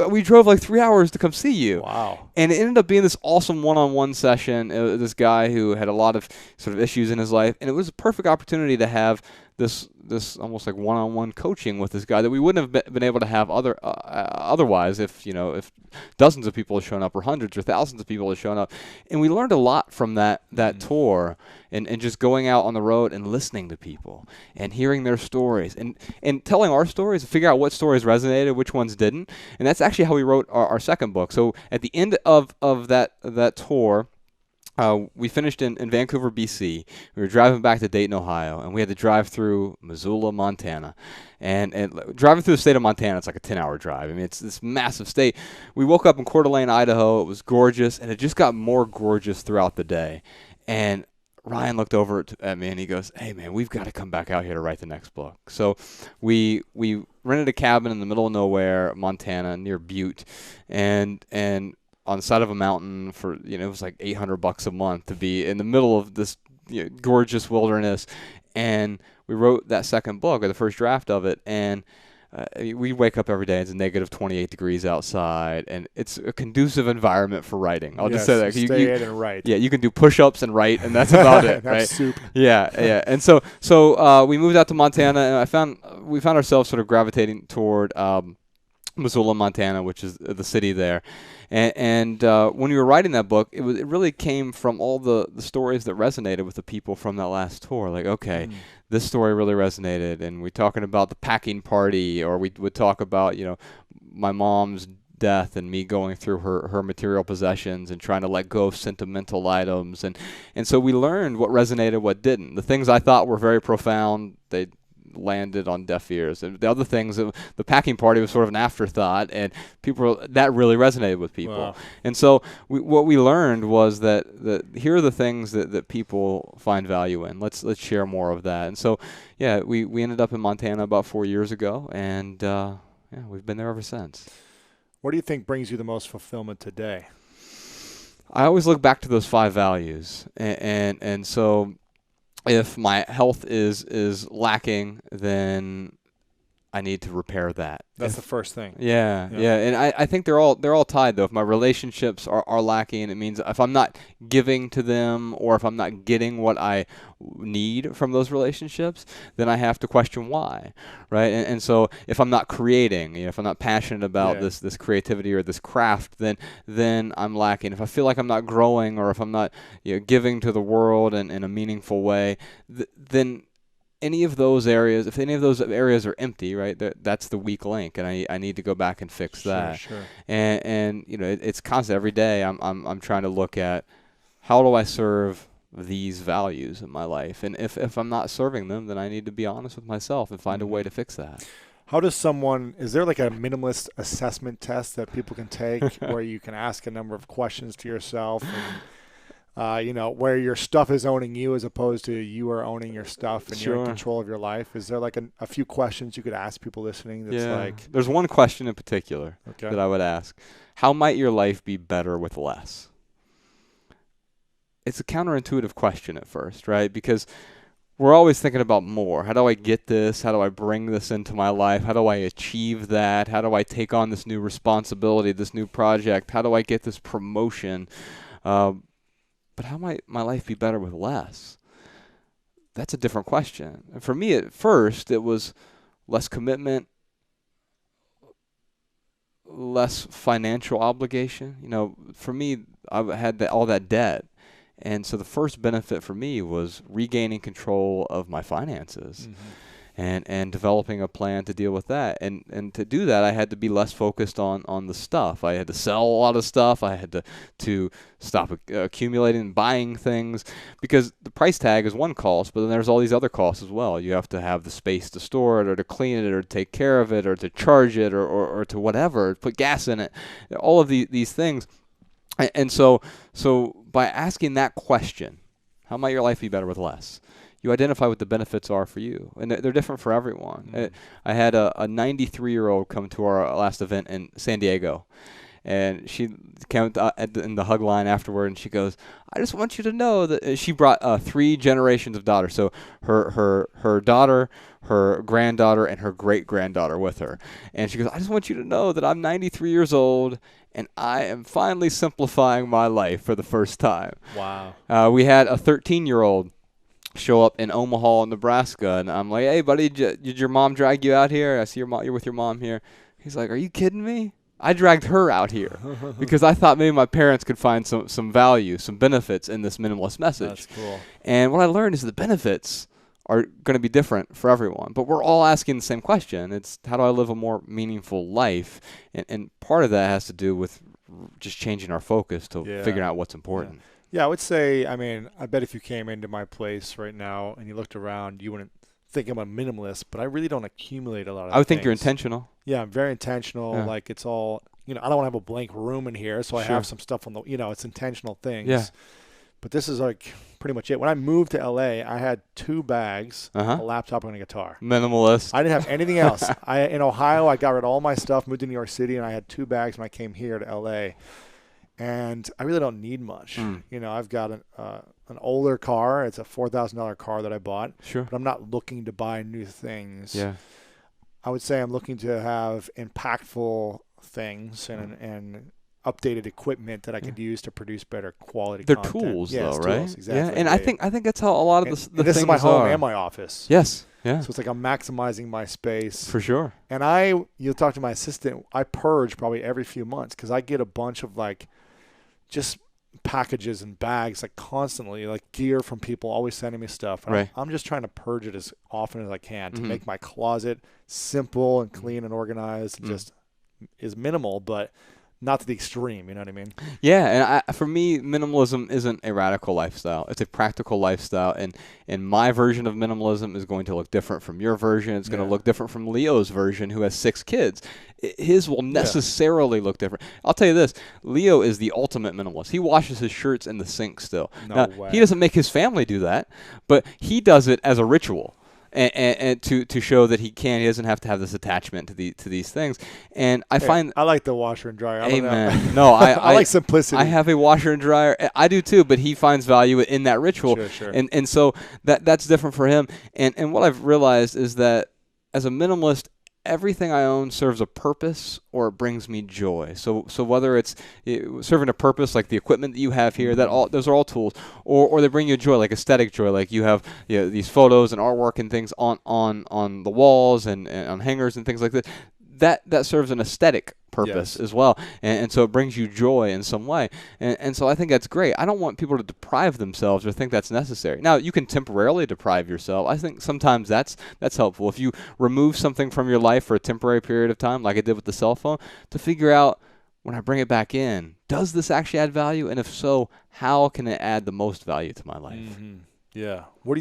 [SPEAKER 6] we drove like 3 hours to come see you.
[SPEAKER 5] Wow.
[SPEAKER 6] And it ended up being this awesome one-on-one session. This guy who had a lot of sort of issues in his life, and it was a perfect opportunity to have this almost like one-on-one coaching with this guy that we wouldn't have been able to have otherwise if dozens of people had shown up or hundreds or thousands of people had shown up. And we learned a lot from that tour and just going out on the road and listening to people and hearing their stories and telling our stories and figure out what stories resonated, which ones didn't. And that's actually how we wrote our second book. So at the end of that tour, we finished in Vancouver, BC. We were driving back to Dayton, Ohio, and we had to drive through Missoula, Montana. And driving through the state of Montana, it's like a 10-hour drive. I mean, it's this massive state. We woke up in Coeur d'Alene, Idaho. It was gorgeous, and it just got more gorgeous throughout the day. And Ryan looked over at me, and he goes, hey, man, we've got to come back out here to write the next book. So we rented a cabin in the middle of nowhere, Montana, near Butte, and on the side of a mountain for, it was like $800 a month to be in the middle of this gorgeous wilderness. And we wrote that second book, or the first draft of it, and we wake up every day. It's negative 28 degrees outside, and it's a conducive environment for writing. I'll just say that.
[SPEAKER 5] Stay in and write.
[SPEAKER 6] Yeah, you can do push-ups and write, and that's about it.
[SPEAKER 5] That's
[SPEAKER 6] right?
[SPEAKER 5] soup.
[SPEAKER 6] Yeah. And so we moved out to Montana, and we found ourselves sort of gravitating toward Missoula, Montana, which is the city there. And when we were writing that book, it really came from all the stories that resonated with the people from that last tour. Like, okay, this story really resonated, and we're talking about the packing party, or we would talk about, my mom's death and me going through her material possessions and trying to let go of sentimental items. And so we learned what resonated, what didn't. The things I thought were very profound, landed on deaf ears. And the other things, the packing party was sort of an afterthought, and that really resonated with people.
[SPEAKER 5] Wow.
[SPEAKER 6] And so what we learned was that here are the things that people find value in. Let's share more of that. And so, yeah, we ended up in Montana about 4 years ago, and we've been there ever since.
[SPEAKER 5] What do you think brings you the most fulfillment today?
[SPEAKER 6] I always look back to those 5 values, and so if my health is lacking, then I need to repair that.
[SPEAKER 5] That's the first thing.
[SPEAKER 6] Yeah. And I think they're all tied, though. If my relationships are lacking, it means if I'm not giving to them, or if I'm not getting what I need from those relationships, then I have to question why, right? And so if I'm not creating, if I'm not passionate about this creativity or this craft, then I'm lacking. If I feel like I'm not growing, or if I'm not giving to the world in a meaningful way, then any of those areas, if any of those areas are empty, right, that's the weak link, and I need to go back and fix that.
[SPEAKER 5] Sure.
[SPEAKER 6] And it's constant. Every day I'm trying to look at how do I serve these values in my life, and if I'm not serving them, then I need to be honest with myself and find a way to fix that.
[SPEAKER 5] How does is there like a minimalist assessment test that people can take where you can ask a number of questions to yourself, and where your stuff is owning you as opposed to you are owning your stuff, and you're in control of your life? Is there like a few questions you could ask people listening that's
[SPEAKER 6] There's one question in particular that I would ask. How might your life be better with less? It's a counterintuitive question at first, right? Because we're always thinking about more. How do I get this? How do I bring this into my life? How do I achieve that? How do I take on this new responsibility, this new project? How do I get this promotion? But how might my life be better with less? That's a different question. And for me, at first, it was less commitment, less financial obligation. For me, I had all that debt. And so the first benefit for me was regaining control of my finances. And developing a plan to deal with that. And to do that, I had to be less focused on the stuff. I had to sell a lot of stuff. I had to stop accumulating and buying things, because the price tag is one cost, but then there's all these other costs as well. You have to have the space to store it, or to clean it, or to take care of it, or to charge it, or to whatever, put gas in it, all of these things. And so by asking that question, how might your life be better with less? You identify what the benefits are for you, and they're different for everyone. I had a 93-year-old come to our last event in San Diego, and she came in the hug line afterward, and she goes, "I just want you to know that," she brought 3 generations of daughters, so her daughter, her granddaughter, and her great-granddaughter with her. And she goes, "I just want you to know that I'm 93 years old, and I am finally simplifying my life for the first time."
[SPEAKER 5] Wow.
[SPEAKER 6] We had a 13-year-old show up in Omaha, Nebraska, and I'm like, "Hey, buddy, did your mom drag you out here? I see you're with your mom here." He's like, "Are you kidding me? I dragged her out here because I thought maybe my parents could find some value, some benefits in this minimalist message."
[SPEAKER 5] That's cool.
[SPEAKER 6] And what I learned is the benefits are going to be different for everyone, but we're all asking the same question. It's, how do I live a more meaningful life? And part of that has to do with just changing our focus to figuring out what's important.
[SPEAKER 5] Yeah, I would say, I bet if you came into my place right now and you looked around, you wouldn't think I'm a minimalist, but I really don't accumulate a lot of
[SPEAKER 6] I would
[SPEAKER 5] things.
[SPEAKER 6] think you're intentional.
[SPEAKER 5] Yeah, I'm very intentional.
[SPEAKER 6] Yeah.
[SPEAKER 5] Like, it's all, I don't want to have a blank room in here, so I have some stuff on the, it's intentional things.
[SPEAKER 6] Yeah.
[SPEAKER 5] But this is like pretty much it. When I moved to LA, I had 2 bags, a laptop, and a guitar.
[SPEAKER 6] Minimalist.
[SPEAKER 5] I didn't have anything else. In Ohio, I got rid of all my stuff, moved to New York City, and I had 2 bags when I came here to LA. And I really don't need much. I've got an older car. It's a $4,000 car that I bought.
[SPEAKER 6] Sure.
[SPEAKER 5] But I'm not looking to buy new things.
[SPEAKER 6] Yeah.
[SPEAKER 5] I would say I'm looking to have impactful things and updated equipment that I could use to produce better quality
[SPEAKER 6] They're
[SPEAKER 5] content.
[SPEAKER 6] tools,
[SPEAKER 5] Yeah,
[SPEAKER 6] though, right?
[SPEAKER 5] Tools, exactly.
[SPEAKER 6] Yeah, and I think that's how a lot of the
[SPEAKER 5] and
[SPEAKER 6] things
[SPEAKER 5] this is my home
[SPEAKER 6] are.
[SPEAKER 5] and my office.
[SPEAKER 6] Yes. Yeah.
[SPEAKER 5] So it's like I'm maximizing my space.
[SPEAKER 6] For sure.
[SPEAKER 5] And you'll talk to my assistant, I purge probably every few months because I get a bunch of just packages and bags constantly, gear from people always sending me stuff. And
[SPEAKER 6] Right.
[SPEAKER 5] I'm just trying to purge it as often as I can to make my closet simple and clean and organized. Just is minimal, but not to the extreme. You know what I mean?
[SPEAKER 6] Yeah, and for me, minimalism isn't a radical lifestyle. It's a practical lifestyle, and my version of minimalism is going to look different from your version. It's going to look different from Leo's version, who has 6 kids. His will necessarily look different. I'll tell you this, Leo is the ultimate minimalist. He washes his shirts in the sink still.
[SPEAKER 5] No way.
[SPEAKER 6] He doesn't make his family do that, but he does it as a ritual. And to show that he doesn't have to have this attachment to these things. And I find
[SPEAKER 5] I like the washer and dryer.
[SPEAKER 6] Amen. No, I
[SPEAKER 5] like simplicity.
[SPEAKER 6] I have a washer and dryer. I do too, but he finds value in that ritual.
[SPEAKER 5] Sure.
[SPEAKER 6] And so that's different for him. And what I've realized is that as a minimalist, everything I own serves a purpose or it brings me joy. So whether it's serving a purpose, like the equipment that you have here, those are all tools, or they bring you joy, like aesthetic joy, like you have these photos and artwork and things on the walls and on hangers and things like that. That serves an aesthetic purpose as well, and so it brings you joy in some way, and so I think that's great. I don't want people to deprive themselves or think that's necessary. Now, you can temporarily deprive yourself. I think sometimes that's helpful. If you remove something from your life for a temporary period of time, like I did with the cell phone, to figure out, when I bring it back in, does this actually add value? And if so, how can it add the most value to my life?
[SPEAKER 5] Mm-hmm. Yeah. What do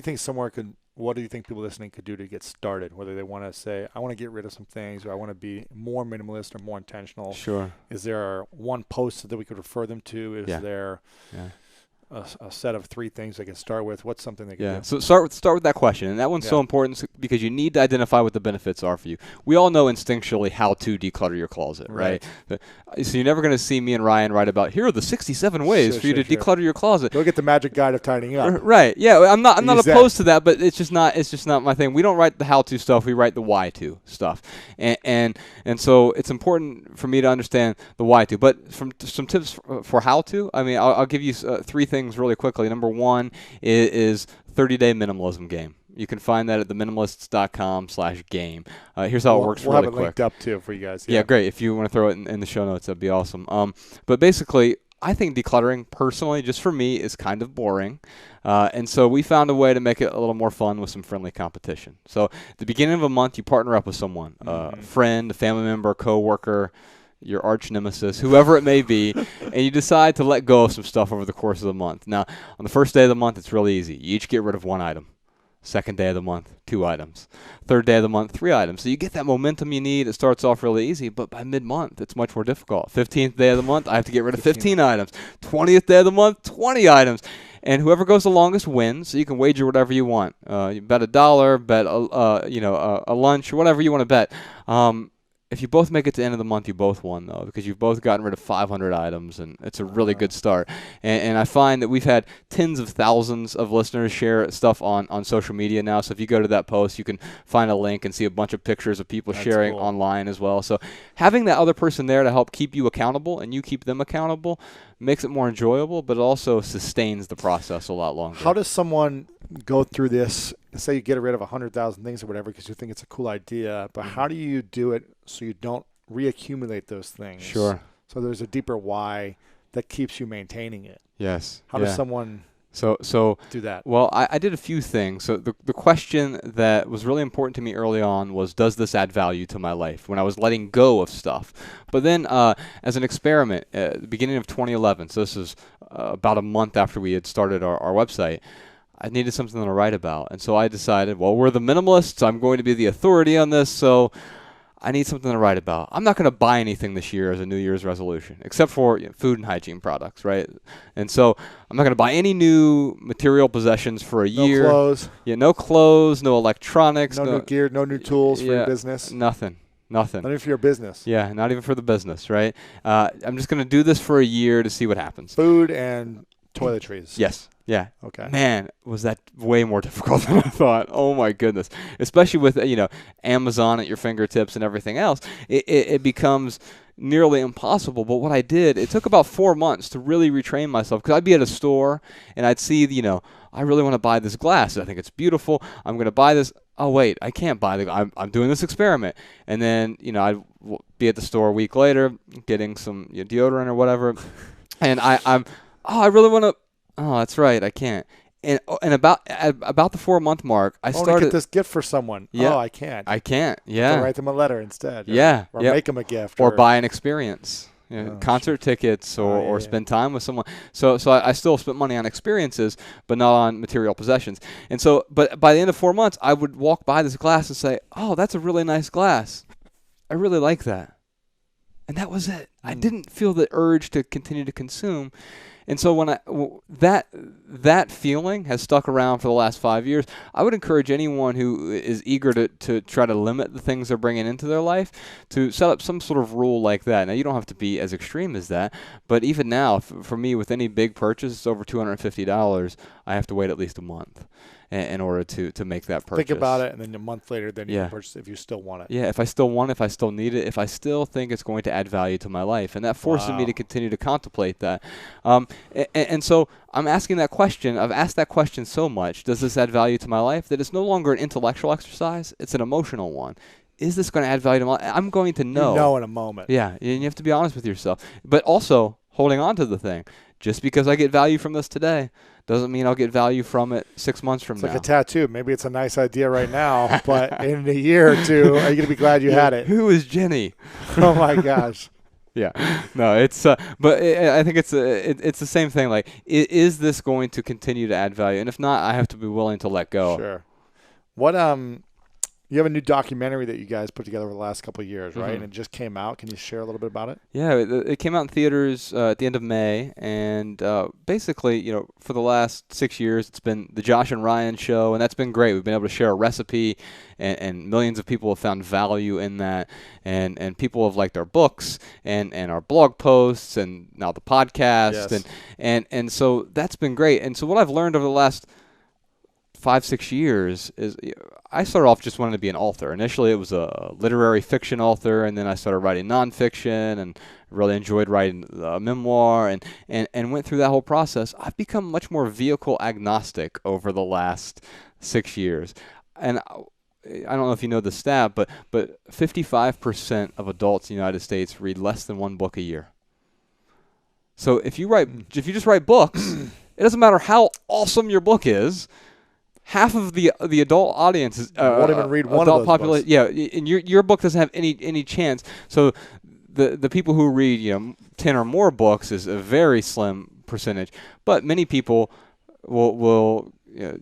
[SPEAKER 5] you think people listening could do to get started? Whether they want to say, I want to get rid of some things, or I want to be more minimalist or more intentional.
[SPEAKER 6] Sure.
[SPEAKER 5] Is there one post that we could refer them to? Is there a set of 3 things they can start with? What's something they can do?
[SPEAKER 6] So start with that question, and that one's so important because you need to identify what the benefits are for you. We all know instinctually how to declutter your closet, right? So you're never going to see me and Ryan write about, here are the 67 ways for you to declutter your closet.
[SPEAKER 5] Go get the magic guide of tidying up.
[SPEAKER 6] Right. Yeah, I'm not opposed to that, but it's just not my thing. We don't write the how-to stuff. We write the why-to stuff. And so it's important for me to understand the why-to. But some tips for how-to, I mean, I'll give you 3 things really quickly. Number 1 is 30-day minimalism game. You can find that at theminimalists.com/game. Here's how it works really quick.
[SPEAKER 5] We'll have it linked up too for you guys.
[SPEAKER 6] Yeah, great. If you want to throw it in the show notes, that'd be awesome. But basically, I think decluttering, personally, just for me, is kind of boring. And so we found a way to make it a little more fun with some friendly competition. So at the beginning of a month, you partner up with someone, a friend, a family member, a coworker, your arch nemesis, whoever it may be, and you decide to let go of some stuff over the course of the month. Now, on the first day of the month, it's really easy. You each get rid of 1 item. Second day of the month, 2 items. Third day of the month, 3 items. So you get that momentum you need. It starts off really easy, but by mid-month, it's much more difficult. 15th day of the month, I have to get rid of 15 items. 20th day of the month, 20 items. And whoever goes the longest wins. So you can wager whatever you want. You bet $1, bet a lunch, or whatever you want to bet. If you both make it to the end of the month, you both won, though, because you've both gotten rid of 500 items, and it's a really good start. And I find that we've had tens of thousands of listeners share stuff on social media now. So if you go to that post, you can find a link and see a bunch of pictures of people sharing online as well. So having that other person there to help keep you accountable and you keep them accountable makes it more enjoyable, but it also sustains the process a lot longer.
[SPEAKER 5] How does someone go through this? Say you get rid of 100,000 things or whatever because you think it's a cool idea, but how do you do it so you don't reaccumulate those things?
[SPEAKER 6] Sure.
[SPEAKER 5] So there's a deeper why that keeps you maintaining it.
[SPEAKER 6] Yes.
[SPEAKER 5] How does someone
[SPEAKER 6] so
[SPEAKER 5] do that?
[SPEAKER 6] Well, I did a few things. So the question that was really important to me early on was, does this add value to my life when I was letting go of stuff? But then as an experiment at the beginning of 2011, so this is about a month after we had started our website, I needed something to write about. And so I decided, well, we're the minimalists. I'm going to be the authority on this, so I need something to write about. I'm not going to buy anything this year as a New Year's resolution, except for food and hygiene products, right? And so I'm not going to buy any new material possessions for a year.
[SPEAKER 5] No clothes.
[SPEAKER 6] Yeah, no clothes, no electronics.
[SPEAKER 5] No new gear, no new tools for your business.
[SPEAKER 6] Nothing.
[SPEAKER 5] Not even for your business.
[SPEAKER 6] Yeah, not even for the business, right? I'm just going to do this for a year to see what happens.
[SPEAKER 5] Food and toiletries.
[SPEAKER 6] Yes. Yeah.
[SPEAKER 5] Okay.
[SPEAKER 6] Man, was that way more difficult than I thought. Oh my goodness. Especially with Amazon at your fingertips and everything else, it becomes nearly impossible. But what I did, it took about 4 months to really retrain myself, because I'd be at a store and I'd see, I really want to buy this glass. I think it's beautiful. I'm going to buy this. Oh wait, I can't buy I'm doing this experiment. And then I'd be at the store a week later getting some deodorant or whatever, and I really want to. Oh, that's right. I can't. And about the 4 month mark, I started.
[SPEAKER 5] I want to get this gift for someone.
[SPEAKER 6] Yeah.
[SPEAKER 5] Oh, I can't.
[SPEAKER 6] I can't. Yeah.
[SPEAKER 5] I'll write them a letter instead.
[SPEAKER 6] Or
[SPEAKER 5] make them a gift.
[SPEAKER 6] Or buy an experience. concert tickets or spend time with someone. So I still spent money on experiences, but not on material possessions. And so, but by the end of 4 months, I would walk by this glass and say, "Oh, that's a really nice glass. I really like that." And that was it. I didn't feel the urge to continue to consume. And so when that feeling has stuck around for the last 5 years, I would encourage anyone who is eager to try to limit the things they're bringing into their life to set up some sort of rule like that. Now, you don't have to be as extreme as that, but even now, for me, with any big purchase, it's over $250, I have to wait at least a month in order to make that purchase.
[SPEAKER 5] Think about it, and then a month later, then you can purchase it if you still want it.
[SPEAKER 6] Yeah, if I still want it, if I still need it, if I still think it's going to add value to my life. And that forces me to continue to contemplate that. And so I'm asking that question. I've asked that question so much, does this add value to my life, that it's no longer an intellectual exercise, it's an emotional one. Is this going to add value to my life? I'm going to know.
[SPEAKER 5] You know in a moment.
[SPEAKER 6] Yeah, and you have to be honest with yourself. But also holding on to the thing. Just because I get value from this today doesn't mean I'll get value from it 6 months from now.
[SPEAKER 5] It's like a tattoo. Maybe it's a nice idea right now, but in a year or two, are you going to be glad you had it?
[SPEAKER 6] Who is Jenny?
[SPEAKER 5] Oh, my gosh.
[SPEAKER 6] Yeah. No, it's but I think it's the same thing. Like, is this going to continue to add value? And if not, I have to be willing to let go.
[SPEAKER 5] Sure. What you have a new documentary that you guys put together over the last couple of years, right? And it just came out. Can you share a little bit about it?
[SPEAKER 6] Yeah, it came out in theaters at the end of May, and basically, for the last 6 years, it's been the Josh and Ryan show, and that's been great. We've been able to share a recipe, and millions of people have found value in that, and people have liked our books and our blog posts, and now the podcast, and so that's been great. And so what I've learned over the last 5-6 years is I started off just wanting to be an author. Initially, it was a literary fiction author, and then I started writing nonfiction, and really enjoyed writing a memoir, and went through that whole process. I've become much more vehicle agnostic over the last 6 years, and I don't know if you know the stat, but 55% of adults in the United States read less than one book a year. So if you just write books, it doesn't matter how awesome your book is. Half of the adult audience is
[SPEAKER 5] won't even read one of those books.
[SPEAKER 6] Yeah, and your book doesn't have any chance. So the people who read 10 or more books is a very slim percentage. But many people will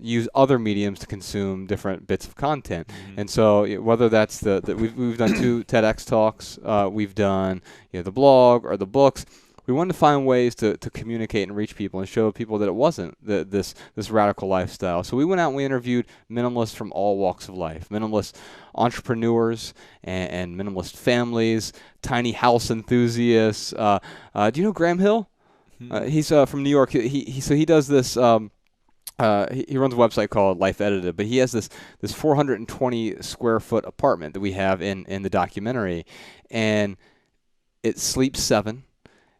[SPEAKER 6] use other mediums to consume different bits of content. And so whether that's we've done 2 TEDx talks, we've done the blog or the books. We wanted to find ways to communicate and reach people and show people that it wasn't this radical lifestyle. So we went out and we interviewed minimalists from all walks of life, minimalist entrepreneurs and minimalist families, tiny house enthusiasts. Do you know Graham Hill? He's from New York. He does this. He runs a website called Life Edited, but he has this 420 square foot apartment that we have in the documentary, and it sleeps 7.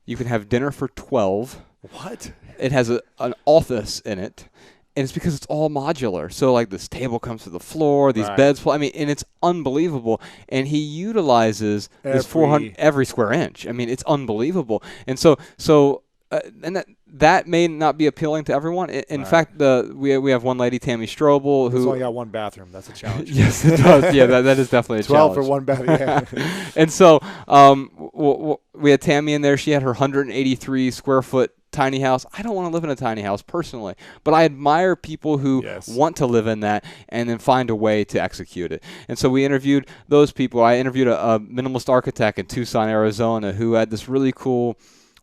[SPEAKER 6] You can have dinner for 12.
[SPEAKER 5] What?
[SPEAKER 6] It has an office in it, and it's because it's all modular. So, like, this table comes to the floor, these beds, and it's unbelievable. And he utilizes this 400 every square inch. I mean, it's unbelievable. And so and that may not be appealing to everyone. In fact, we have one lady, Tammy Strobel, who
[SPEAKER 5] only got one bathroom. That's a challenge.
[SPEAKER 6] Yes, it does. Yeah, that is definitely a
[SPEAKER 5] 12
[SPEAKER 6] challenge.
[SPEAKER 5] 12 for one bathroom. Yeah.
[SPEAKER 6] And so we had Tammy in there. She had her 183 square foot tiny house. I don't want to live in a tiny house personally, but I admire people who want to live in that and then find a way to execute it. And so we interviewed those people. I interviewed a minimalist architect in Tucson, Arizona, who had this really cool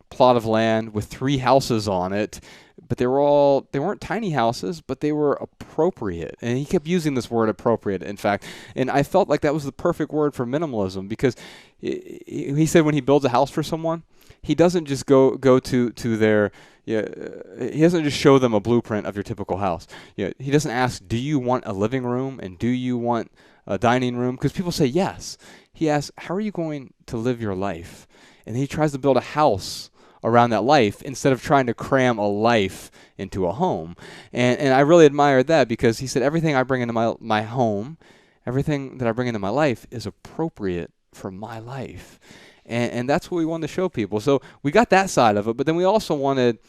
[SPEAKER 6] plot of land with 3 houses on it, but they weren't tiny houses, but they were appropriate. And he kept using this word appropriate, in fact. And I felt like that was the perfect word for minimalism, because he said when he builds a house for someone, he doesn't just go to their he doesn't just show them a blueprint of your typical house. He doesn't ask, do you want a living room and do you want a dining room? Because people say yes. He asks, how are you going to live your life? And he tries to build a house around that life instead of trying to cram a life into a home. And I really admired that, because he said everything I bring into my home, everything that I bring into my life is appropriate for my life. And that's what we wanted to show people. So we got that side of it, but then we also wanted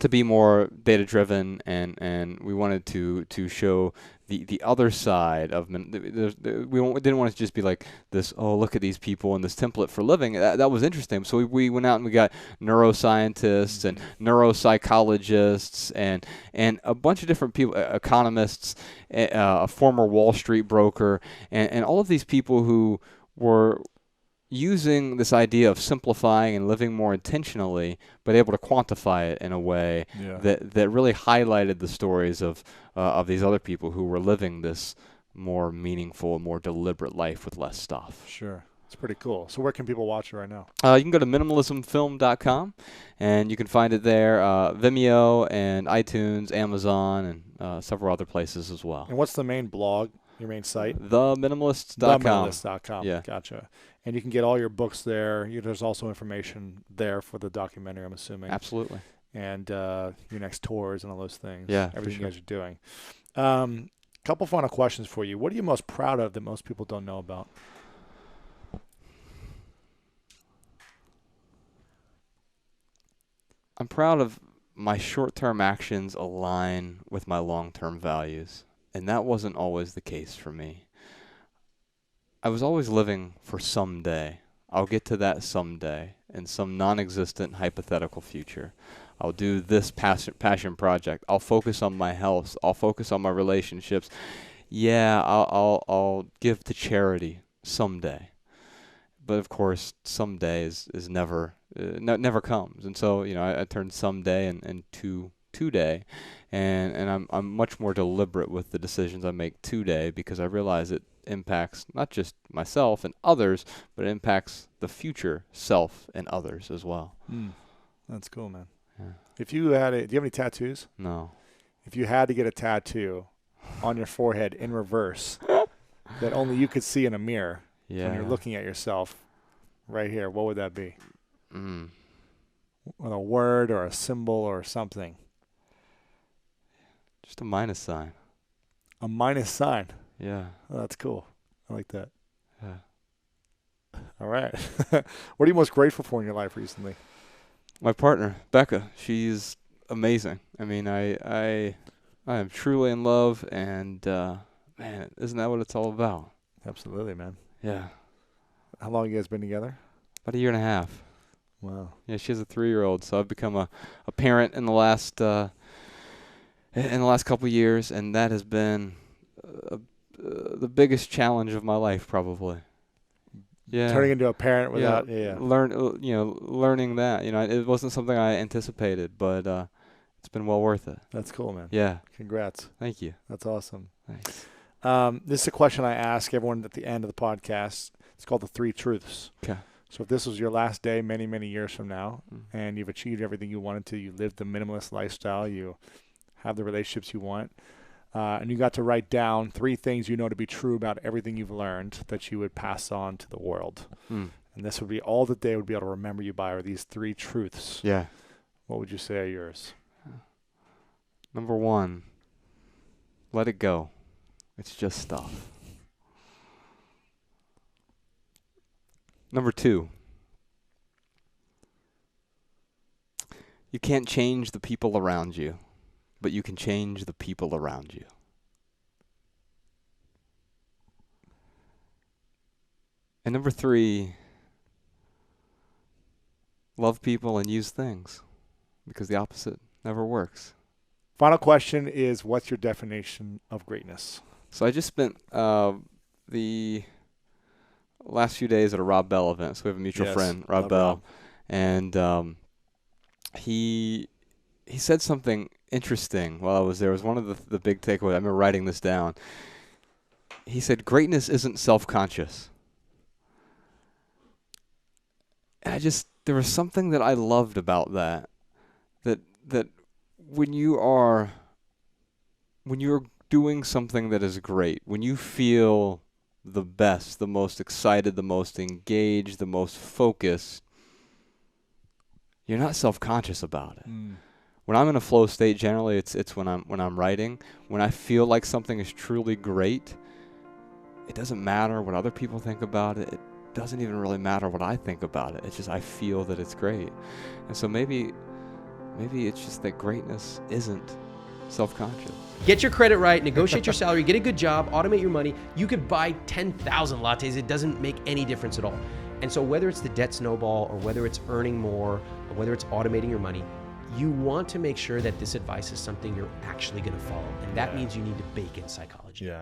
[SPEAKER 6] to be more data driven, and we wanted to show the other side of didn't want to just be like this, oh, look at these people and this template for living. That was interesting. So we went out and we got neuroscientists and neuropsychologists and a bunch of different people, economists, a former Wall Street broker, and all of these people who were using this idea of simplifying and living more intentionally, but able to quantify it in a way that really highlighted the stories of these other people who were living this more meaningful, more deliberate life with less stuff.
[SPEAKER 5] Sure. It's pretty cool. So where can people watch it right now?
[SPEAKER 6] You can go to minimalismfilm.com, and you can find it there, Vimeo and iTunes, Amazon, and several other places as well.
[SPEAKER 5] And what's the main blog, your main site?
[SPEAKER 6] Theminimalists.com.
[SPEAKER 5] Theminimalists.com.
[SPEAKER 6] Yeah.
[SPEAKER 5] Gotcha. And you can get all your books there. There's also information there for the documentary, I'm assuming.
[SPEAKER 6] Absolutely.
[SPEAKER 5] And your next tours and all those things.
[SPEAKER 6] Yeah,
[SPEAKER 5] everything
[SPEAKER 6] sure.
[SPEAKER 5] you guys are doing. Couple final questions for you. What are you most proud of that most people don't know about?
[SPEAKER 6] I'm proud of my short-term actions align with my long-term values, and that wasn't always the case for me. I was always living for someday. I'll get to that someday in some non-existent hypothetical future. I'll do this passion project. I'll focus on my health. I'll focus on my relationships. Yeah, I'll give to charity someday. But of course, someday is never never comes. And so, I turned someday into today, and I'm much more deliberate with the decisions I make today because I realize it impacts not just myself and others, but it impacts the future self and others as well.
[SPEAKER 5] That's cool, man.
[SPEAKER 6] Yeah.
[SPEAKER 5] If you had do you have any tattoos?
[SPEAKER 6] No.
[SPEAKER 5] If you had to get a tattoo on your forehead in reverse that only you could see in a mirror when you're looking at yourself right here, what would that be? With a word or a symbol or something?
[SPEAKER 6] Just a minus sign.
[SPEAKER 5] A minus sign?
[SPEAKER 6] Yeah.
[SPEAKER 5] Oh, that's cool. I like that.
[SPEAKER 6] Yeah.
[SPEAKER 5] All right. What are you most grateful for in your life recently?
[SPEAKER 6] My partner, Becca. She's amazing. I mean, I am truly in love, and man, isn't that what it's all about?
[SPEAKER 5] Absolutely, man.
[SPEAKER 6] Yeah.
[SPEAKER 5] How long you guys been together?
[SPEAKER 6] About a year and a half.
[SPEAKER 5] Wow.
[SPEAKER 6] Yeah, she has a 3-year-old, so I've become a parent in the last couple of years, and that has been the biggest challenge of my life, probably. Yeah.
[SPEAKER 5] Turning into a parent without
[SPEAKER 6] learning that. It wasn't something I anticipated, but it's been well worth it.
[SPEAKER 5] That's cool, man.
[SPEAKER 6] Yeah.
[SPEAKER 5] Congrats.
[SPEAKER 6] Thank you.
[SPEAKER 5] That's awesome.
[SPEAKER 6] Thanks.
[SPEAKER 5] This is a question I ask everyone at the end of the podcast. It's called the 3 truths.
[SPEAKER 6] Okay.
[SPEAKER 5] So if this was your last day many, many years from now, and you've achieved everything you wanted to, you lived the minimalist lifestyle, you have the relationships you want, and you got to write down 3 things you know to be true about everything you've learned that you would pass on to the world. And this would be all that they would be able to remember you by are these 3 truths.
[SPEAKER 6] Yeah.
[SPEAKER 5] What would you say are yours?
[SPEAKER 6] Number 1, let it go. It's just stuff. Number 2, you can't change the people around you, but you can change the people around you. And number 3, love people and use things, because the opposite never works.
[SPEAKER 5] Final question is, what's your definition of greatness?
[SPEAKER 6] So I just spent the last few days at a Rob Bell event. So we have a mutual friend, Rob Bell, and he said something interesting while I was there. It was one of the big takeaways. I remember writing this down. He said, greatness isn't self-conscious. And there was something that I loved about that when you're doing something that is great, when you feel the best, the most excited, the most engaged, the most focused, you're not self-conscious about it. When I'm in a flow state, generally it's when I'm writing. When I feel like something is truly great, it doesn't matter what other people think about it. It doesn't even really matter what I think about it. It's just I feel that it's great. And so maybe it's just that greatness isn't self-conscious.
[SPEAKER 7] Get your credit right, negotiate your salary, get a good job, automate your money. You could buy 10,000 lattes. It doesn't make any difference at all. And so whether it's the debt snowball or whether it's earning more or whether it's automating your money, you want to make sure that this advice is something you're actually going to follow. And that means you need to bake in psychology.
[SPEAKER 4] Yeah.